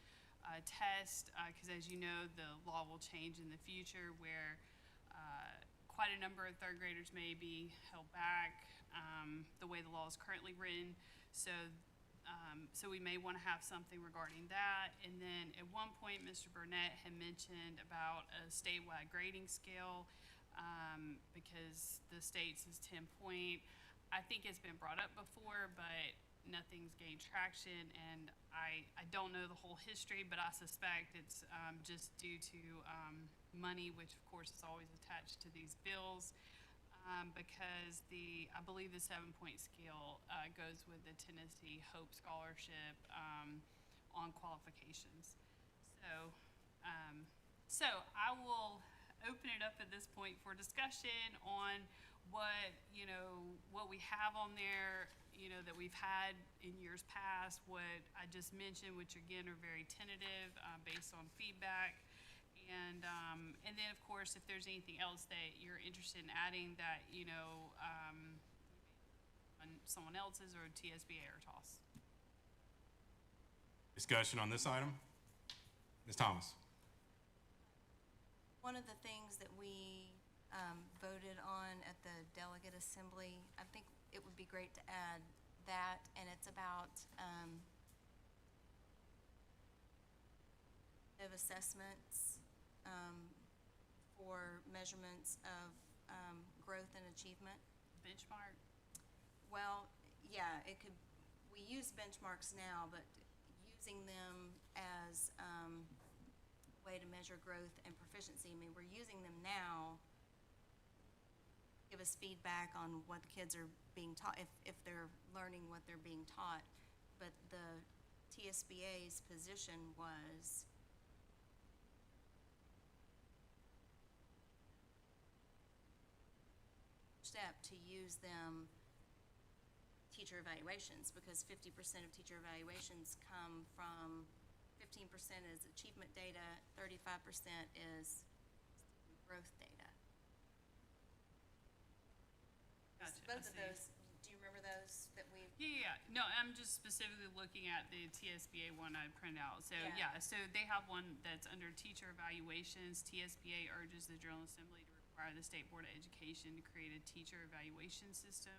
test, because as you know, the law will change in the future where quite a number of third graders may be held back the way the law is currently written. So we may want to have something regarding that. And then at one point, Mr. Burnett had mentioned about a statewide grading scale because the state's is 10-point. I think it's been brought up before, but nothing's gained traction. And I don't know the whole history, but I suspect it's just due to money, which of course is always attached to these bills. Because I believe the 7-point scale goes with the Tennessee Hope Scholarship on qualifications. So I will open it up at this point for discussion on what we have on there, that we've had in years past, what I just mentioned, which again are very tentative based on feedback. And then, of course, if there's anything else that you're interested in adding that, on someone else's or TSBA or TOS. Discussion on this item? Ms. Thomas? One of the things that we voted on at the delegate assembly, I think it would be great to add that, and it's about of assessments for measurements of growth and achievement. Benchmark? Well, yeah, we use benchmarks now, but using them as a way to measure growth and proficiency, I mean, we're using them now. give us feedback on what the kids are being taught, if they're learning what they're being taught. But the TSBA's position was step to use them teacher evaluations, because 50% of teacher evaluations come from, 15% is achievement data, 35% is student growth data. Gotcha, Both I of see. those, do you remember those that we? Yeah, no, I'm just specifically looking at the TSBA one I printed out. So, Yeah. yeah, so they have one that's under teacher evaluations. TSBA urges the General Assembly to require the State Board of Education to create a teacher evaluation system.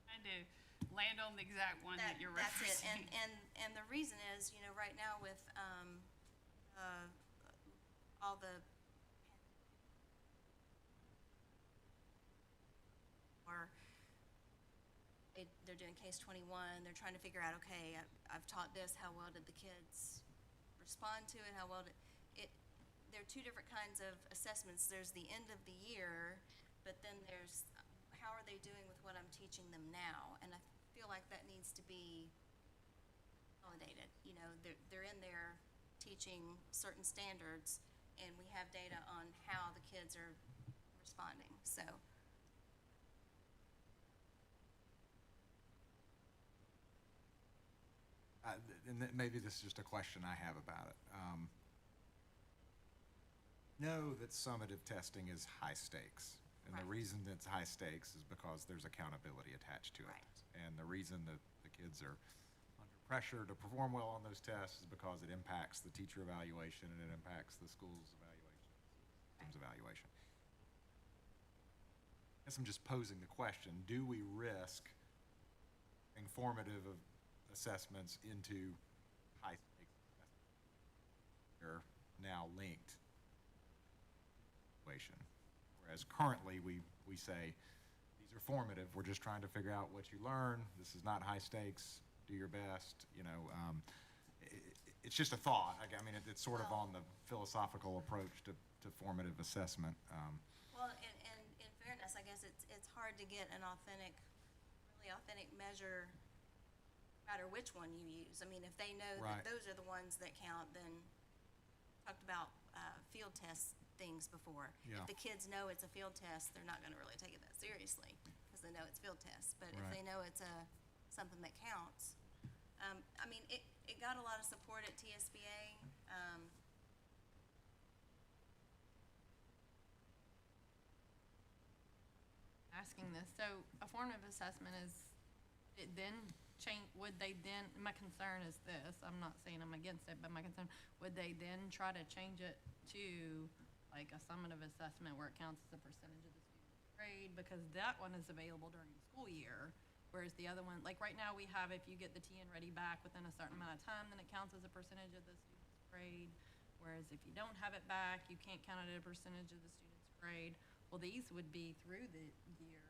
Trying to land on the exact one that you're That's it, referencing. and the reason is, you know, right now with, all the or they're doing case 21, they're trying to figure out, okay, I've taught this, how well did the kids respond to it, how well did it, there are two different kinds of assessments. There's the end of the year, but then there's how are they doing with what I'm teaching them now, and I feel like that needs to be validated. You know, they're in there teaching certain standards, and we have data on how the kids are responding, so. Maybe this is just a question I have about it. Know that summative testing is high stakes. And the reason it's high stakes is because there's accountability attached to it. Right. And the reason that the kids are under pressure to perform well on those tests is because it impacts the teacher evaluation and it impacts the school's evaluation, system's evaluation. I guess I'm just posing the question, do we risk informative assessments into high stakes assessments? They're now linked evaluation. Whereas currently we say, these are formative, we're just trying to figure out what you learn, this is not high stakes, do your best, you know. It's just a thought. I mean, it's sort of on the philosophical approach to formative assessment. Well, and in fairness, I guess it's hard to get an really authentic measure, no matter which one you use. I mean, if they know that those are the ones that count, then talked about field test things before. Yeah. If the kids know it's a field test, they're not gonna really take it that seriously, because they know it's field tests. But if they know it's something that counts, I mean, it got a lot of support at TSBA. Asking this, so a formative assessment is, it then would they then, my concern is this, I'm not saying I'm against it, but my concern, would they then try to change it to like a summative assessment where it counts as a percentage of the student's grade? Because that one is available during the school year, whereas the other one, like right now we have, if you get the TN ready back within a certain amount of time, then it counts as a percentage of the student's grade. Whereas if you don't have it back, you can't count it as a percentage of the student's grade. Well, these would be through the year.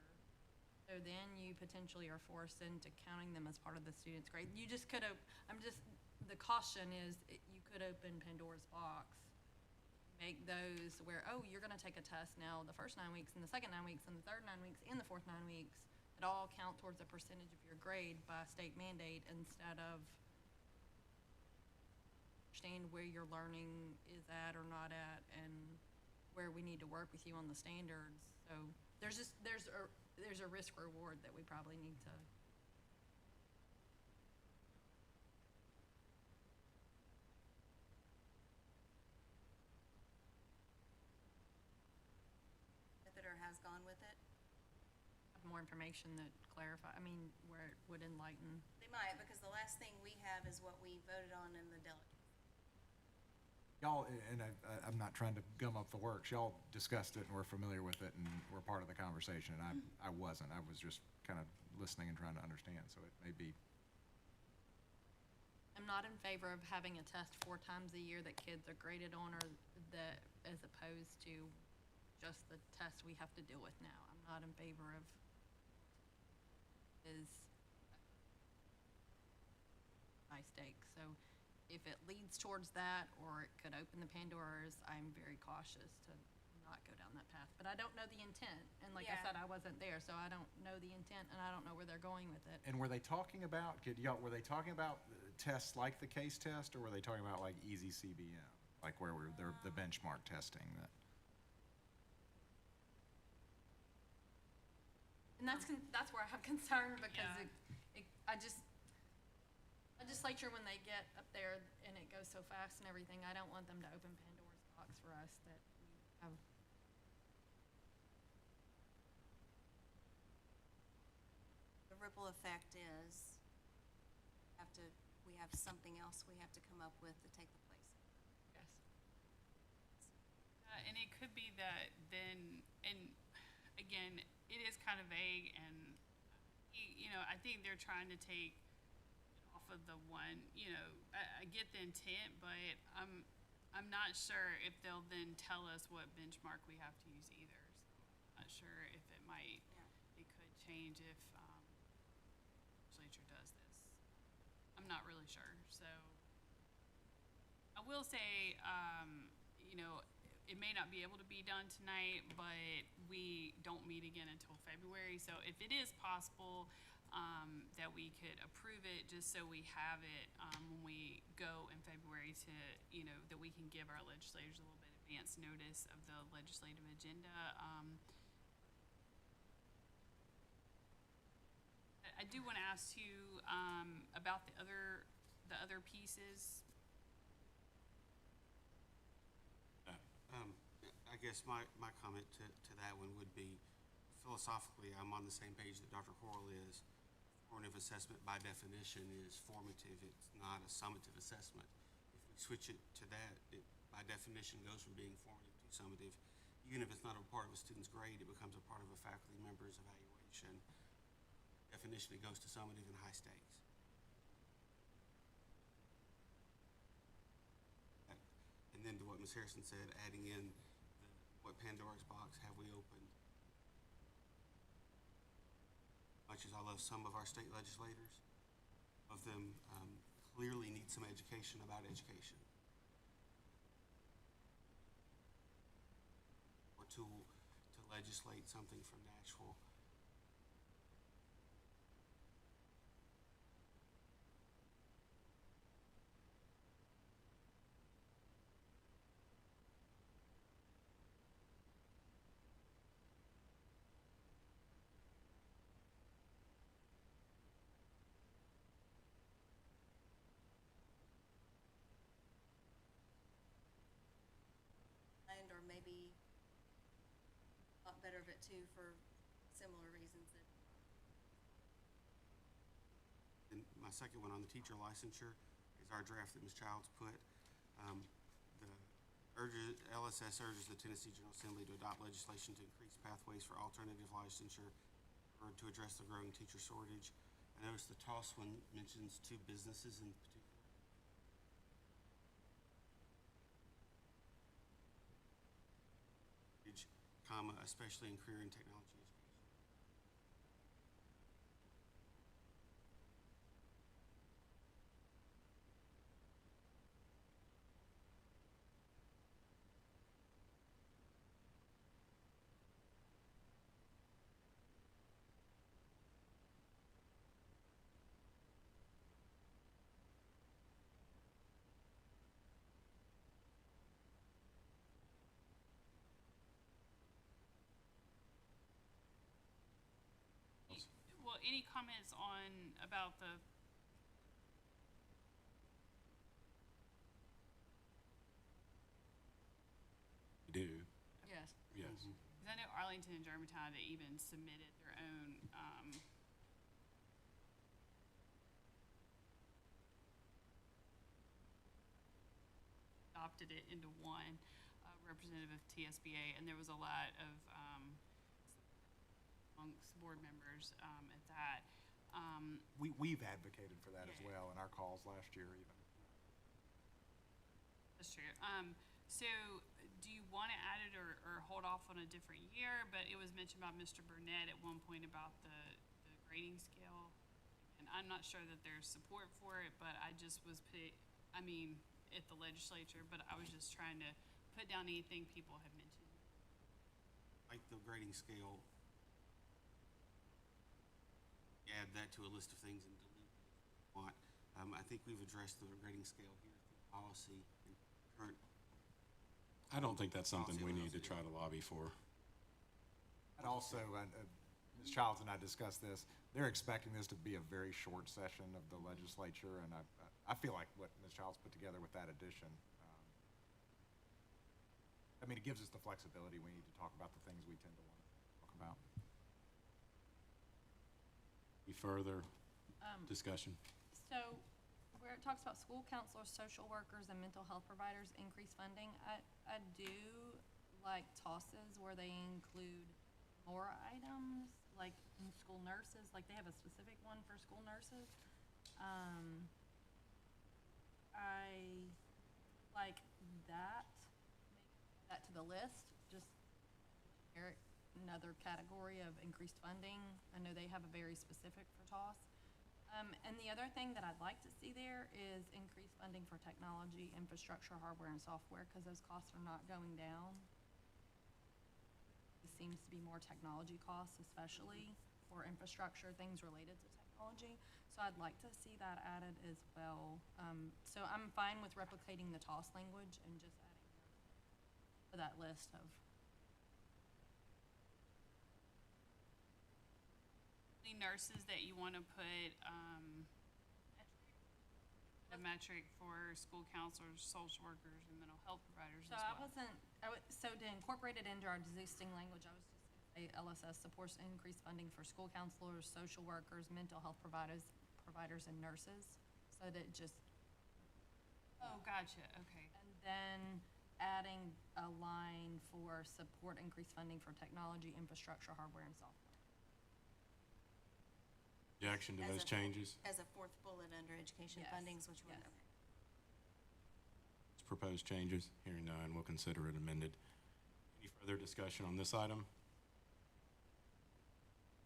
So then you potentially are forced into counting them as part of the student's grade. You just could have, the caution is you could open Pandora's box. Make those where, oh, you're gonna take a test now the first 9 weeks and the second 9 weeks and the third 9 weeks and the fourth 9 weeks. It all count towards a percentage of your grade by state mandate instead of understand where your learning is at or not at and where we need to work with you on the standards. So there's a risk reward that we probably need to. With it or has gone with it. Have more information that clarify, where it would enlighten. They might, because the last thing we have is what we voted on in the delegate. Y'all, and I'm not trying to gum up the works, y'all discussed it and we're familiar with it and we're part of the conversation, and I wasn't. I was just kind of listening and trying to understand, so it may be. I'm not in favor of having a test 4 times a year that kids are graded on, or that, as opposed to just the test we have to deal with now. I'm not in favor of high stakes. So if it leads towards that, or it could open the Pandora's, I'm very cautious to not go down that path. But I don't know the intent, and like I Yeah. said, I wasn't there, so I don't know the intent, and I don't know where they're going with it. And were they talking about, were they talking about tests like the case test, or were they talking about like easy CBM? Like where we're, the benchmark testing that? And that's where I have concern, because Yeah. I just, legislature, when they get up there and it goes so fast and everything, I don't want them to open Pandora's box for us that we have. The ripple effect is, we have something else we have to come up with to take the place of. Yes. And it could be that then, and again, it is kind of vague, and, you know, I think they're trying to take it off of the one, you know, I get the intent, but I'm not sure if they'll then tell us what benchmark we have to use either. So I'm not sure if it might, it could change if, legislature does this. I'm not really sure, so. I will say, you know, it may not be able to be done tonight, but we don't meet again until February. So if it is possible, that we could approve it, just so we have it, when we go in February to, you know, that we can give our legislators a little bit advance notice of the legislative agenda. I do want to ask you, about the other pieces. I guess my comment to that one would be, philosophically, I'm on the same page that Dr. Corll is. Formative assessment by definition is formative, it's not a summative assessment. If we switch it to that, it by definition goes from being formative to summative. Even if it's not a part of a student's grade, it becomes a part of a faculty member's evaluation. Definition, it goes to summative and high stakes. And then to what Ms. Harrison said, adding in what Pandora's box have we opened? Much as I love some of our state legislators, of them clearly need some education about education. Or to legislate something from Nashville. Or maybe thought better of it too for similar reasons that. And my second one on the teacher licensure is our draft that Ms. Childs put. LSS urges the Tennessee General Assembly to adopt legislation to increase pathways for alternative licensure or to address the growing teacher shortage. I noticed the TOS one mentions 2 businesses in particular. Comma, especially in career and technology education. Well, any comments about the, You do. Yes. Yes. because I know Arlington and Germantown had even submitted their own, adopted it into one, representative of TSBA, and there was a lot of, amongst board members, at that. We've advocated for that as well in our calls last year even. That's true. So do you want to add it or hold off on a different year? But it was mentioned by Mr. Burnett at one point about the grading scale. And I'm not sure that there's support for it, but I just was I mean, at the legislature, but I was just trying to put down anything people have mentioned. Like the grading scale, add that to a list of things and delete it if you want. I think we've addressed the grading scale here through policy and current. I don't think that's something we need to Policy try to lobby for. And also, Ms. Childs and I discussed this, they're expecting this to be a very short session of the legislature, and I feel like what Ms. Childs put together with that addition, I mean, it gives us the flexibility we need to talk about the things we tend to want to talk about. Any further discussion? So where it talks about school counselors, social workers, and mental health providers increase funding, I do like tosses where they include more items, like in school nurses, like they have a specific one for school nurses. I like that, maybe add that to the list, just generic, another category of increased funding. I know they have a very specific for TOS. And the other thing that I'd like to see there is increased funding for technology, infrastructure, hardware, and software, because those costs are not going down. It seems to be more technology costs, especially for infrastructure, things related to technology. So I'd like to see that added as well. So I'm fine with replicating the TOS language and just adding those to that list of. Any nurses that you want to put, a metric for school counselors, social workers, and mental health providers So as I well? wasn't, so to incorporate it into our existing language, I was just gonna say LSS supports increased funding for school counselors, social workers, mental health providers, and nurses, so that it just, Oh, gotcha, okay. and then adding a line for support increased funding for technology, infrastructure, hardware, and software. Objection to As those a- changes? As a fourth bullet under education Yes, fundings, which one? yes. It's proposed changes. Hearing none, we'll consider it amended. Any further discussion on this item?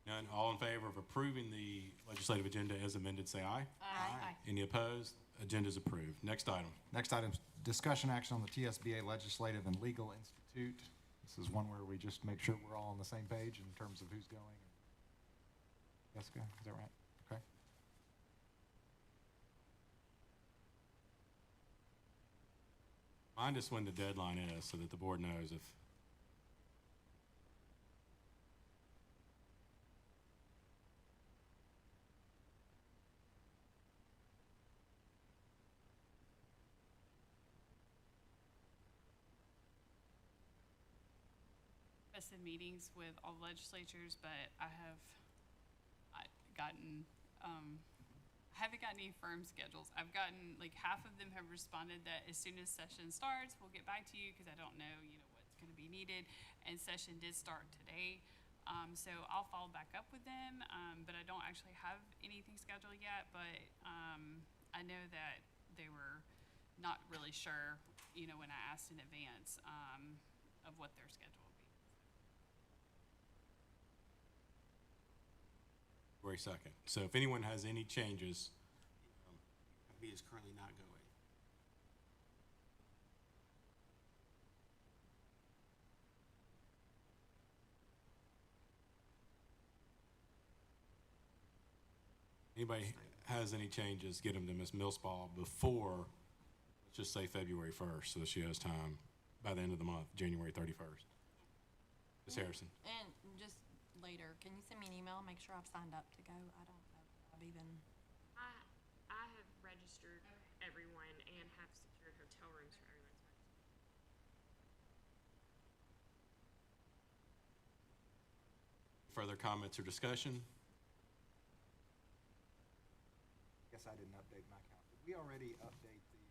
None. All in favor of approving the legislative agenda as amended, say aye. Aye. Any opposed? Agenda's approved. Next item. Next item, discussion action on the TSBA Legislative and Legal Institute. This is one where we just make sure we're all on the same page in terms of who's going. Jessica, is that right? Okay. Remind us when the deadline is so that the board knows if. Requested meetings with all legislatures, but I gotten, I haven't gotten any firm schedules. I've gotten, like, half of them have responded that as soon as session starts, we'll get back to you, because I don't know, what's gonna be needed. And session did start today, so I'll follow back up with them, but I don't actually have anything scheduled yet, but, I know that they were not really sure, when I asked in advance, of what their schedule would be. February 2nd. So if anyone has any changes, B is currently not going. anybody has any changes, get them to Ms. Millspaw before, let's just say February 1st, so that she has time by the end of the month, January 31st. Ms. Harrison. And just later, can you send me an email, make sure I've signed up to go? I don't know if I've even. I have registered everyone and have secured hotel rooms for everyone. Further comments or discussion? Guess I didn't update my count. Did we already update the?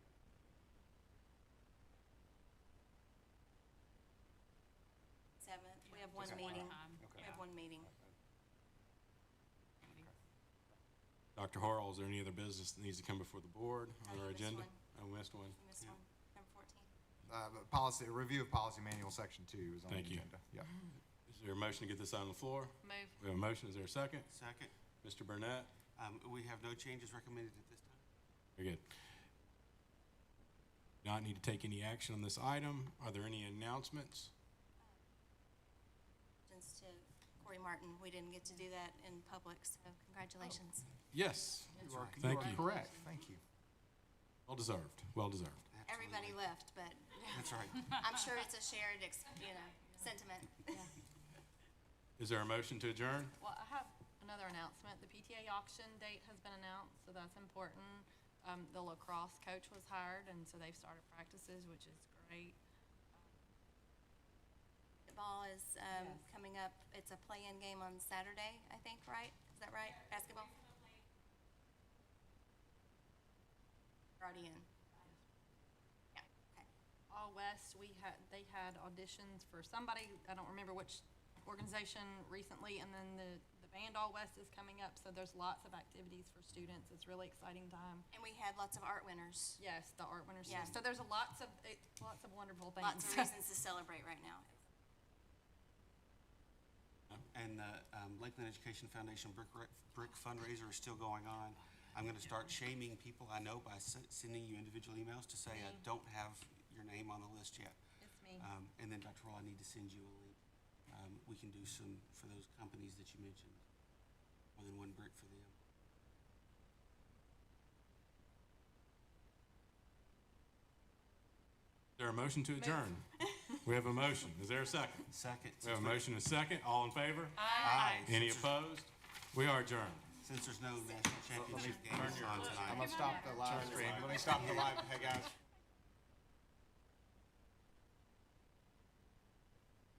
Seventh, we have one Okay. meeting. Okay. We have one meeting. Dr. Harrell, is there any other business that needs to come before the board Oh, on you our missed agenda? one. I missed one. You missed one, number 14. Policy, a review of policy manual, section 2 is on the Thank you. agenda. Yep. Is there a motion to get this on the floor? Move. We have a motion. Is there a second? Second, Mr. Burnett? we have no changes recommended at this time. Very good. Not need to take any action on this item. Are there any announcements? Since to Corey Martin, we didn't get to do that in public, so congratulations. Yes. You are Thank you. correct. Thank you. Well deserved. Well deserved. Everybody left, but That's right. I'm sure it's a shared, sentiment. Is there a motion to adjourn? Well, I have another announcement. The PTA auction date has been announced, so that's important. The lacrosse coach was hired, and so they've started practices, which is great. Basketball is coming up. It's a play-in game on Saturday, I think, right? Is that right? Basketball? Already in. Yeah, okay. All West, they had auditions for somebody, I don't remember which organization recently, and then the band All West is coming up, so there's lots of activities for students. It's a really exciting time. And we had lots of art winners. Yes, the art winners. Yeah. So there's lots of wonderful things. Lots of reasons to celebrate right now. And the Lakeland Education Foundation brick fundraiser is still going on. I'm going to start shaming people I know by sending you individual emails to say I don't have your name on the list yet. It's me. And then, Dr. Roll, I need to send you a link. We can do some for those companies that you mentioned, more than one brick for them. Is there a motion to adjourn? We have a motion. Is there a second? Second. We have a motion and a second. All in favor? Aye. Any opposed? We are adjourned. Since there's no national championship games on tonight. I'm gonna stop the live stream. Let me stop the live. Hey, guys.